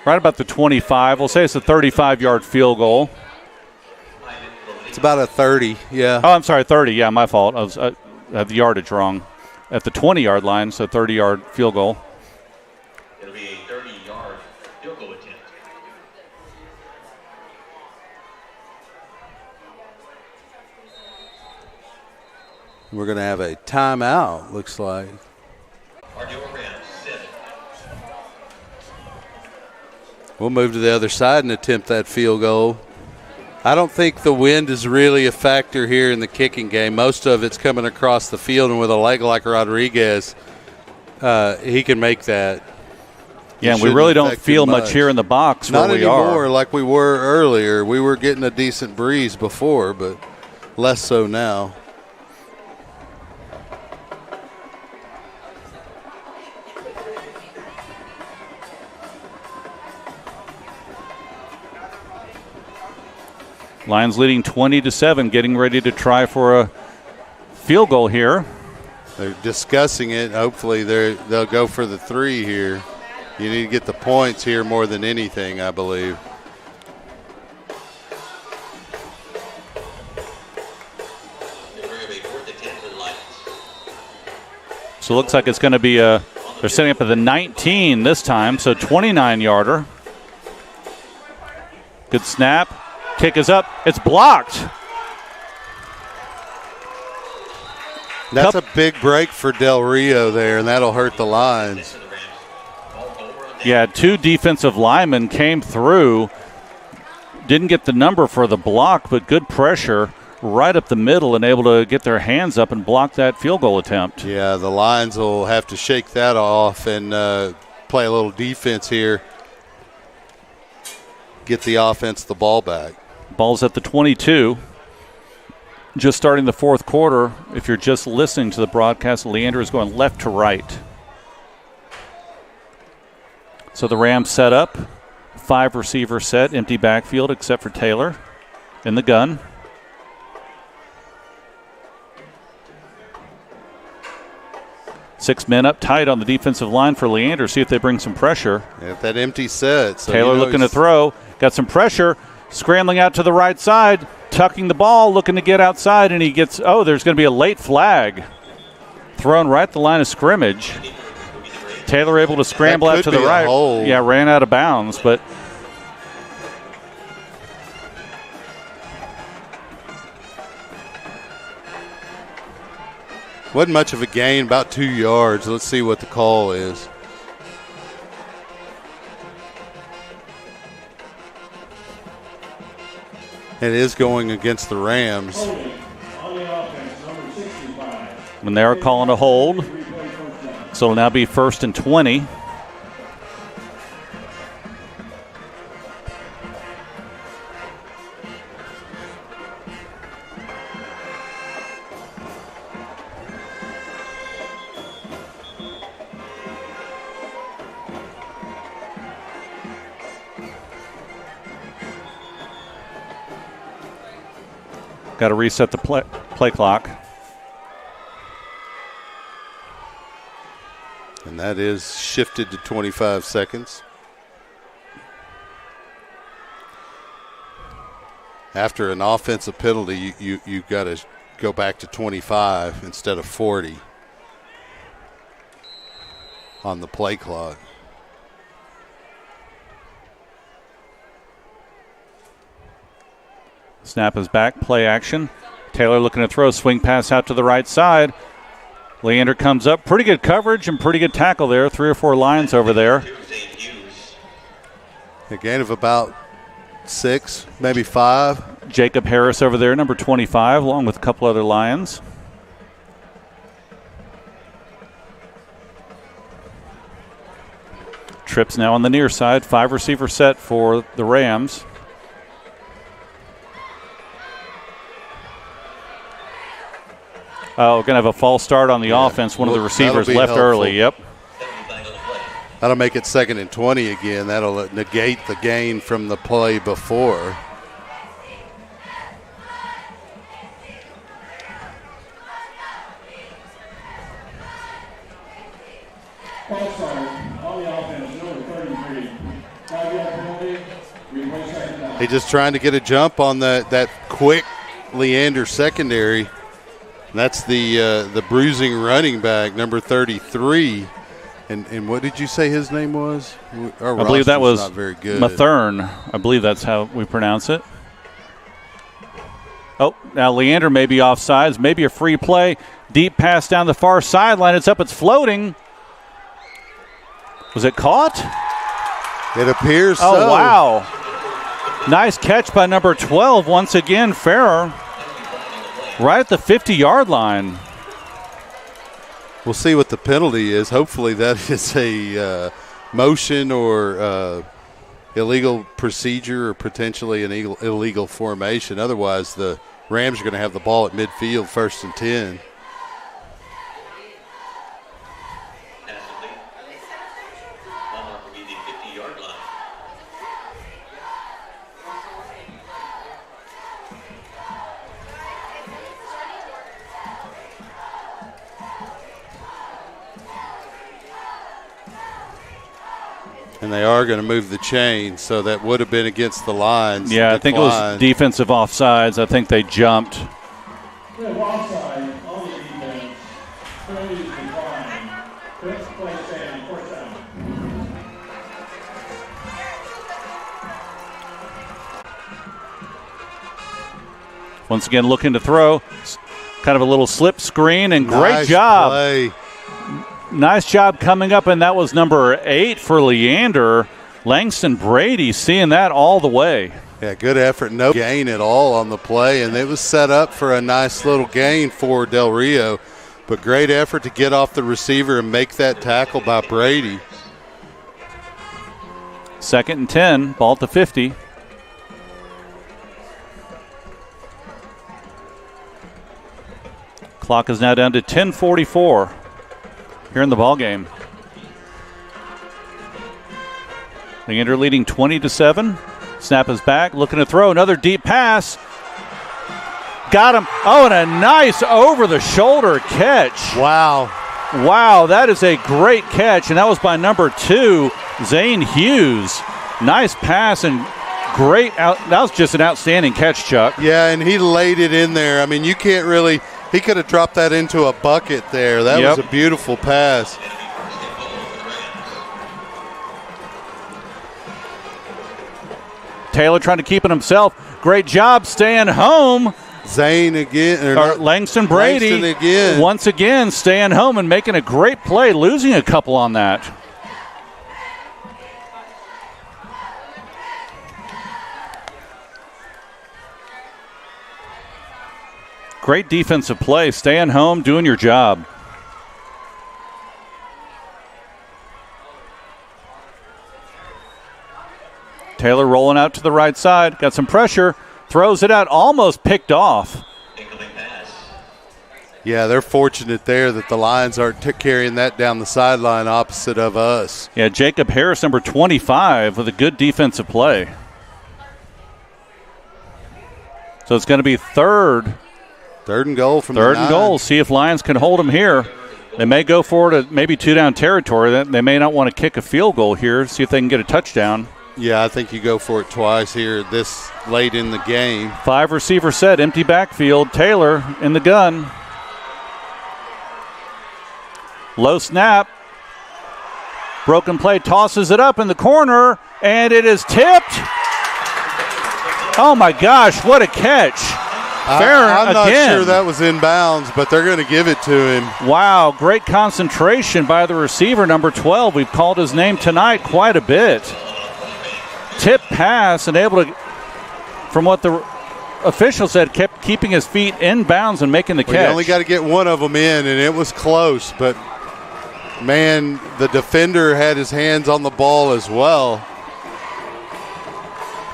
right about the 25. We'll say it's a 35-yard field goal. It's about a 30, yeah. Oh, I'm sorry, 30. Yeah, my fault. I had the yardage wrong. At the 20-yard line, so 30-yard field goal. It'll be a 30-yard field goal attempt. We're going to have a timeout, looks like. We'll move to the other side and attempt that field goal. I don't think the wind is really a factor here in the kicking game. Most of it's coming across the field, and with a leg like Rodriguez, he can make that. Yeah, and we really don't feel much here in the box where we are. Not anymore like we were earlier. We were getting a decent breeze before, but less so now. Lions leading 20-7, getting ready to try for a field goal here. They're discussing it. Hopefully they'll go for the 3 here. You need to get the points here more than anything, I believe. So it looks like it's going to be they're setting up at the 19 this time, so 29-yarder. Good snap. Kick is up. It's blocked. That's a big break for Del Rio there, and that'll hurt the Lions. Yeah, 2 defensive linemen came through. Didn't get the number for the block, but good pressure right up the middle and able to get their hands up and block that field goal attempt. Yeah, the Lions will have to shake that off and play a little defense here. Get the offense the ball back. Ball's at the 22. Just starting the fourth quarter. If you're just listening to the broadcast, Leander is going left to right. So the Rams set up. 5 receiver set, empty backfield except for Taylor in the gun. Six men up tight on the defensive line for Leander. See if they bring some pressure. At that empty set. So Taylor looking to throw. Got some pressure. Scrambling out to the right side. Tucking the ball. Looking to get outside. And he gets, there's going to be a late flag. Thrown right at the line of scrimmage. Taylor able to scramble out to the right. Yeah, ran out of bounds. But wasn't much of a gain, about 2 yards. Let's see what the call is. It is going against the Rams. When they are calling a hold. So it'll now be 1st and 20. Got to reset the play clock. And that is shifted to 25 seconds. After an offensive penalty, you got to go back to 25 instead of 40 on the play clock. Snap is back, play action. Taylor looking to throw, swing pass out to the right side. Leander comes up, pretty good coverage and pretty good tackle there. 3 or 4 Lions over there. A gain of about 6, maybe 5. Jacob Harris over there, number 25, along with a couple other Lions. Trips now on the near side, 5 receiver set for the Rams. Oh, going to have a false start on the offense. One of the receivers left early. Yep. That'll make it 2nd and 20 again. That'll negate the gain from the play before. False start on the offense, number 33. 5-yard penalty. Replay 2nd down. He's just trying to get a jump on that quick Leander secondary. That's the bruising running back, number 33. And what did you say his name was? I believe that was not very good. Mathern. I believe that's how we pronounce it. Oh, now Leander may be offsides, maybe a free play. Deep pass down the far sideline. It's up, it's floating. Was it caught? It appears so. Oh, wow. Nice catch by number 12 once again, Farrer. Right at the 50-yard line. We'll see what the penalty is. Hopefully that is a motion or illegal procedure or potentially an illegal formation. Otherwise, the Rams are going to have the ball at midfield, 1st and 10. And they are going to move the chain, so that would have been against the lines. Yeah, I think it was defensive offsides. I think they jumped. We have offside on the defense. Penalties decline. Fifth play stand, first down. Once again, looking to throw. Kind of a little slip screen, and great job. Play. Nice job coming up, and that was number 8 for Leander. Langston Brady seeing that all the way. Yeah, good effort. No gain at all on the play, and it was set up for a nice little gain for Del Rio. But great effort to get off the receiver and make that tackle by Brady. 2nd and 10, ball at the 50. Clock is now down to 10:44 here in the ball game. Leander leading 20-7. Snap is back, looking to throw another deep pass. Got him. Oh, and a nice over-the-shoulder catch. Wow. Wow, that is a great catch, and that was by number 2, Zane Hughes. Nice pass and great out. That was just an outstanding catch, Chuck. Yeah, and he laid it in there. I mean, you can't really. He could have dropped that into a bucket there. That was a beautiful pass. Taylor trying to keep it himself. Great job staying home. Zane again. Langston Brady Langston again. Once again staying home and making a great play, losing a couple on that. Great defensive play, staying home, doing your job. Taylor rolling out to the right side, got some pressure, throws it out, almost picked off. Yeah, they're fortunate there that the Lions aren't carrying that down the sideline opposite of us. Yeah, Jacob Harris, number 25, with a good defensive play. So it's going to be third and goal from Third and goal. See if Lions can hold them here. They may go forward at maybe 2-down territory. They may not want to kick a field goal here, see if they can get a touchdown. Yeah, I think you go for it twice here this late in the game. 5 receiver set, empty backfield. Taylor in the gun. Low snap. Broken play, tosses it up in the corner, and it is tipped. Oh, my gosh, what a catch. I'm not sure that was in bounds, but they're going to give it to him. Wow, great concentration by the receiver, number 12. We've called his name tonight quite a bit. Tip pass and able to, from what the official said, kept keeping his feet in bounds and making the catch. You only got to get one of them in, and it was close. But, man, the defender had his hands on the ball as well.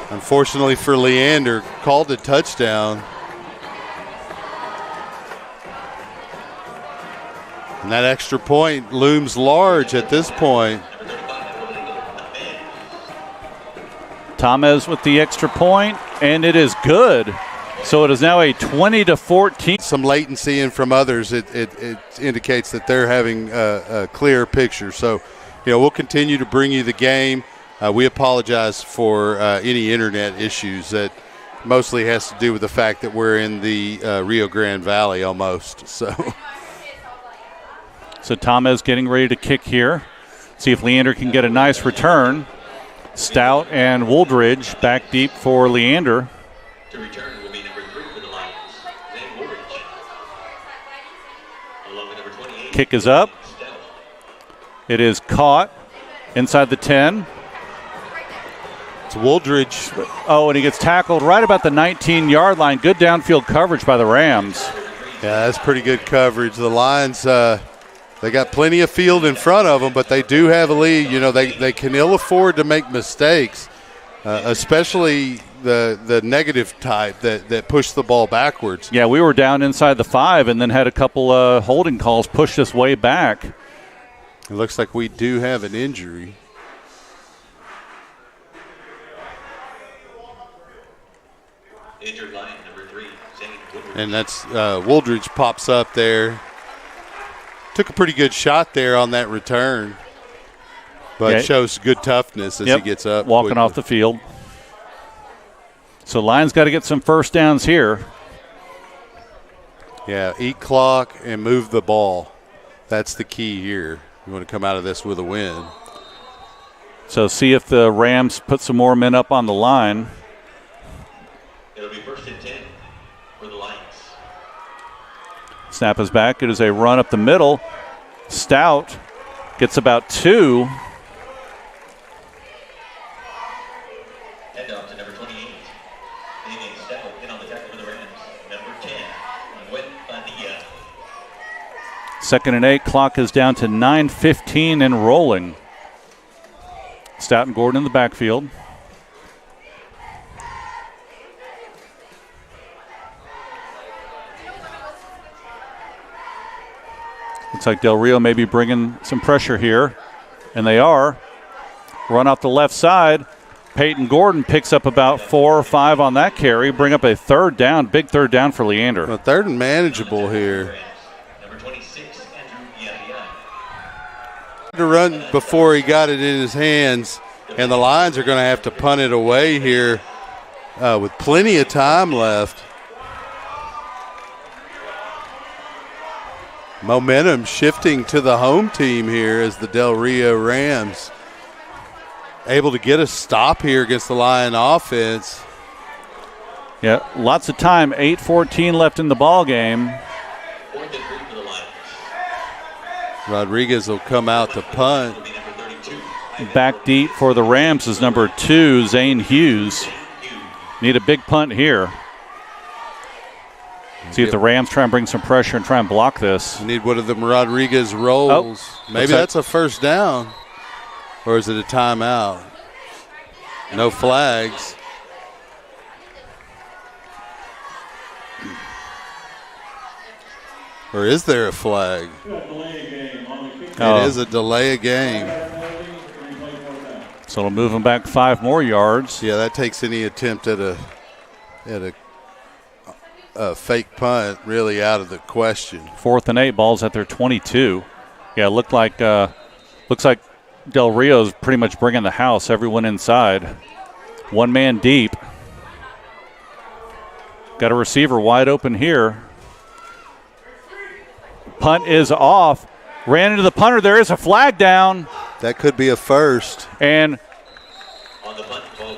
Unfortunately for Leander, called a touchdown. And that extra point looms large at this point. Tamez with the extra point, and it is good. So it is now a 20-14. Some latency in from others. It indicates that they're having a clear picture. So, we'll continue to bring you the game. We apologize for any internet issues. That mostly has to do with the fact that we're in the Rio Grande Valley almost. So Tamez getting ready to kick here. See if Leander can get a nice return. Stout and Wooldridge back deep for Leander. To return will be number 3 for the Lions, Nate Woolridge. Along with number 28. Kick is up. It is caught inside the 10. It's Wooldridge. Oh, and he gets tackled right about the 19-yard line. Good downfield coverage by the Rams. Yeah, that's pretty good coverage. The Lions, they got plenty of field in front of them, but they do have a lead. They can ill afford to make mistakes, especially the negative type that push the ball backwards. Yeah, we were down inside the 5 and then had a couple holding calls push us way back. It looks like we do have an injury. Injured line number 3, Zane Woodward. And that's Wooldridge pops up there. Took a pretty good shot there on that return. But shows good toughness as he gets up. Walking quickly. off the field. So Lions got to get some first downs here. Yeah, eat clock and move the ball. That's the key here. You want to come out of this with a win. So see if the Rams put some more men up on the line. It'll be 1st and 10 for the Lions. Snap is back. It is a run up the middle. Stout gets about 2. Hand off to number 28. Leaning Stout in on the tackle for the Rams. Number 10, Manuel Padilla. 2nd and 8. Clock is down to 9:15 and rolling. Stout and Gordon in the backfield. Looks like Del Rio may be bringing some pressure here, and they are. Run off the left side. Peyton Gordon picks up about 4 or 5 on that carry. Bring up a 3rd down, big 3rd down for Leander. Well, 3rd and manageable here. Number 26, Andrew Yahya. To run before he got it in his hands, and the Lions are going to have to punt it away here with plenty of time left. Momentum shifting to the home team here as the Del Rio Rams able to get a stop here against the Lion offense. Yeah, lots of time. 8:14 left in the ball game. 4th and 3 for the Lions. Rodriguez will come out to punt. It'll be number 32. Back deep for the Rams is number 2, Zane Hughes. Need a big punt here. See if the Rams try and bring some pressure and try and block this. Need one of them Rodriguez rolls. Maybe that's a first down. Or is it a timeout? No flags. Or is there a flag? It is a delay of game. So it'll move them back 5 more yards. Yeah, that takes any attempt at a fake punt really out of the question. 4th and 8, balls at their 22. Yeah, looks like Del Rio's pretty much bringing the house. Everyone inside. 1 man deep. Got a receiver wide open here. Punt is off. Ran into the punter. There is a flag down. That could be a first. And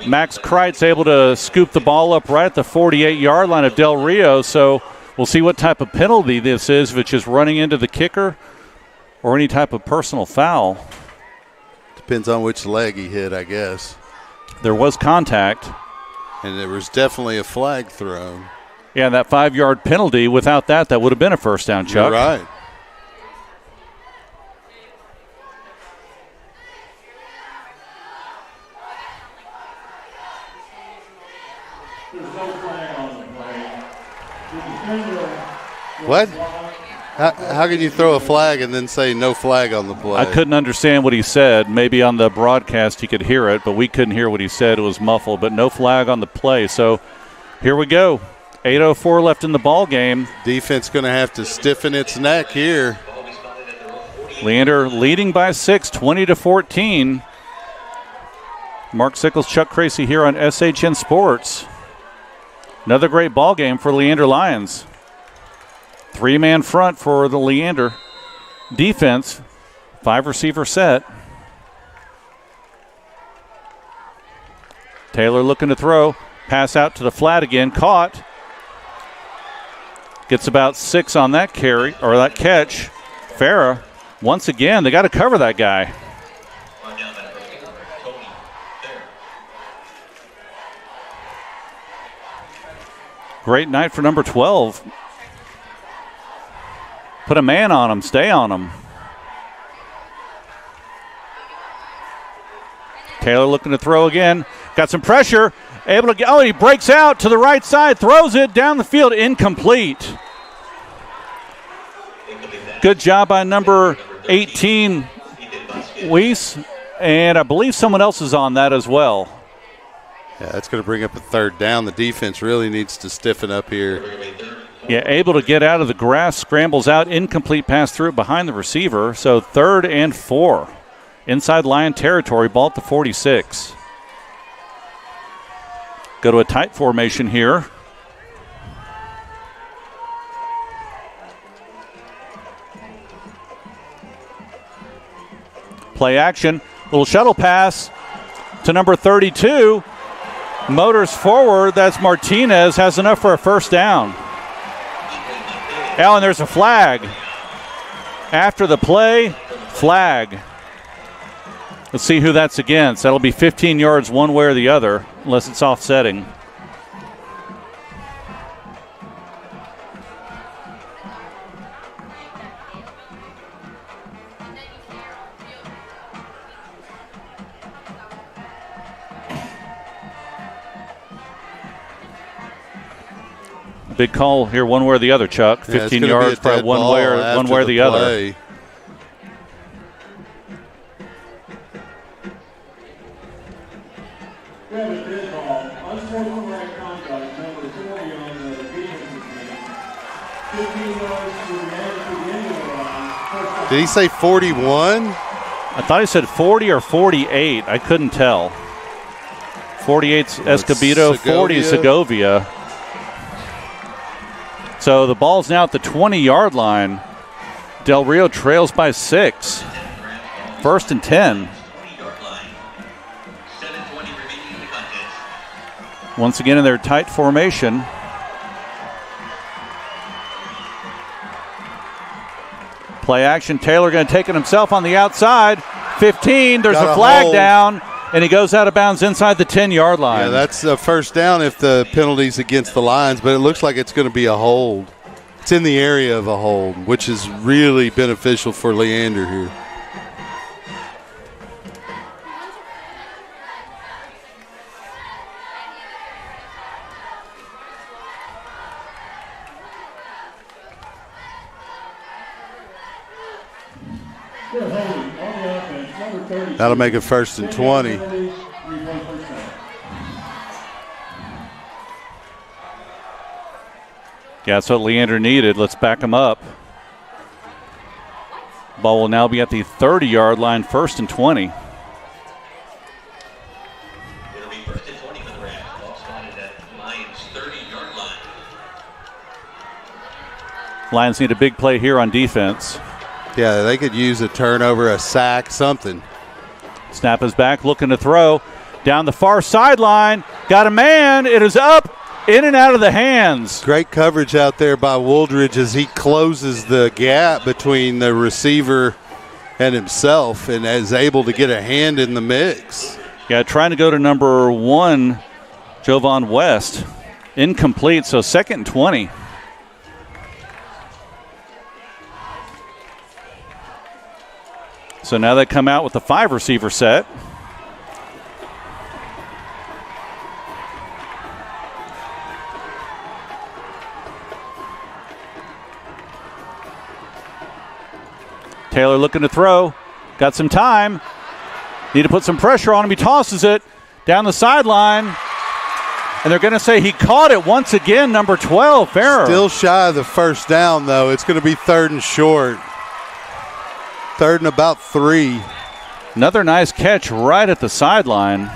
Max Kreitz able to scoop the ball up right at the 48-yard line of Del Rio. So we'll see what type of penalty this is, if it's just running into the kicker or any type of personal foul. Depends on which leg he hit, I guess. There was contact. And there was definitely a flag thrown. Yeah, that 5-yard penalty, without that would have been a first down, Chuck. You're right. What? How can you throw a flag and then say no flag on the play? I couldn't understand what he said. Maybe on the broadcast you could hear it, but we couldn't hear what he said. It was muffled, but no flag on the play. So here we go. 8:04 left in the ball game. Defense going to have to stiffen its neck here. Leander leading by 6, 20-14. Mark Sickles, Chuck Crazy here on SHN Sports. Another great ball game for Leander Lions. 3-man front for the Leander defense. 5-receiver set. Taylor looking to throw. Pass out to the flat again. Caught. Gets about 6 on that carry, or that catch. Farah, once again, they got to cover that guy. Great night for number 12. Put a man on him, stay on him. Taylor looking to throw again. Got some pressure. Able to get, he breaks out to the right side, throws it down the field, incomplete. Good job by number 18, Weiss, and I believe someone else is on that as well. Yeah, that's going to bring up a 3rd down. The defense really needs to stiffen up here. Yeah, able to get out of the grass, scrambles out, incomplete pass through it behind the receiver. So 3rd and 4. Inside Lion territory, ball at the 46. Go to a tight formation here. Play action. Little shuttle pass to number 32. Motors forward. That's Martinez. Has enough for a first down. And there's a flag. After the play, flag. Let's see who that's against. That'll be 15 yards one way or the other, unless it's offsetting. Big call here, one way or the other, Chuck. 15 yards, probably one way or the other. Did he say 41? I thought he said 40 or 48. I couldn't tell. 48's Escobedo, 40 is Segovia. So the ball's now at the 20-yard line. Del Rio trails by 6. First and 10. Once again in their tight formation. Play action. Taylor going to take it himself on the outside. 15. There's a flag down, and he goes out of bounds inside the 10-yard line. Yeah, that's a first down if the penalty's against the Lions, but it looks like it's going to be a hold. It's in the area of a hold, which is really beneficial for Leander here. That'll make it first and 20. Yeah, that's what Leander needed. Let's back him up. Ball will now be at the 30-yard line, first and 20. It'll be first and 20 for the Rams. Ball spotted at Lions' 30-yard line. Lions need a big play here on defense. Yeah, they could use a turnover, a sack, something. Snap is back, looking to throw. Down the far sideline. Got a man. It is up, in and out of the hands. Great coverage out there by Wooldridge as he closes the gap between the receiver and himself and is able to get a hand in the mix. Yeah, trying to go to number 1, Jovan West. Incomplete, so second and 20. So now they come out with the 5-receiver set. Taylor looking to throw. Got some time. Need to put some pressure on him. He tosses it down the sideline. And they're going to say he caught it once again, number 12, Farrer. Still shy of the first down, though. It's going to be third and short. Third and about 3. Another nice catch right at the sideline.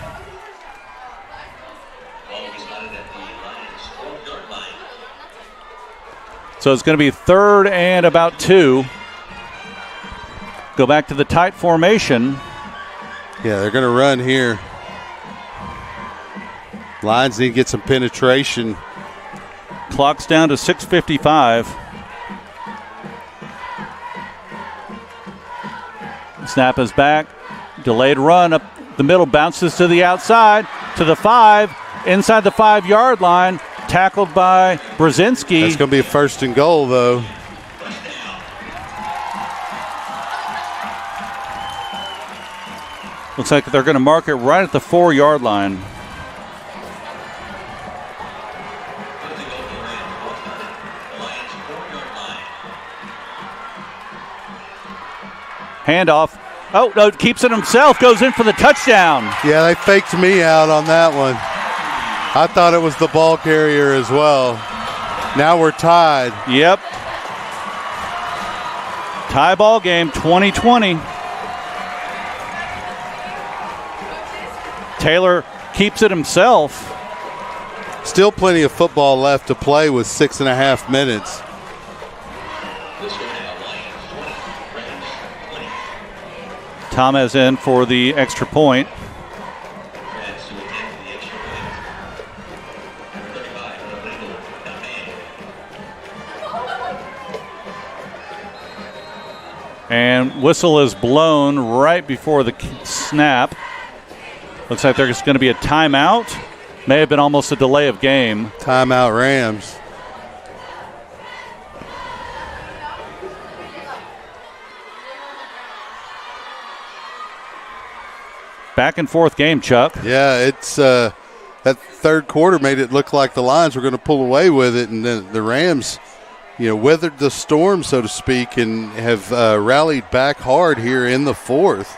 So it's going to be third and about 2. Go back to the tight formation. Yeah, they're going to run here. Lions need to get some penetration. Clock's down to 6:55. Snap is back. Delayed run up the middle, bounces to the outside, to the 5, inside the 5-yard line, tackled by Brzezinski. That's going to be a first and goal, though. Looks like they're going to mark it right at the 4-yard line. Handoff. Oh, no, keeps it himself, goes in for the touchdown. Yeah, they faked me out on that one. I thought it was the ball carrier as well. Now we're tied. Yep. Tie ball game, 20-20. Taylor keeps it himself. Still plenty of football left to play with 6.5 minutes. Thomas in for the extra point. And whistle is blown right before the snap. Looks like there's going to be a timeout. May have been almost a delay of game. Timeout Rams. Back and forth game, Chuck. Yeah, it's that third quarter made it look like the Lions were going to pull away with it, and then the Rams, weathered the storm, so to speak, and have rallied back hard here in the fourth.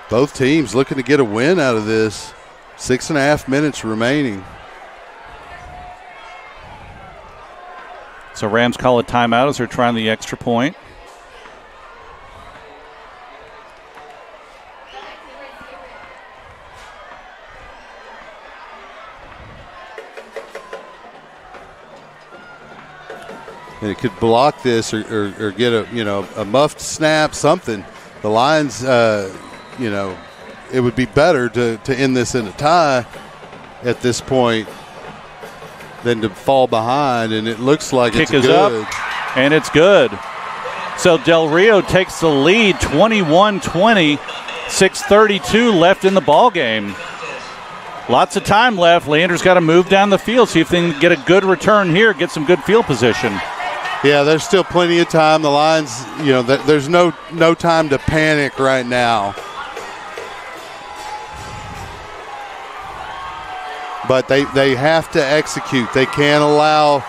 Both teams looking to get a win out of this. 6.5 minutes remaining. So Rams call a timeout as they're trying the extra point. And it could block this or get a muffed snap, something. The Lions, it would be better to end this in a tie at this point than to fall behind, and it looks like Kick it's is good. Up, and it's good. So Del Rio takes the lead, 21-20, 6:32 left in the ball game. Lots of time left. Leander's got to move down the field, see if they can get a good return here, get some good field position. Yeah, there's still plenty of time. The Lions, there's no time to panic right now. But they have to execute. They can't allow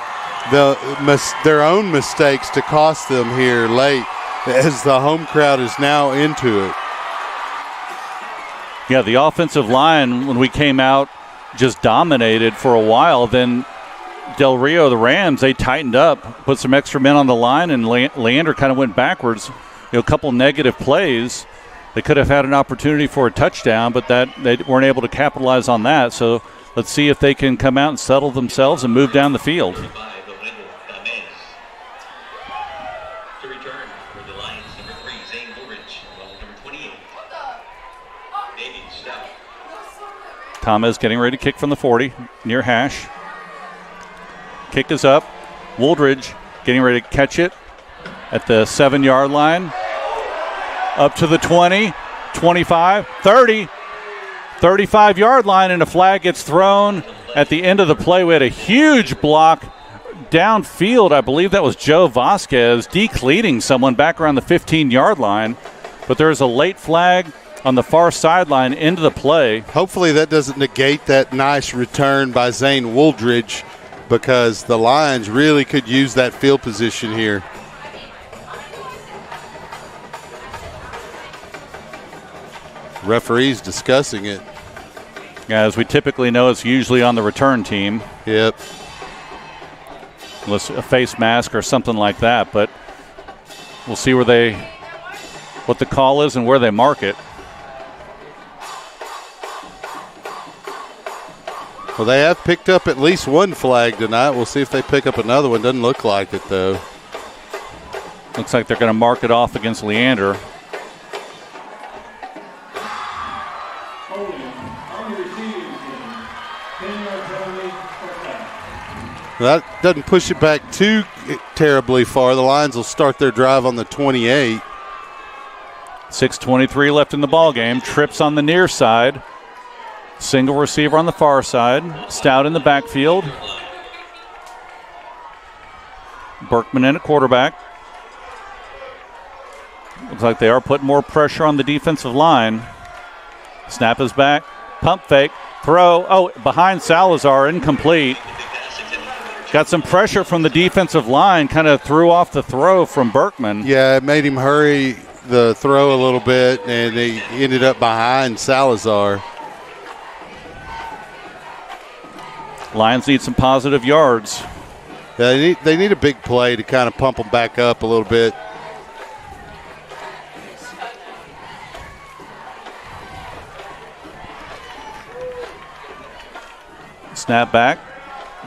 their own mistakes to cost them here late, as the home crowd is now into it. Yeah, the offensive line, when we came out, just dominated for a while. Then Del Rio, the Rams, they tightened up, put some extra men on the line, and Leander kind of went backwards. A couple negative plays. They could have had an opportunity for a touchdown, but they weren't able to capitalize on that. So let's see if they can come out and settle themselves and move down the field. To return for the Lions, number 3, Zane Woolridge, number 28, David Stout. Thomas getting ready to kick from the 40, near hash. Kick is up. Wooldridge getting ready to catch it at the 7-yard line. Up to the 20, 25, 30, 35-yard line, and a flag gets thrown at the end of the play. We had a huge block downfield. I believe that was Joe Vasquez decleating someone back around the 15-yard line. But there's a late flag on the far sideline into the play. Hopefully that doesn't negate that nice return by Zane Wooldridge, because the Lions really could use that field position here. Referees discussing it. As we typically know, it's usually on the return team. Yep. Unless a face mask or something like that. But we'll see what the call is and where they mark it. Well, they have picked up at least one flag tonight. We'll see if they pick up another one. Doesn't look like it, though. Looks like they're going to mark it off against Leander. That doesn't push it back too terribly far. The Lions will start their drive on the 28. 6:23 left in the ball game. Trips on the near side. Single receiver on the far side. Stout in the backfield. Berkman in at quarterback. Looks like they are putting more pressure on the defensive line. Snap is back. Pump fake. Throw. Oh, behind Salazar. Incomplete. Got some pressure from the defensive line. Kind of threw off the throw from Berkman. Yeah, it made him hurry the throw a little bit, and he ended up behind Salazar. Lions need some positive yards. Yeah, they need a big play to kind of pump them back up a little bit. Snap back.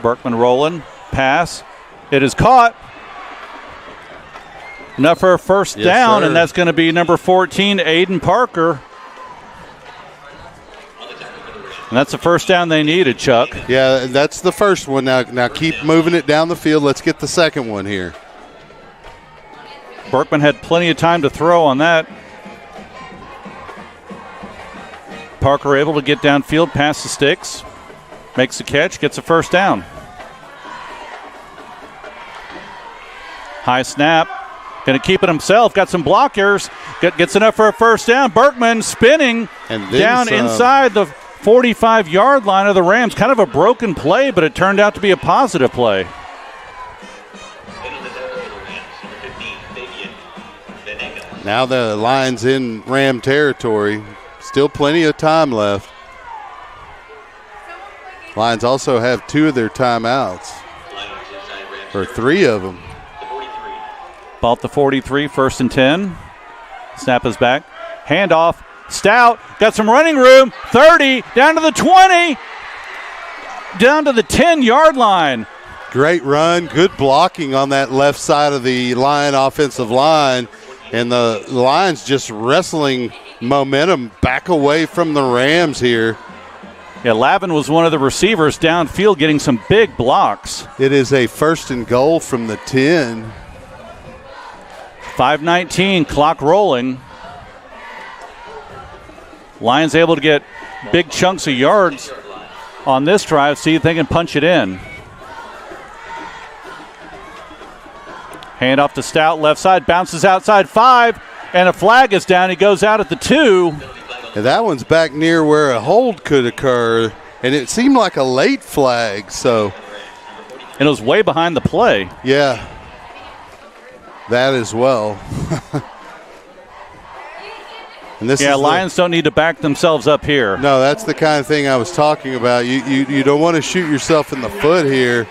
Berkman rolling. Pass. It is caught. Enough for a first down, sir. and that's going to be number 14, Aiden Parker. And that's the first down they needed, Chuck. Yeah, that's the first one. Now keep moving it down the field. Let's get the second one here. Berkman had plenty of time to throw on that. Parker able to get downfield, past the sticks, makes the catch, gets a first down. High snap. Going to keep it himself. Got some blockers. Gets enough for a first down. Berkman spinning and down inside the 45-yard line of the Rams. Kind of a broken play, but it turned out to be a positive play. Now the Lions in Ram territory. Still plenty of time left. Lions also have 2 of their timeouts. Or 3 of them. Ball at the 43, 1st and 10. Snap is back. Handoff. Stout got some running room. 30, down to the 20, down to the 10-yard line. Great run. Good blocking on that left side of the Lion offensive line. And the Lions just wrestling momentum back away from the Rams here. Yeah, Lavin was one of the receivers downfield getting some big blocks. It is a 1st and goal from the 10. 5:19, clock rolling. Lions able to get big chunks of yards on this drive, see if they can punch it in. Hand off to Stout, left side, bounces outside 5, and a flag is down. He goes out at the 2. And that one's back near where a hold could occur, and it seemed like a late flag, so. And it was way behind the play. Yeah, that as well. And this Lions don't need to back themselves up here. No, that's the kind of thing I was talking about. You don't want to shoot yourself in the foot here.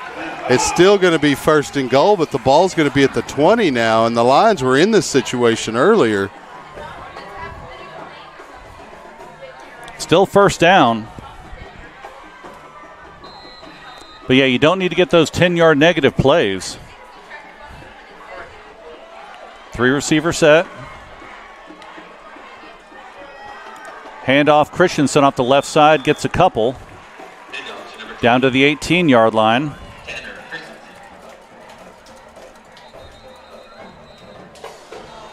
It's still going to be 1st and goal, but the ball's going to be at the 20 now, and the Lions were in this situation earlier. Still first down. But, yeah, you don't need to get those 10-yard negative plays. 3-receiver set. Handoff, Christensen off the left side, gets a couple. Down to the 18-yard line.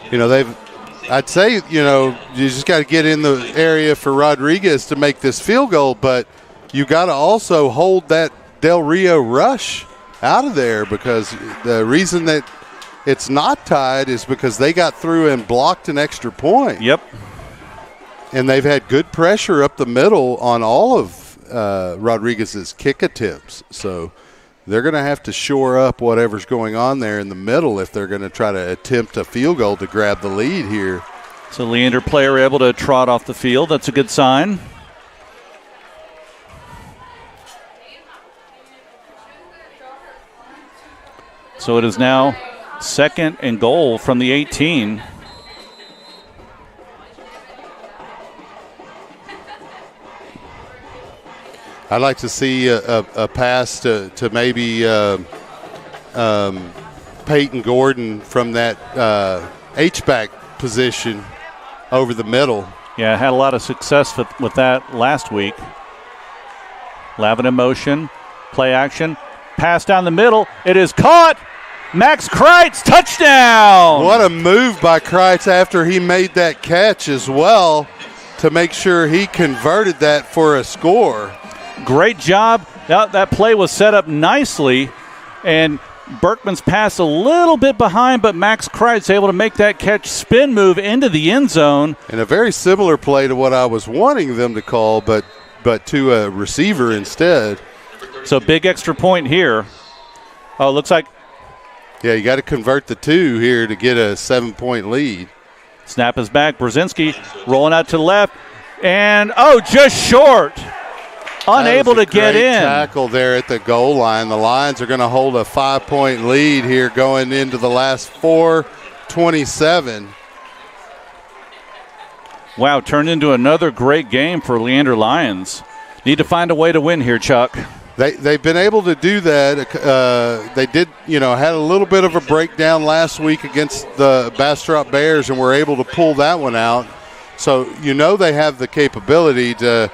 I'd say, you just got to get in the area for Rodriguez to make this field goal, but you got to also hold that Del Rio rush out of there, because the reason that it's not tied is because they got through and blocked an extra point. Yep. And they've had good pressure up the middle on all of Rodriguez's kick attempts. So they're going to have to shore up whatever's going on there in the middle if they're going to try to attempt a field goal to grab the lead here. So Leander player able to trot off the field. That's a good sign. So it is now 2nd and goal from the 18. I'd like to see a pass to maybe Peyton Gordon from that H-back position over the middle. Yeah, had a lot of success with that last week. Lavin in motion, play action, pass down the middle. It is caught. Max Kreitz, touchdown! What a move by Kreitz after he made that catch as well to make sure he converted that for a score. Great job. That play was set up nicely, and Berkman's pass a little bit behind, but Max Kreitz able to make that catch, spin move into the end zone. And a very similar play to what I was wanting them to call, but to a receiver instead. So big extra point here. Oh, looks like. Yeah, you got to convert the 2 here to get a 7-point lead. Snap is back. Brzezinski rolling out to the left, and just short. Unable to get in. Tackle there at the goal line. The Lions are going to hold a 5-point lead here going into the last 4:27. Wow, turned into another great game for Leander Lions. Need to find a way to win here, Chuck. They've been able to do that. They did, had a little bit of a breakdown last week against the Bastrop Bears, and were able to pull that one out. So they have the capability to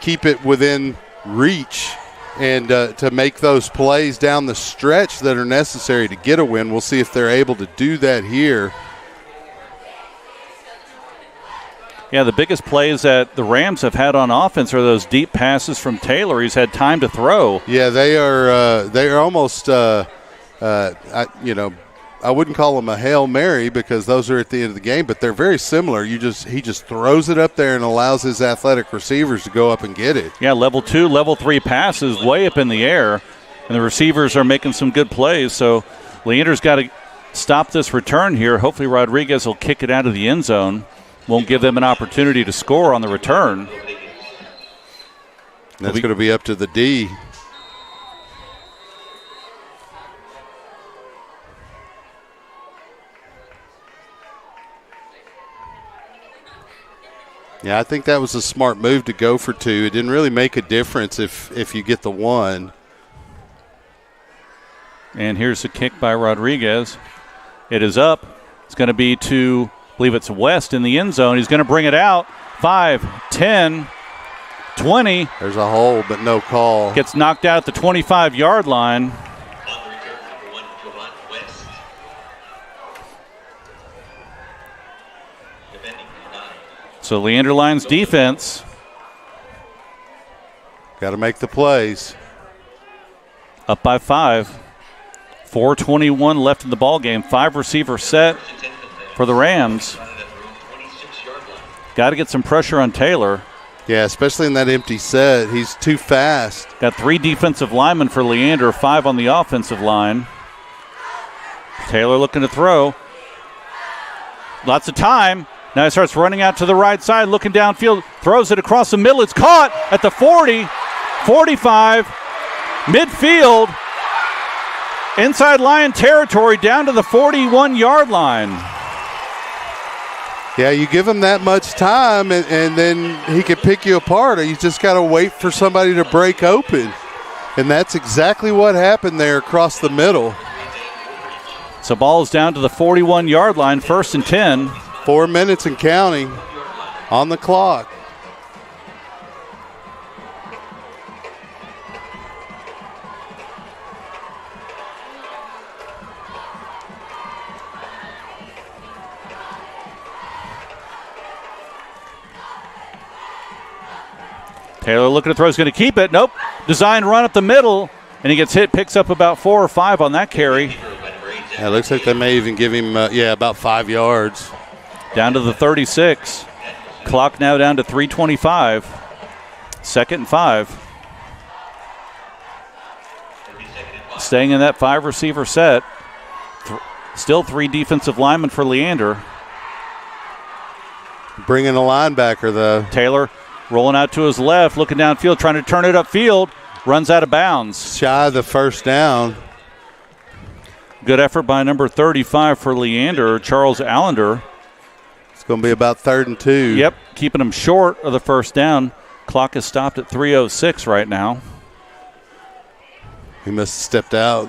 keep it within reach and to make those plays down the stretch that are necessary to get a win. We'll see if they're able to do that here. Yeah, the biggest plays that the Rams have had on offense are those deep passes from Taylor. He's had time to throw. Yeah, they are almost, I wouldn't call them a Hail Mary because those are at the end of the game, but they're very similar. He just throws it up there and allows his athletic receivers to go up and get it. Yeah, level 2, level 3 passes way up in the air, and the receivers are making some good plays. So Leander's got to stop this return here. Hopefully Rodriguez will kick it out of the end zone. Won't give them an opportunity to score on the return. That's going to be up to the D. Yeah, I think that was a smart move to go for 2. It didn't really make a difference if you get the 1. And here's the kick by Rodriguez. It is up. It's going to be to, I believe it's West in the end zone. He's going to bring it out. 5, 10, 20. There's a hole, but no call. Gets knocked out at the 25-yard line. So Leander Lions defense. Got to make the plays. Up by 5. 4:21 left in the ball game. 5 receiver set for the Rams. Got to get some pressure on Taylor. Yeah, especially in that empty set. He's too fast. Got 3 defensive linemen for Leander, 5 on the offensive line. Taylor looking to throw. Lots of time. Now he starts running out to the right side, looking downfield, throws it across the middle. It's caught at the 40, 45, midfield, inside Lion territory, down to the 41-yard line. Yeah, you give him that much time, and then he can pick you apart. You just got to wait for somebody to break open. And that's exactly what happened there across the middle. So ball is down to the 41-yard line, 1st and 10. 4 minutes and counting on the clock. Taylor looking to throw, he's going to keep it. Nope. Design run up the middle, and he gets hit, picks up about 4 or 5 on that carry. Yeah, it looks like they may even give him, about 5 yards. Down to the 36. Clock now down to 3:25. 2nd and 5. Staying in that 5 receiver set. Still 3 defensive linemen for Leander. Bringing a linebacker, though. Taylor rolling out to his left, looking downfield, trying to turn it upfield. Runs out of bounds. Shy of the first down. Good effort by number 35 for Leander, Charles Allender. It's going to be about 3rd and 2. Yep, keeping him short of the first down. Clock is stopped at 3:06 right now. He must have stepped out.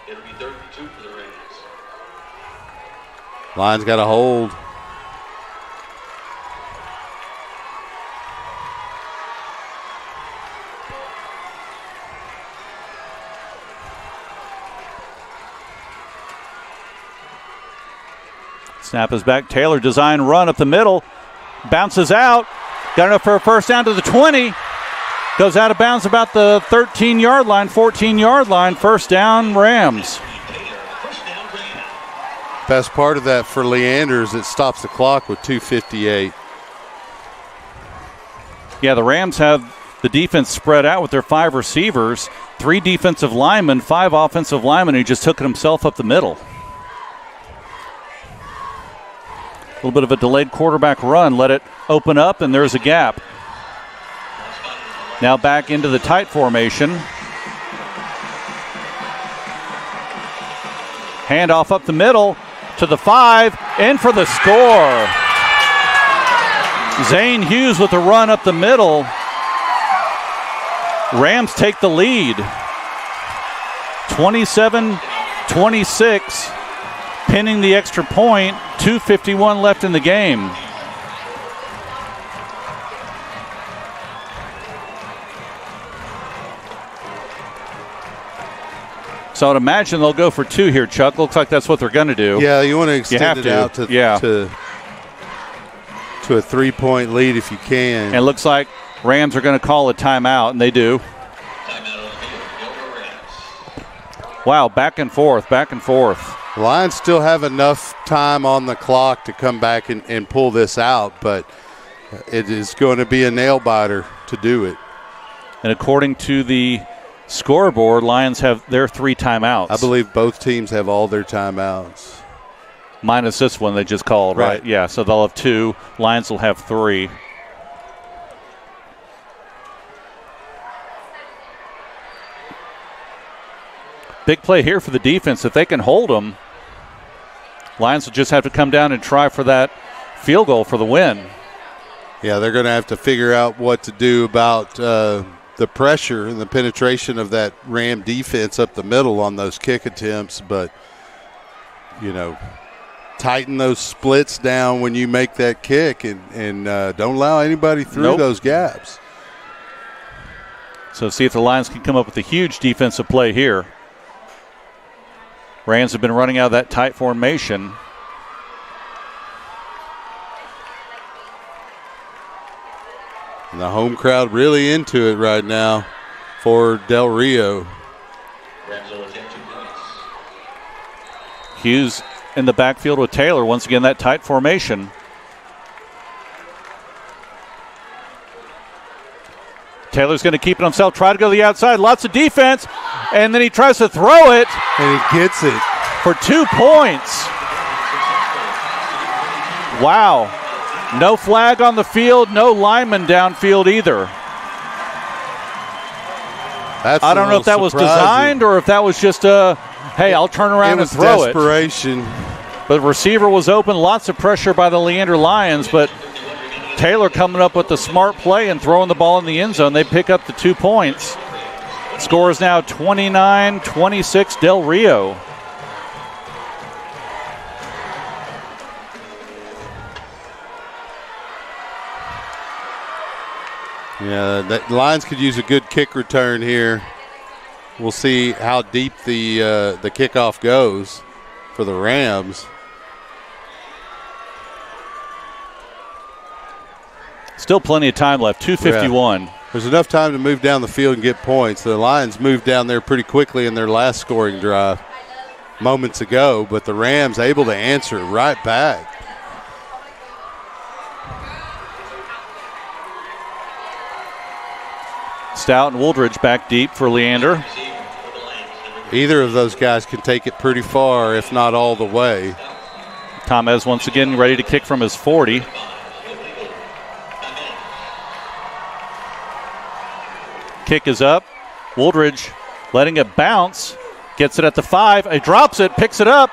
It'll be 3rd and 2 for the Rams. Lions got a hold. Snap is back. Taylor design run up the middle. Bounces out. Got enough for a first down to the 20. Goes out of bounds about the 13-yard line, 14-yard line. First down, Rams. Best part of that for Leander is it stops the clock with 2:58. Yeah, the Rams have the defense spread out with their 5 receivers, 3 defensive linemen, 5 offensive linemen. He just took it himself up the middle. A little bit of a delayed quarterback run. Let it open up, and there's a gap. Now back into the tight formation. Handoff up the middle to the 5, in for the score. Zane Hughes with a run up the middle Rams take the lead. 27-26, pinning the extra point. 2:51 left in the game. So I'd imagine they'll go for 2 here, Chuck. Looks like that's what they're going to do. Yeah, you want to extend it out to a 3-point lead if you can. And it looks like Rams are going to call a timeout, and they do. Wow, back and forth. The Lions still have enough time on the clock to come back and pull this out, but it is going to be a nail-biter to do it. And according to the scoreboard, Lions have their 3 timeouts. I believe both teams have all their timeouts. Minus this one they just called, right? Yeah, so they'll have 2. Lions will have 3. Big play here for the defense. If they can hold them, Lions will just have to come down and try for that field goal for the win. Yeah, they're going to have to figure out what to do about the pressure and the penetration of that Ram defense up the middle on those kick attempts, but, tighten those splits down when you make that kick and don't allow anybody through those gaps. So see if the Lions can come up with a huge defensive play here. Rams have been running out of that tight formation. And the home crowd really into it right now for Del Rio. Hughes in the backfield with Taylor. Once again, that tight formation. Taylor's going to keep it himself, try to go to the outside. Lots of defense, and then he tries to throw it. And he gets it. For 2 points. Wow. No flag on the field, no lineman downfield either. I don't know if that was designed or if that was just a, hey, I'll turn around and throw desperation. But the receiver was open, lots of pressure by the Leander Lions, but Taylor coming up with the smart play and throwing the ball in the end zone. They pick up the 2 points. Score is now 29-26 Del Rio. Yeah, the Lions could use a good kick return here. We'll see how deep the kickoff goes for the Rams. Still plenty of time left, 2:51. Yeah. There's enough time to move down the field and get points. The Lions moved down there pretty quickly in their last scoring drive moments ago, but the Rams able to answer right back. Stout and Wooldridge back deep for Leander. Either of those guys can take it pretty far, if not all the way. Tomez once again ready to kick from his 40. Kick is up. Wooldridge letting it bounce. Gets it at the 5. He drops it, picks it up.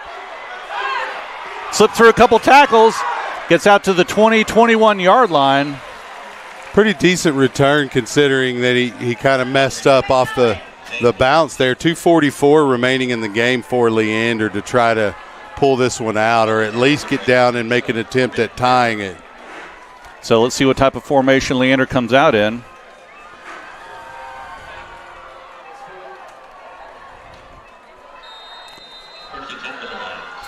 Slipped through a couple tackles. Gets out to the 20-21 yard line. Pretty decent return considering that he kind of messed up off the bounce there. 2:44 remaining in the game for Leander to try to pull this one out or at least get down and make an attempt at tying it. So let's see what type of formation Leander comes out in.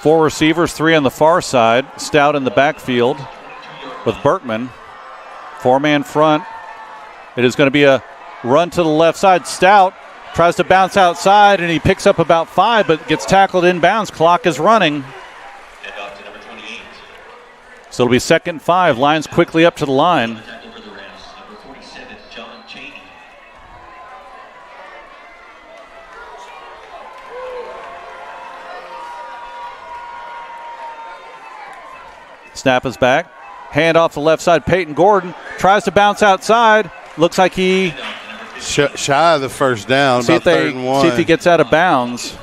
Four receivers, 3 on the far side. Stout in the backfield with Berkman. 4-man front. It is going to be a run to the left side. Stout tries to bounce outside, and he picks up about 5, but gets tackled inbounds. Clock is running. So it'll be 2nd and 5. Lions quickly up to the line. Snap is back. Hand off the left side. Peyton Gordon tries to bounce outside. Looks like he shy of the first down. See about 3rd and 1. See if he gets out of bounds.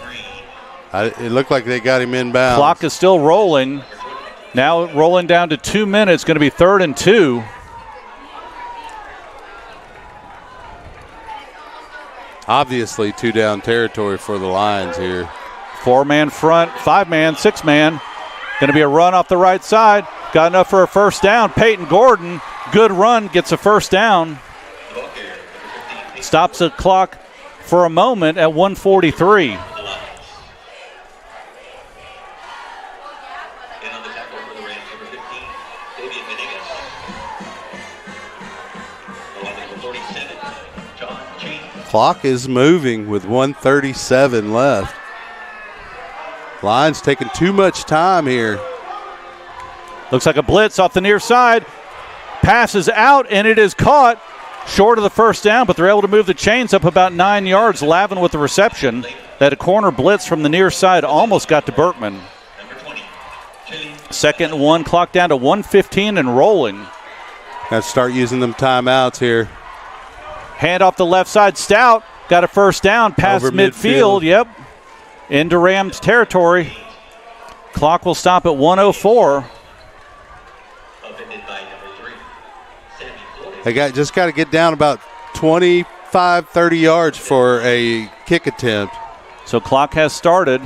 It looked like they got him inbounds. Clock is still rolling. Now rolling down to 2 minutes. Going to be 3rd and 2. obviously 2-down territory for the Lions here. 4-man front, 5-man, 6-man. Going to be a run off the right side. Got enough for a first down. Peyton Gordon, good run, gets a first down. Stops the clock for a moment at 1:43. Clock is moving with 1:37 left. Lions taking too much time here. Looks like a blitz off the near side. Passes out, and it is caught short of the first down, but they're able to move the chains up about 9 yards. Lavin with the reception. That a corner blitz from the near side almost got to Berkman. 2nd and 1, clock down to 1:15 and rolling. Got to start using them timeouts here. Hand off the left side. Stout got a first down past midfield. Yep. Into Rams territory. Clock will stop at 1:04. They just got to get down about 25, 30 yards for a kick attempt. So clock has started.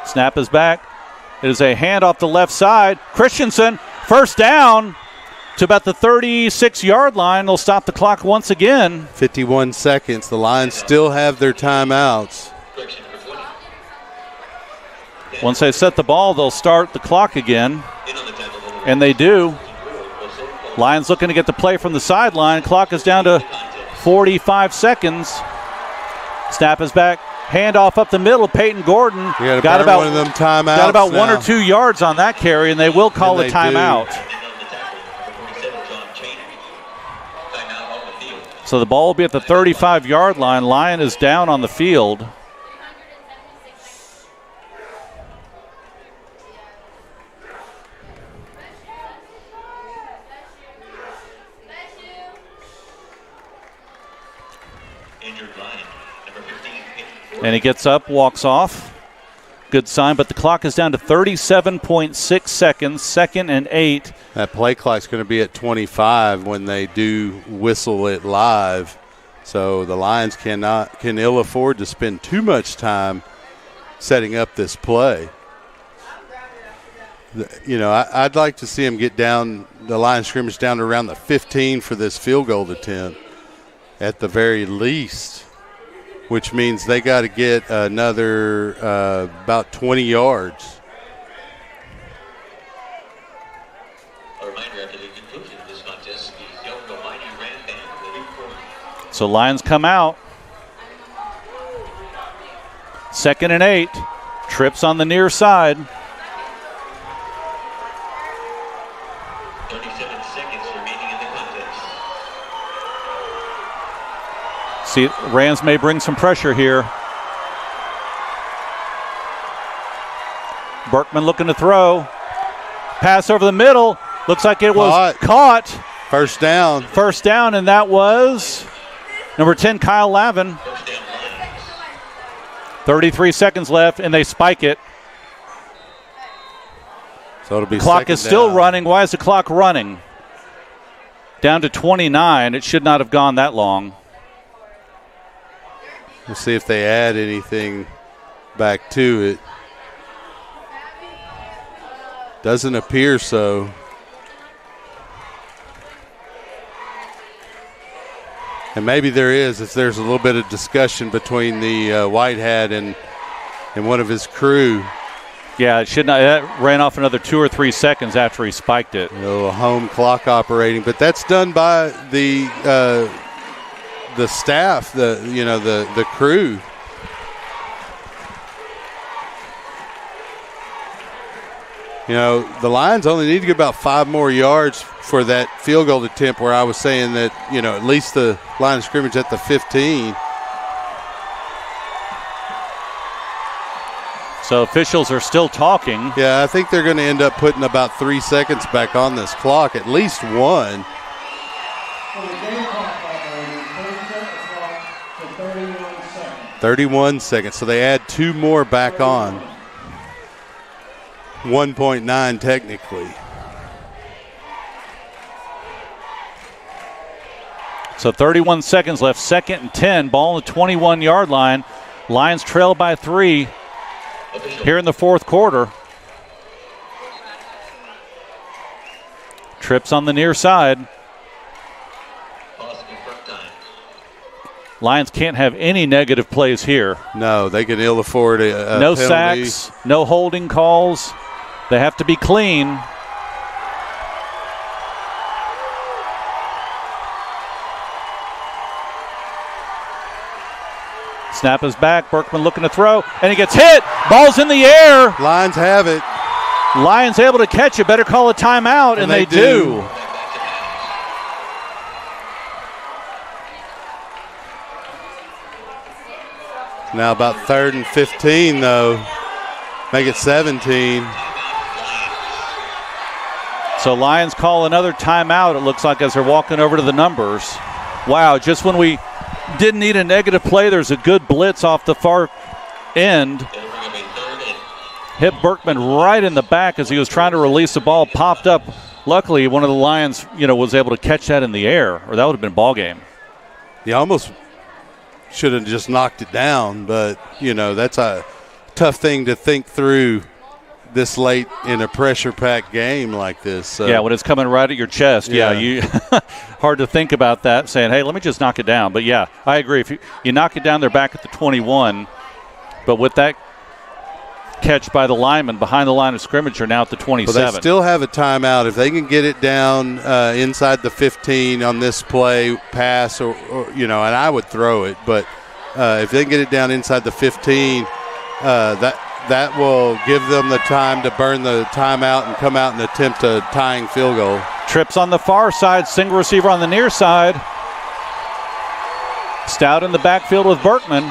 Snap is back. It is a hand off the left side. Christensen, first down to about the 36-yard line. They'll stop the clock once again. 51 seconds. The Lions still have their timeouts. Once they set the ball, they'll start the clock again. And they do. Lions looking to get the play from the sideline. Clock is down to 45 seconds. Snap is back. Handoff up the middle. Peyton Gordon got about one of them timeouts. Got about 1 or 2 yards on that carry, and they will call a timeout. So the ball will be at the 35-yard line. Lion is down on the field. And he gets up, walks off. Good sign, but the clock is down to 37.6 seconds, 2nd and 8. That play clock's going to be at 25 when they do whistle it live. So the Lions can ill afford to spend too much time setting up this play. You know, I'd like to see him get down, the line of scrimmage down to around the 15 for this field goal attempt at the very least, which means they got to get another about 20 yards. A reminder after the conclusion of this contest, the Delco Mighty Ram Band will be performing. So Lions come out. 2nd and 8. Trips on the near side. 37 seconds remaining in the contest. See, Rams may bring some pressure here. Berkman looking to throw. Pass over the middle. Looks like it was caught. First down. First down, and that was number 10, Kyle Lavin. 33 seconds left, and they spike it. So it'll be the clock is still running. Why is the clock running? Down to 29. It should not have gone that long. We'll see if they add anything back to it. Doesn't appear so. And maybe there is, if there's a little bit of discussion between the white hat and one of his crew. Yeah, it should not. That ran off another 2 or 3 seconds after he spiked it. A little home clock operating, but that's done by the staff, the crew. You know, the Lions only need to get about 5 more yards for that field goal attempt where I was saying that, you know, at least the line of scrimmage at the 15. So officials are still talking. Yeah, I think they're going to end up putting about 3 seconds back on this clock, at least 1. 31 seconds. So they add 2 more back on. 1.9 technically. So 31 seconds left, 2nd and 10, ball on the 21-yard line. Lions trail by 3 here in the 4th quarter. Trips on the near side. Lions can't have any negative plays here. No, they can ill afford a no penalty. sacks, no holding calls. They have to be clean. Snap is back. Berkman looking to throw, and he gets hit. Ball's in the air. Lions have it. Lions able to catch it. Better call a timeout, and they do. Now about 3rd and 15, though. Make it 17. So Lions call another timeout, it looks like, as they're walking over to the numbers. Wow, just when we didn't need a negative play, there's a good blitz off the far end. Hit Berkman right in the back as he was trying to release the ball, popped up. Luckily, one of the Lions, was able to catch that in the air, or that would have been a ball game. He almost should have just knocked it down, but, that's a tough thing to think through this late in a pressure-packed game like this. So. Yeah, when it's coming right at your chest. Yeah, you hard to think about that, saying, hey, let me just knock it down. But, yeah, I agree. If you knock it down, they're back at the 21. But with that catch by the lineman behind the line of scrimmage, are now at the 27. Well, they still have a timeout. If they can get it down inside the 15 on this play, pass, or and I would throw it. But if they can get it down inside the 15, that will give them the time to burn the timeout and come out and attempt a tying field goal. Trips on the far side, single receiver on the near side. Stout in the backfield with Berkman.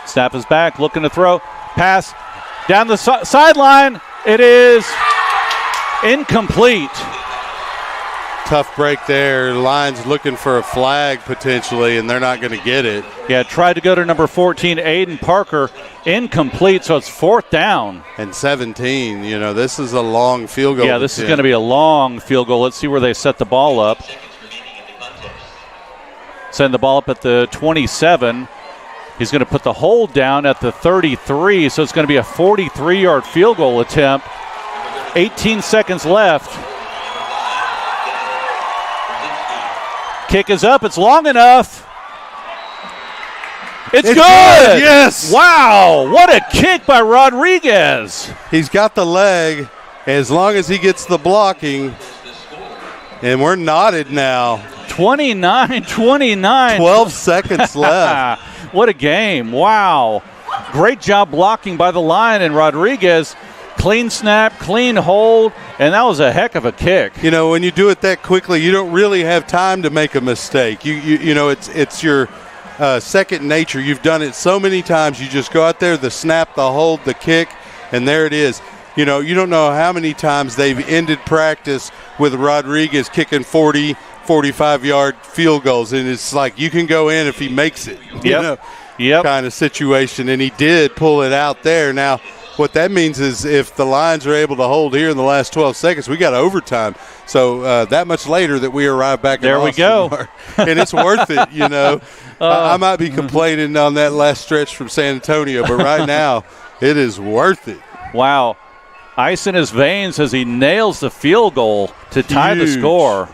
Snap is back, looking to throw. Pass down the sideline. It is incomplete. Tough break there. Lions looking for a flag potentially, and they're not going to get it. Yeah, tried to go to number 14, Aiden Parker. Incomplete, so it's 4th down. And 17. This is a long field goal. Yeah, this is going to be a long field goal. Let's see where they set the ball up. Send the ball up at the 27. He's going to put the hold down at the 33, so it's going to be a 43-yard field goal attempt. 18 seconds left. Kick is up. It's long enough. It's good. Yes. Wow. What a kick by Rodriguez. He's got the leg as long as he gets the blocking. And we're knotted now. 29-29. 12 seconds left. What a game. Wow. Great job blocking by the line, and Rodriguez, clean snap, clean hold, and that was a heck of a kick. When you do it that quickly, you don't really have time to make a mistake. It's your second nature. You've done it so many times. You just go out there, the snap, the hold, the kick, and there it is. You don't know how many times they've ended practice with Rodriguez kicking 40, 45-yard field goals, and it's like you can go in if he makes it. Kind of situation, and he did pull it out there. Now, what that means is if the Lions are able to hold here in the last 12 seconds, we got overtime. So that much later that we arrive back in Austin. There we go. And it's worth it, I might be complaining on that last stretch from San Antonio, but right now it is worth it. Wow. Ice in his veins as he nails the field goal to tie the score.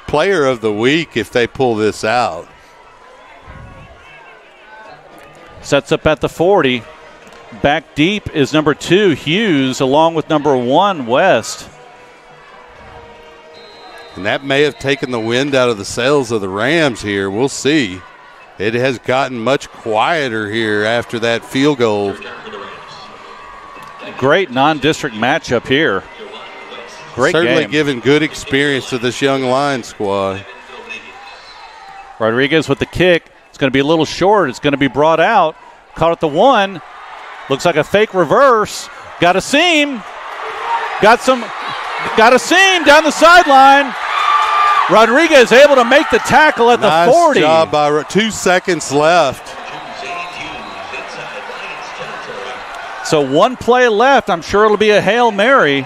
Player of the week if they pull this out. Sets up at the 40. Back deep is number 2, Hughes, along with number 1, West. And that may have taken the wind out of the sails of the Rams here. We'll see. It has gotten much quieter here after that field goal. Great non-district matchup here. Great Certainly game. giving good experience to this young Lions squad. Rodriguez with the kick. It's going to be a little short. It's going to be brought out. Caught at the 1. Looks like a fake reverse. Got a seam. Got a seam down the sideline. Rodriguez able to make the tackle at the 40. Nice job by 2 seconds left. So one play left. I'm sure it'll be a Hail Mary.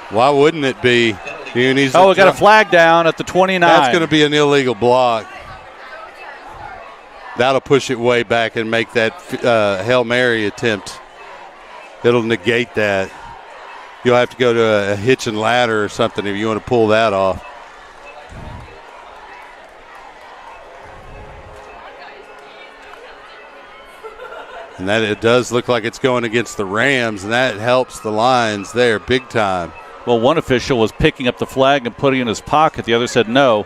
Why wouldn't it be? We got a flag down at the 29. That's going to be an illegal block. That'll push it way back and make that Hail Mary attempt. It'll negate that. You'll have to go to a hitch and ladder or something if you want to pull that off. And that it does look like it's going against the Rams, and that helps the Lions there big time. Well, one official was picking up the flag and putting it in his pocket. The other said, no,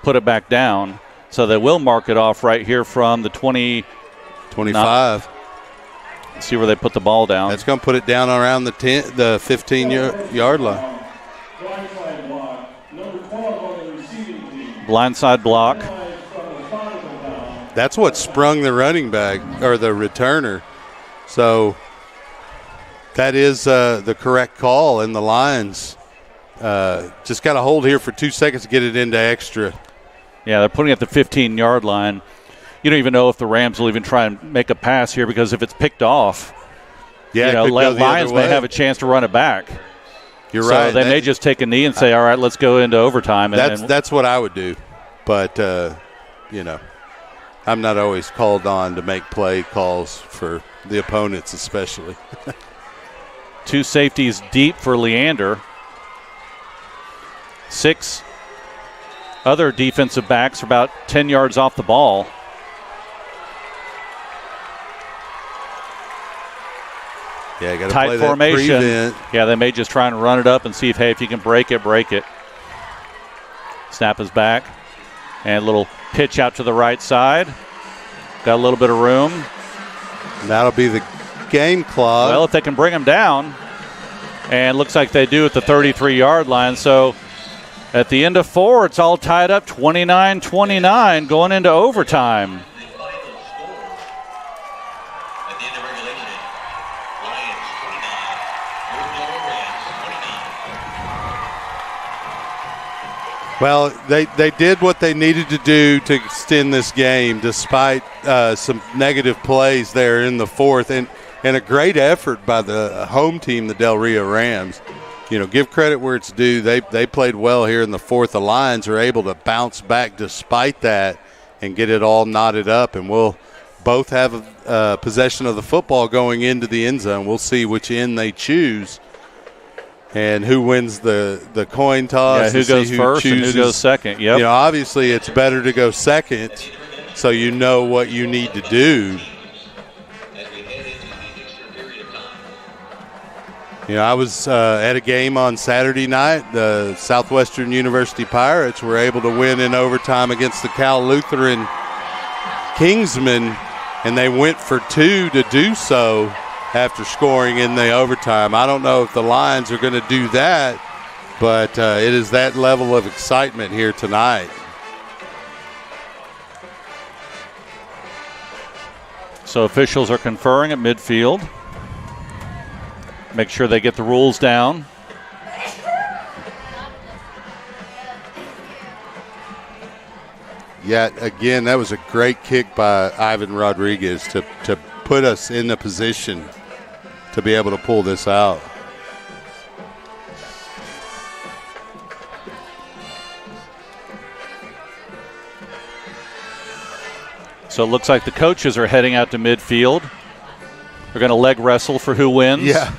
put it back down. So they will mark it off right here from the 25. See where they put the ball down. That's going to put it down around the 15-yard line. Blindside block. That's what sprung the running back or the returner. So that is the correct call, and the Lions just got to hold here for 2 seconds to get it into extra. Yeah, they're putting it at the 15-yard line. You don't even know if the Rams will even try and make a pass here because if it's picked off, Lions may have a chance to run it back. You're right. So they may just take a knee and say, all right, let's go into overtime. That's what I would do. But, I'm not always called on to make play calls for the opponents especially. 2 safeties deep for Leander. 6 other defensive backs are about 10 yards off the ball. Yeah, got to tight play formation. That prevent. Yeah, they may just try and run it up and see if you can break it, break it. Snap is back. And a little pitch out to the right side. Got a little bit of room. That'll be the game clock. Well, if they can bring them down. And looks like they do at the 33-yard line. So at the end of 4, it's all tied up 29-29 going into overtime. Well, they did what they needed to do to extend this game despite some negative plays there in the 4th and a great effort by the home team, the Del Rio Rams. Give credit where it's due. They played well here in the 4th. The Lions are able to bounce back despite that and get it all knotted up, and we'll both have possession of the football going into the end zone. We'll see which end they choose. And who wins the coin toss? Yeah, who goes first and who goes second. Yep. Obviously it's better to go second so you know what you need to do. I was at a game on Saturday night. The Southwestern University Pirates were able to win in overtime against the Cal Lutheran Kingsmen, and they went for 2 to do so after scoring in the overtime. I don't know if the Lions are going to do that, but it is that level of excitement here tonight. So officials are conferring at midfield. Make sure they get the rules down. Yeah, again, that was a great kick by Ivan Rodriguez to put us in a position to be able to pull this out. So it looks like the coaches are heading out to midfield. They're going to leg wrestle for who wins. Yeah.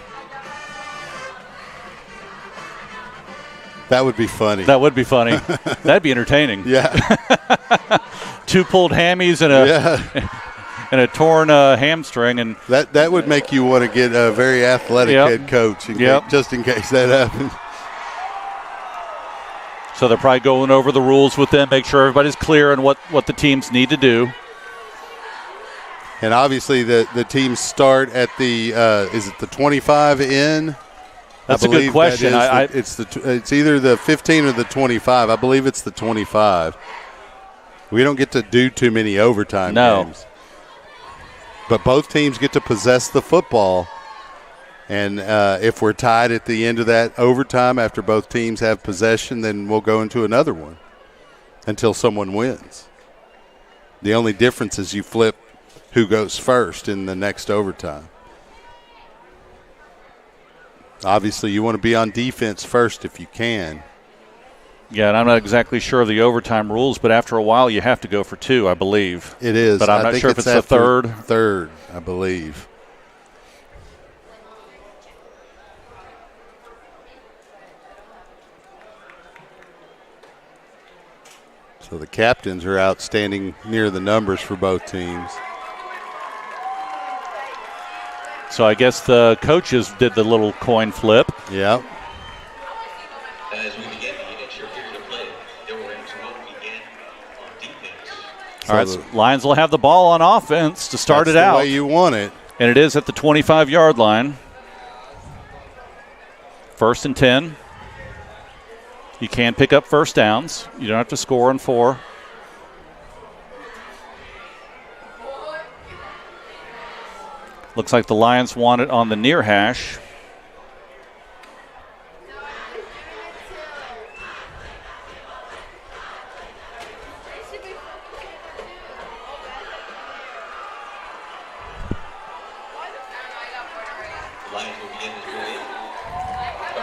That would be funny. That would be funny. That'd be entertaining. Yeah. 2 pulled hammies and a torn hamstring, and that would make you want to get a very athletic head coach just in case that happens. So they're probably going over the rules with them, make sure everybody's clear on what the teams need to do. And obviously the teams start at the is it the 25 in? That's a good question. It's either the 15 or the 25. I believe it's the 25. We don't get to do too many overtime games. But both teams get to possess the football. And if we're tied at the end of that overtime after both teams have possession, then we'll go into another one until someone wins. The only difference is you flip who goes first in the next overtime. Obviously, you want to be on defense first if you can. Yeah, and I'm not exactly sure of the overtime rules, but after a while you have to go for 2, I believe. It is. But I'm not sure if it's the third. Third, I believe. So the captains are out standing near the numbers for both teams. So I guess the coaches did the little coin flip. Yeah. As we begin the extra period of play, Rams will begin on defense. All right, so Lions will have the ball on offense to start it out. That's the way you want it. And it is at the 25-yard line. 1st and 10. You can pick up first downs. You don't have to score on 4. Looks like the Lions want it on the near hash.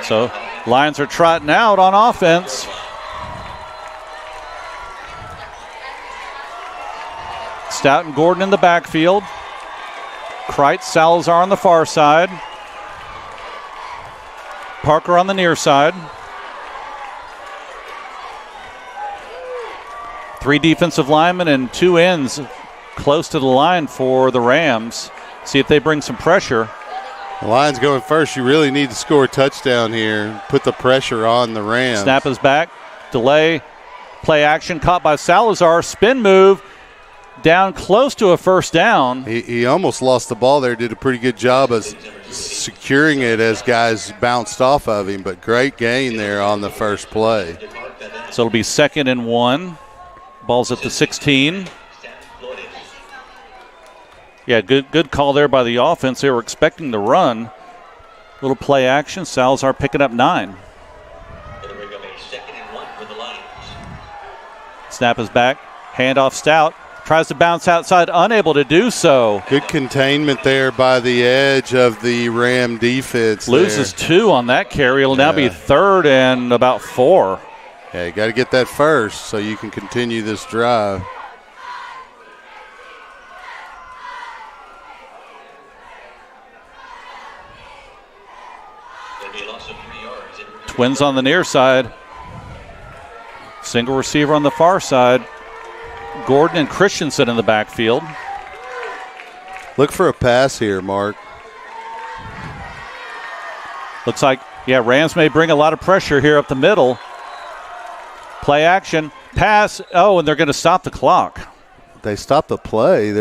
So Lions are trotting out on offense. Stout and Gordon in the backfield. Kreitz, Salazar on the far side. Parker on the near side. 3 defensive linemen and 2 ends close to the line for the Rams. See if they bring some pressure. The Lions going first. You really need to score a touchdown here. Put the pressure on the Rams. Snap is back. Delay. Play action caught by Salazar. Spin move. Down close to a first down. He almost lost the ball there. Did a pretty good job of securing it as guys bounced off of him. But great gain there on the first play. So it'll be 2nd and 1. Ball's at the 16. Yeah, good call there by the offense. They were expecting the run. Little play action. Salazar picking up 9. Snap is back. Handoff Stout. Tries to bounce outside. Unable to do so. Good containment there by the edge of the Ram defense. Loses 2 on that carry. It'll now be 3rd and about 4. Yeah, you got to get that first so you can continue this drive. Twins on the near side. Single receiver on the far side. Gordon and Christensen in the backfield. Look for a pass here, Mark. Looks like, Rams may bring a lot of pressure here up the middle. Play action. Pass. Oh, and they're going to stop the clock. They stopped the play.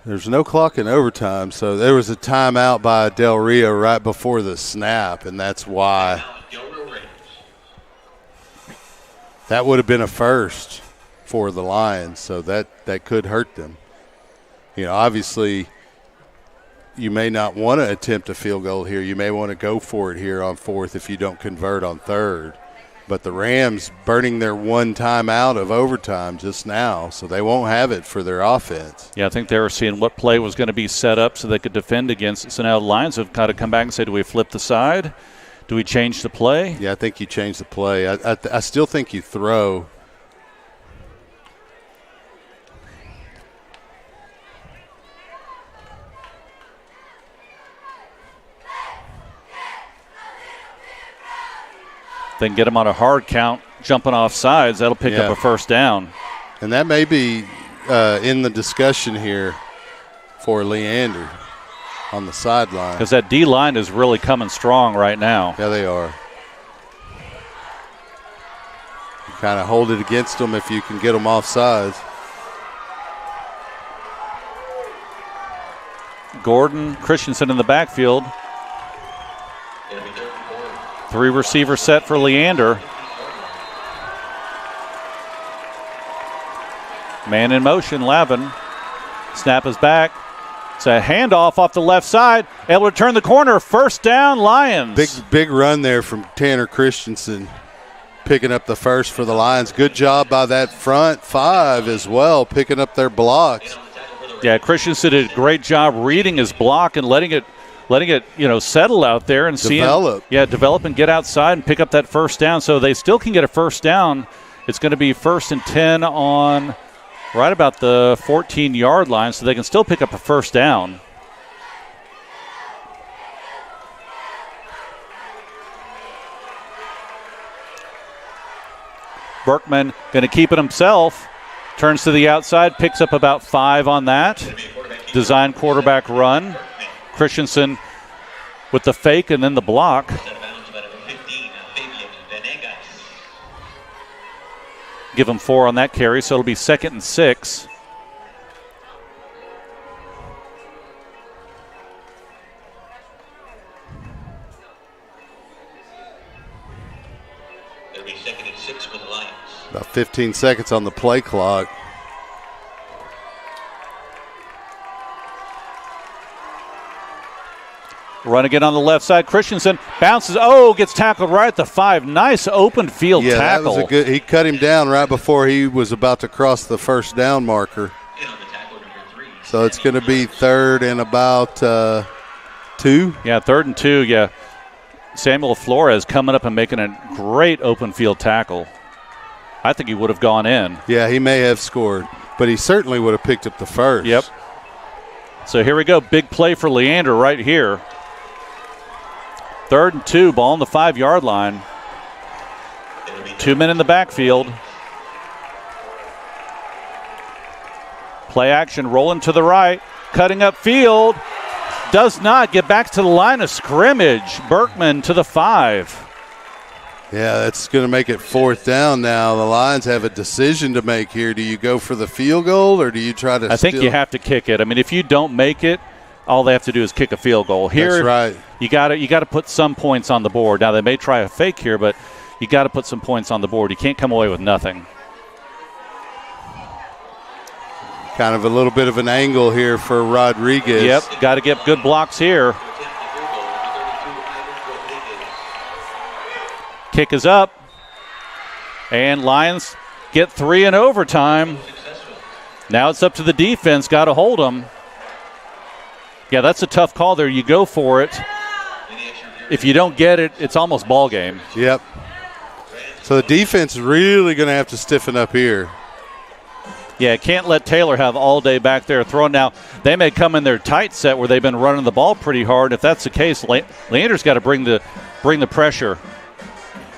There's no clock in overtime, so there was a timeout by Del Rio right before the snap, and that's why. That would have been a first for the Lions, so that could hurt them. Obviously, you may not want to attempt a field goal here. You may want to go for it here on 4th if you don't convert on 3rd. But the Rams burning their one time out of overtime just now, so they won't have it for their offense. Yeah, I think they were seeing what play was going to be set up so they could defend against it. So now the Lions have kind of come back and say, do we flip the side? Do we change the play? Yeah, I think you change the play. I still think you throw. Then get them on a hard count, jumping off sides. That'll pick up a first down. And that may be in the discussion here for Leander on the sideline. Because that D-line is really coming strong right now. Yeah, they are. You kind of hold it against them if you can get them off sides. Gordon, Christensen in the backfield. 3 receiver set for Leander. Man in motion, Lavin. Snap is back. It's a handoff off the left side. Able to turn the corner. First down, Lions. Big run there from Tanner Christensen, picking up the first for the Lions. Good job by that front 5 as well, picking up their blocks. Yeah, Christensen did a great job reading his block and letting it letting it, settle out there and develop. Develop and get outside and pick up that first down. So they still can get a first down. It's going to be 1st and 10 on right about the 14-yard line, so they can still pick up a first down. Berkman going to keep it himself. Turns to the outside, picks up about 5 on that. Design quarterback run. Christensen with the fake and then the block. Give him 4 on that carry, so it'll be 2nd and 6. It'll be 2nd and 6 for the Lions. About 15 seconds on the play clock. Run again on the left side. Christensen bounces. Gets tackled right at the 5. Nice open field tackle. That was a good. He cut him down right before he was about to cross the first down marker. So it's going to be 3rd and about 2. Yeah, 3rd and 2. Yeah, Samuel Flores coming up and making a great open field tackle. I think he would have gone in. Yeah, he may have scored, but he certainly would have picked up the first. Yep. So here we go. Big play for Leander right here. 3rd and 2, ball on the 5-yard line. 2 men in the backfield. Play action, rolling to the right, cutting up field. Does not get back to the line of scrimmage. Berkman to the 5. Yeah, that's going to make it 4th down now. The Lions have a decision to make here. Do you go for the field goal or do you try to I think you have to kick it. I mean, if you don't make it, all they have to do is kick a field goal. Here, that's right. You got to put some points on the board. Now, they may try a fake here, but you got to put some points on the board. You can't come away with nothing. Kind of a little bit of an angle here for Rodriguez. Yep, got to get good blocks here. Kick is up. And Lions get 3 in overtime. Now it's up to the defense. Got to hold them. Yeah, that's a tough call there. You go for it. If you don't get it, it's almost ball game. Yep. So the defense is really going to have to stiffen up here. Yeah, can't let Taylor have all day back there throwing. Now, they may come in their tight set where they've been running the ball pretty hard. If that's the case, Leander's got to bring the pressure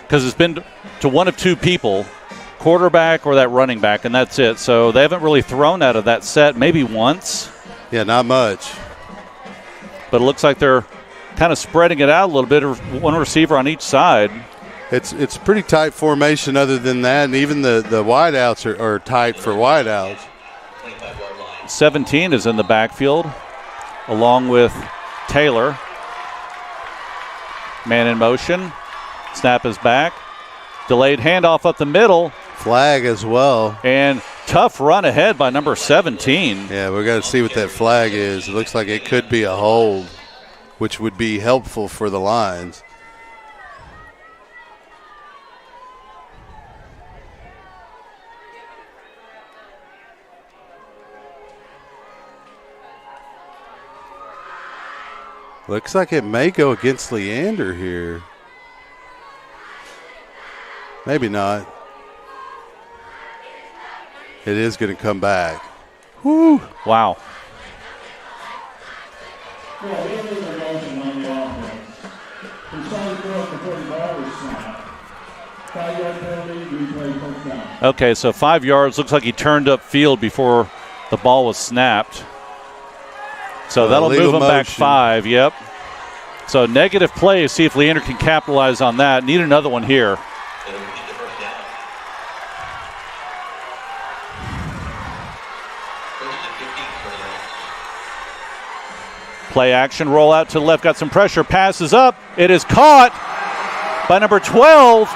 because it's been to one of 2 people, quarterback or that running back, and that's it. So they haven't really thrown out of that set, maybe once. Yeah, not much. But it looks like they're kind of spreading it out a little bit, one receiver on each side. It's pretty tight formation other than that, and even the wideouts are tight for wideouts. 17 is in the backfield along with Taylor. Man in motion. Snap is back. Delayed handoff up the middle. Flag as well. And tough run ahead by number 17. Yeah, we've got to see what that flag is. It looks like it could be a hold, which would be helpful for the Lions. Looks like it may go against Leander here. Maybe not. It is going to come back. Woo! Wow. Okay, so 5 yards. Looks like he turned up field before the ball was snapped. So that'll move him back 5, yep. So negative play, see if Leander can capitalize on that. Need another one here. Play action, roll out to the left, got some pressure, passes up. It is caught by number 12.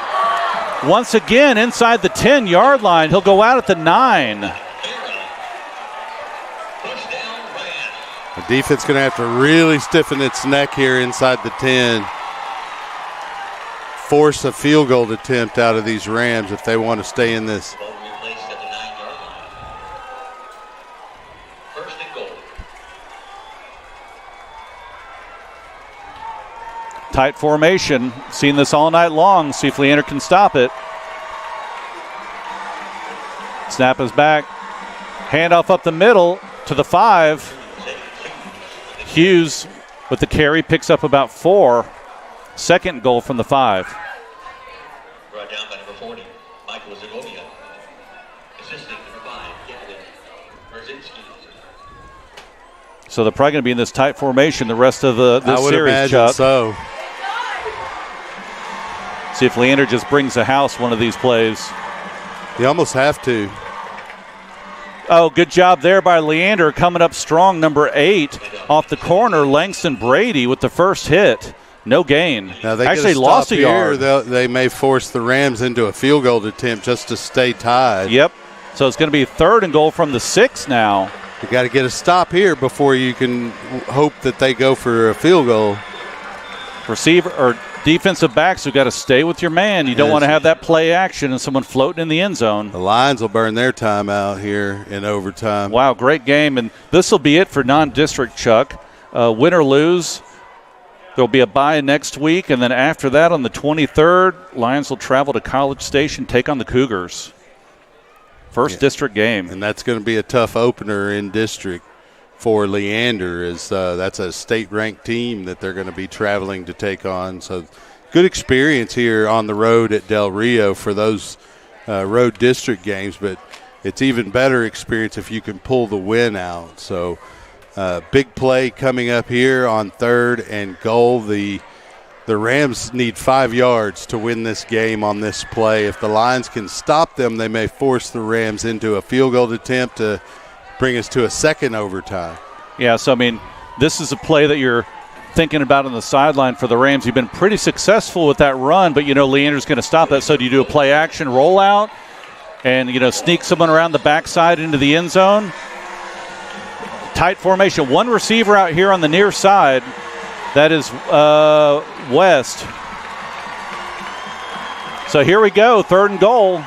Once again inside the 10-yard line. He'll go out at the 9. The defense going to have to really stiffen its neck here inside the 10. Force a field goal attempt out of these Rams if they want to stay in this. Tight formation. Seen this all night long. See if Leander can stop it. Snap is back. Handoff up the middle to the 5. Hughes with the carry picks up about 4. Second goal from the 5. Brought down by number 40, Michael Zagovia. Assisting number 5, Gavin Brzezinski. So they're probably going to be in this tight formation the rest of the I would series, imagine Chuck. so. See if Leander just brings the house one of these plays. You almost have to. Oh, good job there by Leander. Coming up strong, number 8 off the corner. Langston Brady with the first hit. No gain. Now they actually get a lost stop a yard. here, they may force the Rams into a field goal attempt just to stay tied. Yep. So it's going to be 3rd and goal from the 6 now. You got to get a stop here before you can hope that they go for a field goal. Receiver or defensive backs who got to stay with your man. You don't want to have that play action and someone floating in the end zone. The Lions will burn their time out here in overtime. Wow, great game. And this will be it for non-district, Chuck. Win or lose, there'll be a bye next week. And then after that, on the 23rd, Lions will travel to College Station, take on the Cougars. First district game. And that's going to be a tough opener in district for Leander, as that's a state-ranked team that they're going to be traveling to take on. So good experience here on the road at Del Rio for those road district games, but it's even better experience if you can pull the win out. So big play coming up here on 3rd and goal. The Rams need 5 yards to win this game on this play. If the Lions can stop them, they may force the Rams into a field goal attempt to bring us to a second overtime. Yeah, so, I mean, this is a play that you're thinking about on the sideline for the Rams. You've been pretty successful with that run, but, Leander's going to stop that. So do you do a play action rollout and, sneak someone around the backside into the end zone? Tight formation. One receiver out here on the near side. That is West. So here we go, 3rd and goal.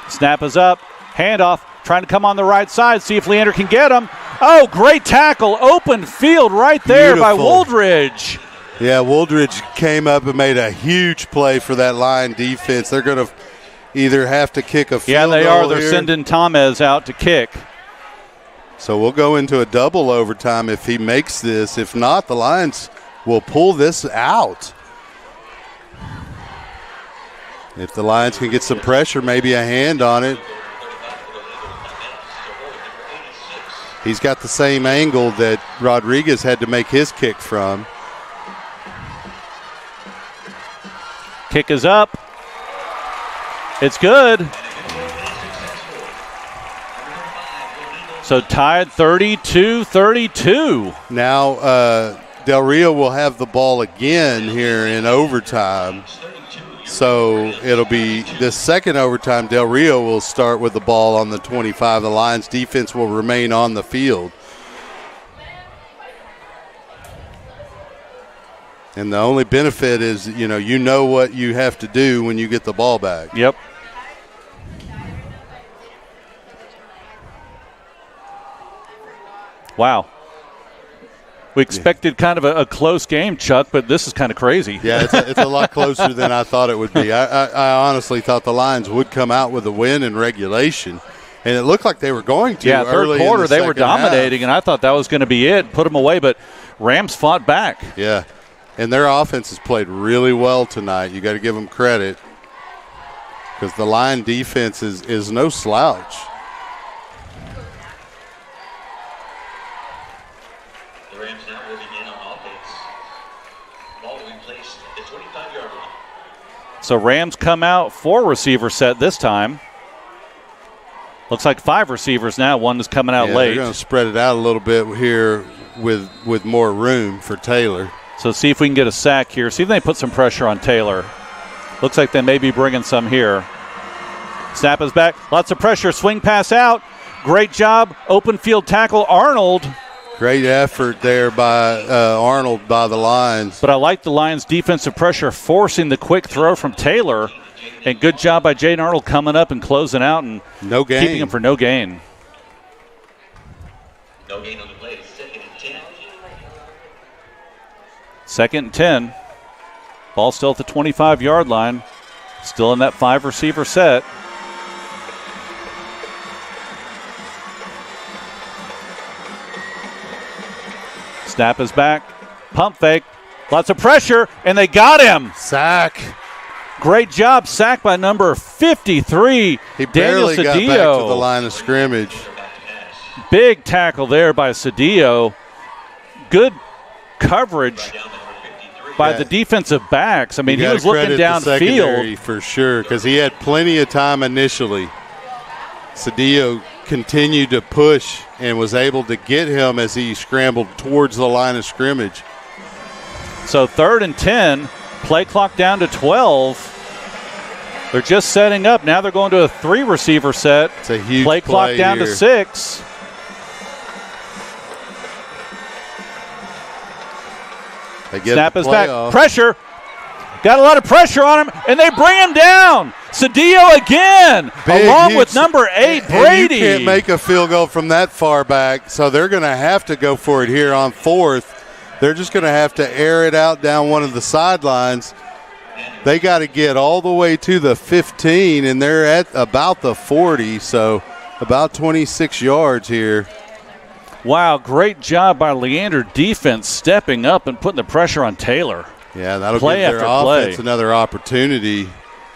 Snap is up, handoff, trying to come on the right side, see if Leander can get him. Oh, great tackle, open field right there. Beautiful. By Wooldridge. Yeah, Wooldridge came up and made a huge play for that Lion defense. They're going to either have to kick a field goal. Yeah, they are. They're sending Tomez out to kick. So we'll go into a double overtime if he makes this. If not, the Lions will pull this out. If the Lions can get some pressure, maybe a hand on it. He's got the same angle that Rodriguez had to make his kick from. Kick is up. It's good. So tied 32-32. Now Del Rio will have the ball again here in overtime. So it'll be this second overtime. Del Rio will start with the ball on the 25. The Lions defense will remain on the field. And the only benefit is, you know what you have to do when you get the ball back. Yep. Wow. We expected kind of a close game, Chuck, but this is kind of crazy. Yeah, it's a lot closer than I thought it would be. I honestly thought the Lions would come out with a win in regulation, and it looked like they were going to. Yeah, third quarter they were dominating, half. And I thought that was going to be it, put them away, but Rams fought back. Yeah, and their offense has played really well tonight. You got to give them credit because the Lion defense is no slouch. Rams now moving in on offense. Ball to be placed at the 25-yard line. So Rams come out 4 receiver set this time. Looks like 5 receivers now. One is coming out late. They're going to spread it out a little bit here with more room for Taylor. So see if we can get a sack here. See if they put some pressure on Taylor. Looks like they may be bringing some here. Snap is back. Lots of pressure. Swing pass out. Great job. Open field tackle. Arnold. Great effort there by Arnold by the Lions. But I like the Lions' defensive pressure forcing the quick throw from Taylor. And good job by Jaden Arnold coming up and closing out and keeping him for no gain. No gain on the play. 2nd and 10. 2nd and 10. Ball still at the 25-yard line. Still in that 5-receiver set. Snap is back. Pump fake. Lots of pressure, and they got him. Sack. Great job. Sack by number 53, He Daniel barely got Cedillo. back to the line of scrimmage. Big tackle there by Cedillo. Good coverage by the defensive backs. I mean, he was looking downfield. For sure, because he had plenty of time initially. Cedillo continued to push and was able to get him as he scrambled towards the line of scrimmage. So 3rd and 10, play clock down to 12. They're just setting up. Now they're going to a 3-receiver set. It's a huge play clock down to 6. Snap is back. Pressure. Got a lot of pressure on him, and they bring him down. Cedillo again, along with number 8, Brady. You can't make a field goal from that far back, so they're going to have to go for it here on 4th. They're just going to have to air it out down one of the sidelines. They got to get all the way to the 15, and they're at about the 40, so about 26 yards here. Wow, great job by Leander defense stepping up and putting the pressure on Taylor. Yeah, that'll play give their after offense play. Another opportunity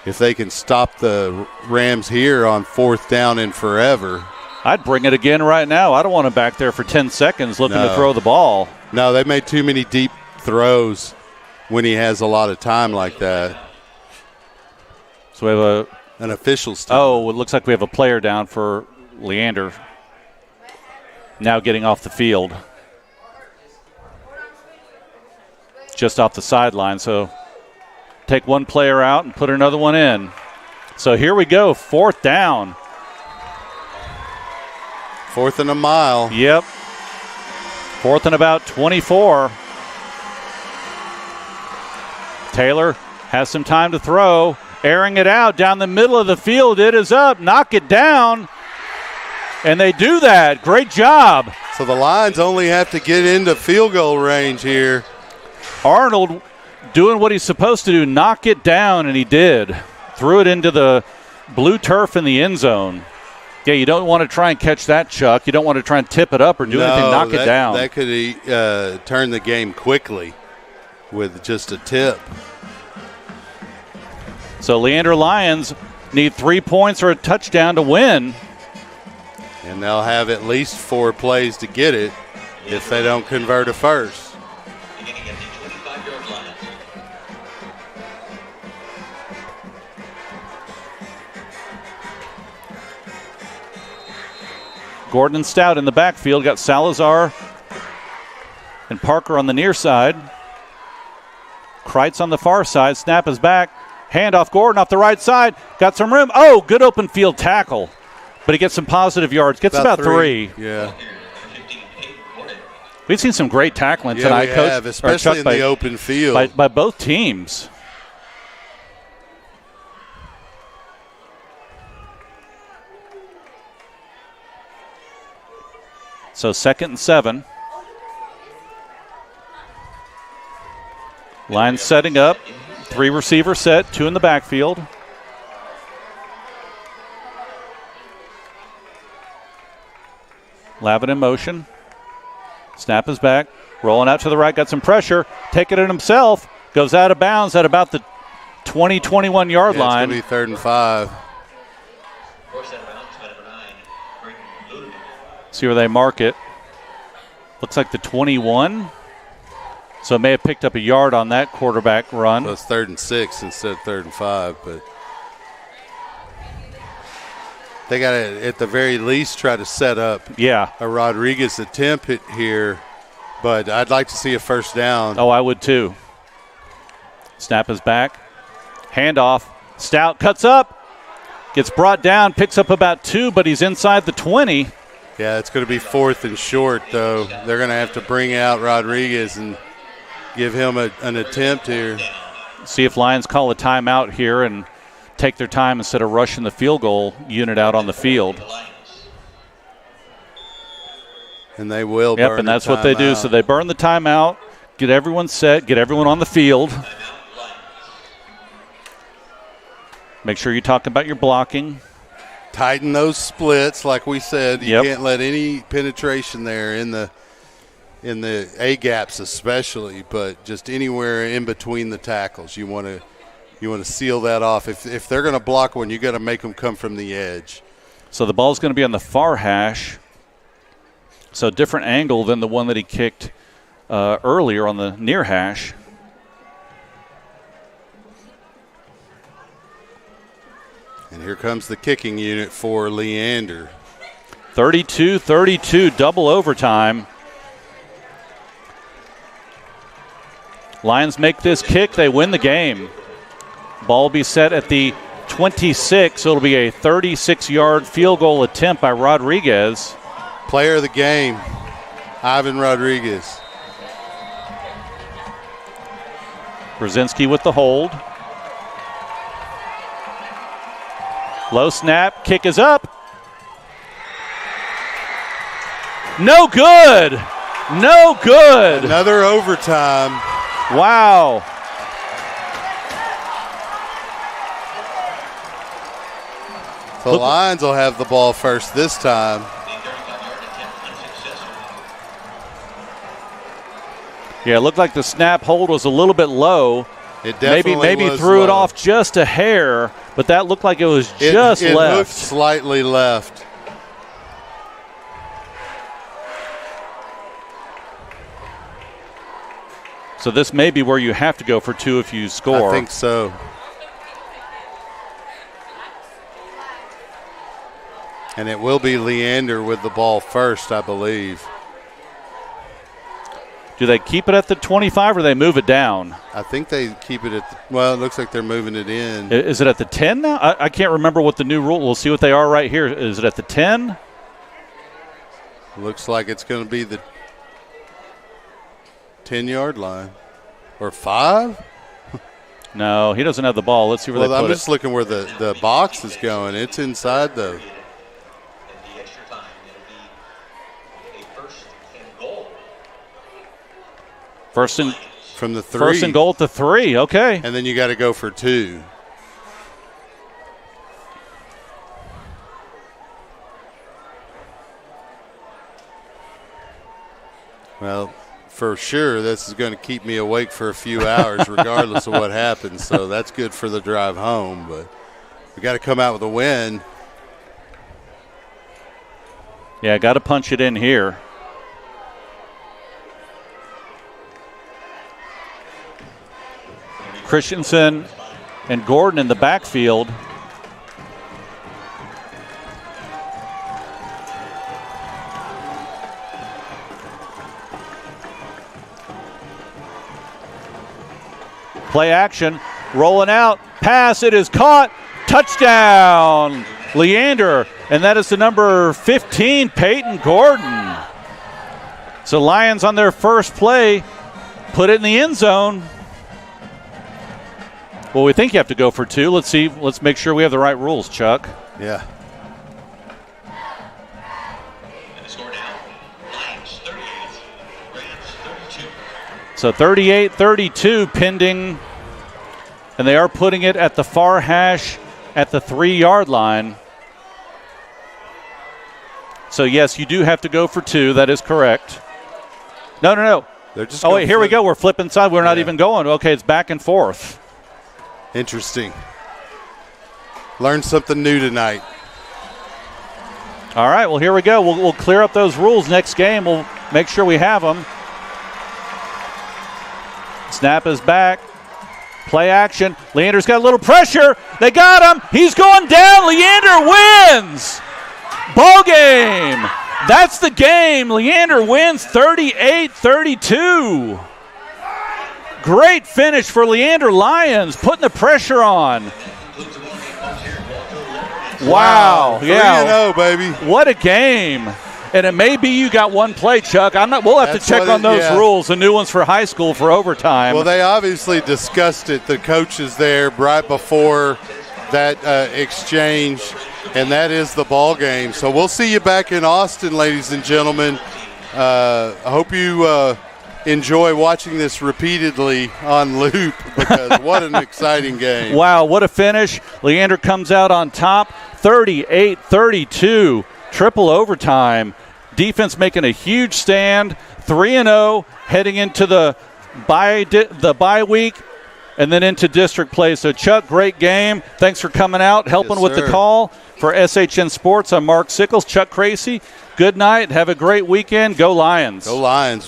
if they can stop the Rams here on 4th down and forever. I'd bring it again right now. I don't want him back there for 10 seconds looking to throw the ball. No, they made too many deep throws when he has a lot of time like that. So we have an official stop. Oh, it looks like we have a player down for Leander. Now getting off the field. Just off the sideline, so take one player out and put another one in. So here we go, 4th down. 4th and a mile. Yep. 4th and about 24. Taylor has some time to throw, airing it out down the middle of the field. It is up, knock it down, and they do that. Great job. So the Lions only have to get into field goal range here. Arnold doing what he's supposed to do, knock it down, and he did. Threw it into the blue turf in the end zone. Yeah, you don't want to try and catch that, Chuck. You don't want to try and tip it up or do anything, knock it down. That could turn the game quickly with just a tip. So Leander Lions need 3 points or a touchdown to win. And they'll have at least 4 plays to get it if they don't convert a first. Beginning at the 25-yard line. Gordon and Stout in the backfield. Got Salazar and Parker on the near side. Kreitz on the far side. Snap is back. Handoff Gordon off the right side. Got some room. Oh, good open field tackle. But he gets some positive yards. Gets about 3. Yeah. We've seen some great tackling Yeah, tonight, we Coach. have, especially in the open field. By both teams. So 2nd and 7. Lions setting up. 3 receiver set, 2 in the backfield. Lavin in motion. Snap is back. Rolling out to the right, got some pressure. Taking it himself. Goes out of bounds at about the 20, 21-yard line. It's going to be 3rd and 5. See where they mark it. Looks like the 21. So it may have picked up a yard on that quarterback run. So it's 3rd and 6 instead of 3rd and 5. But they got to, at the very least, try to set up a Rodriguez attempt here. But I'd like to see a first down. Oh, I would too. Snap is back. Handoff. Stout cuts up. Gets brought down. Picks up about 2, but he's inside the 20. Yeah, it's going to be 4th and short, though. They're going to have to bring out Rodriguez and give him an attempt here. See if Lions call a timeout here and take their time instead of rushing the field goal unit out on the field. And they will burn Yep, and that's what they do. So they burn the timeout, Get everyone set. Get everyone on the field. Make sure you talk about your blocking. Tighten those splits, like we said. You Yep. can't let any penetration there in the A gaps, especially, but just anywhere in between the tackles. You want to seal that off. If they're going to block one, you got to make them come from the edge. So the ball's going to be on the far hash. So different angle than the one that he kicked earlier on the near hash. And here comes the kicking unit for Leander. 32-32, double overtime. Lions make this kick. They win the game. Ball will be set at the 26. So it'll be a 36-yard field goal attempt by Rodriguez. Player of the game, Ivan Rodriguez. Brzezinski with the hold. Low snap, kick is up. No good. No good. Another overtime. Wow. The Lions will have the ball first this time. Yeah, it looked like the snap hold was a little bit low. It definitely maybe was threw it low. off just a hair, but that looked like it was just it left. looked slightly left. So this may be where you have to go for two if you score. I think so. And it will be Leander with the ball first, I believe. Do they keep it at the 25 or they move it down? I think they keep it at well, it looks like they're moving it in. Is it at the 10 now? I can't remember what the new rule. We'll see what they are right here. Is it at the 10? Looks like it's going to be the 10-yard line. Or 5? No, he doesn't have the ball. Let's see where they put I'm it. just looking where the box is going. It's inside the – First and from the 3. First and goal at the 3. Okay. And then you got to go for 2. Well, for sure, this is going to keep me awake for a few hours regardless of what happens. So that's good for the drive home. But we got to come out with a win. Yeah, got to punch it in here. Christensen and Gordon in the backfield. Play action, rolling out, pass, it is caught, touchdown, Leander, and that is the number 15, Peyton Gordon. So Lions on their first play, put it in the end zone. Well, we think you have to go for 2. Let's see. Let's make sure we have the right rules, Chuck. Yeah. And the score now, Lions 38, Rams 32. So 38-32 pending, and they are putting it at the far hash at the 3-yard line. So, yes, you do have to go for 2. That is correct. No. They're just Oh, wait, here we go. We're flipping side. We're not even going. Okay, it's back and forth. Interesting. Learned something new tonight. All right, well, here we go. We'll clear up those rules next game. We'll make sure we have them. Snap is back. Play action. Leander's got a little pressure. They got him. He's going down. Leander wins. Ball game. That's the game. Leander wins 38-32. Great finish for Leander. Lions putting the pressure on. Wow. Yeah. 3-0, baby. What a game. And it may be you got one play, Chuck. We'll have That's to check what on those yeah. rules, the new ones for high school for overtime. Well, they obviously discussed it, the coaches there, right before that exchange, and that is the ball game. So we'll see you back in Austin, ladies and gentlemen. I hope you enjoy watching this repeatedly on loop because what an exciting game. Wow, what a finish. Leander comes out on top, 38-32, triple overtime. Defense making a huge stand, 3-0, heading into the bye week and then into district play. So, Chuck, great game. Thanks for coming out, helping with the call. For SHN Sports, I'm Mark Sickles. Chuck Cracy, good night. Have a great weekend. Go Lions. Go Lions.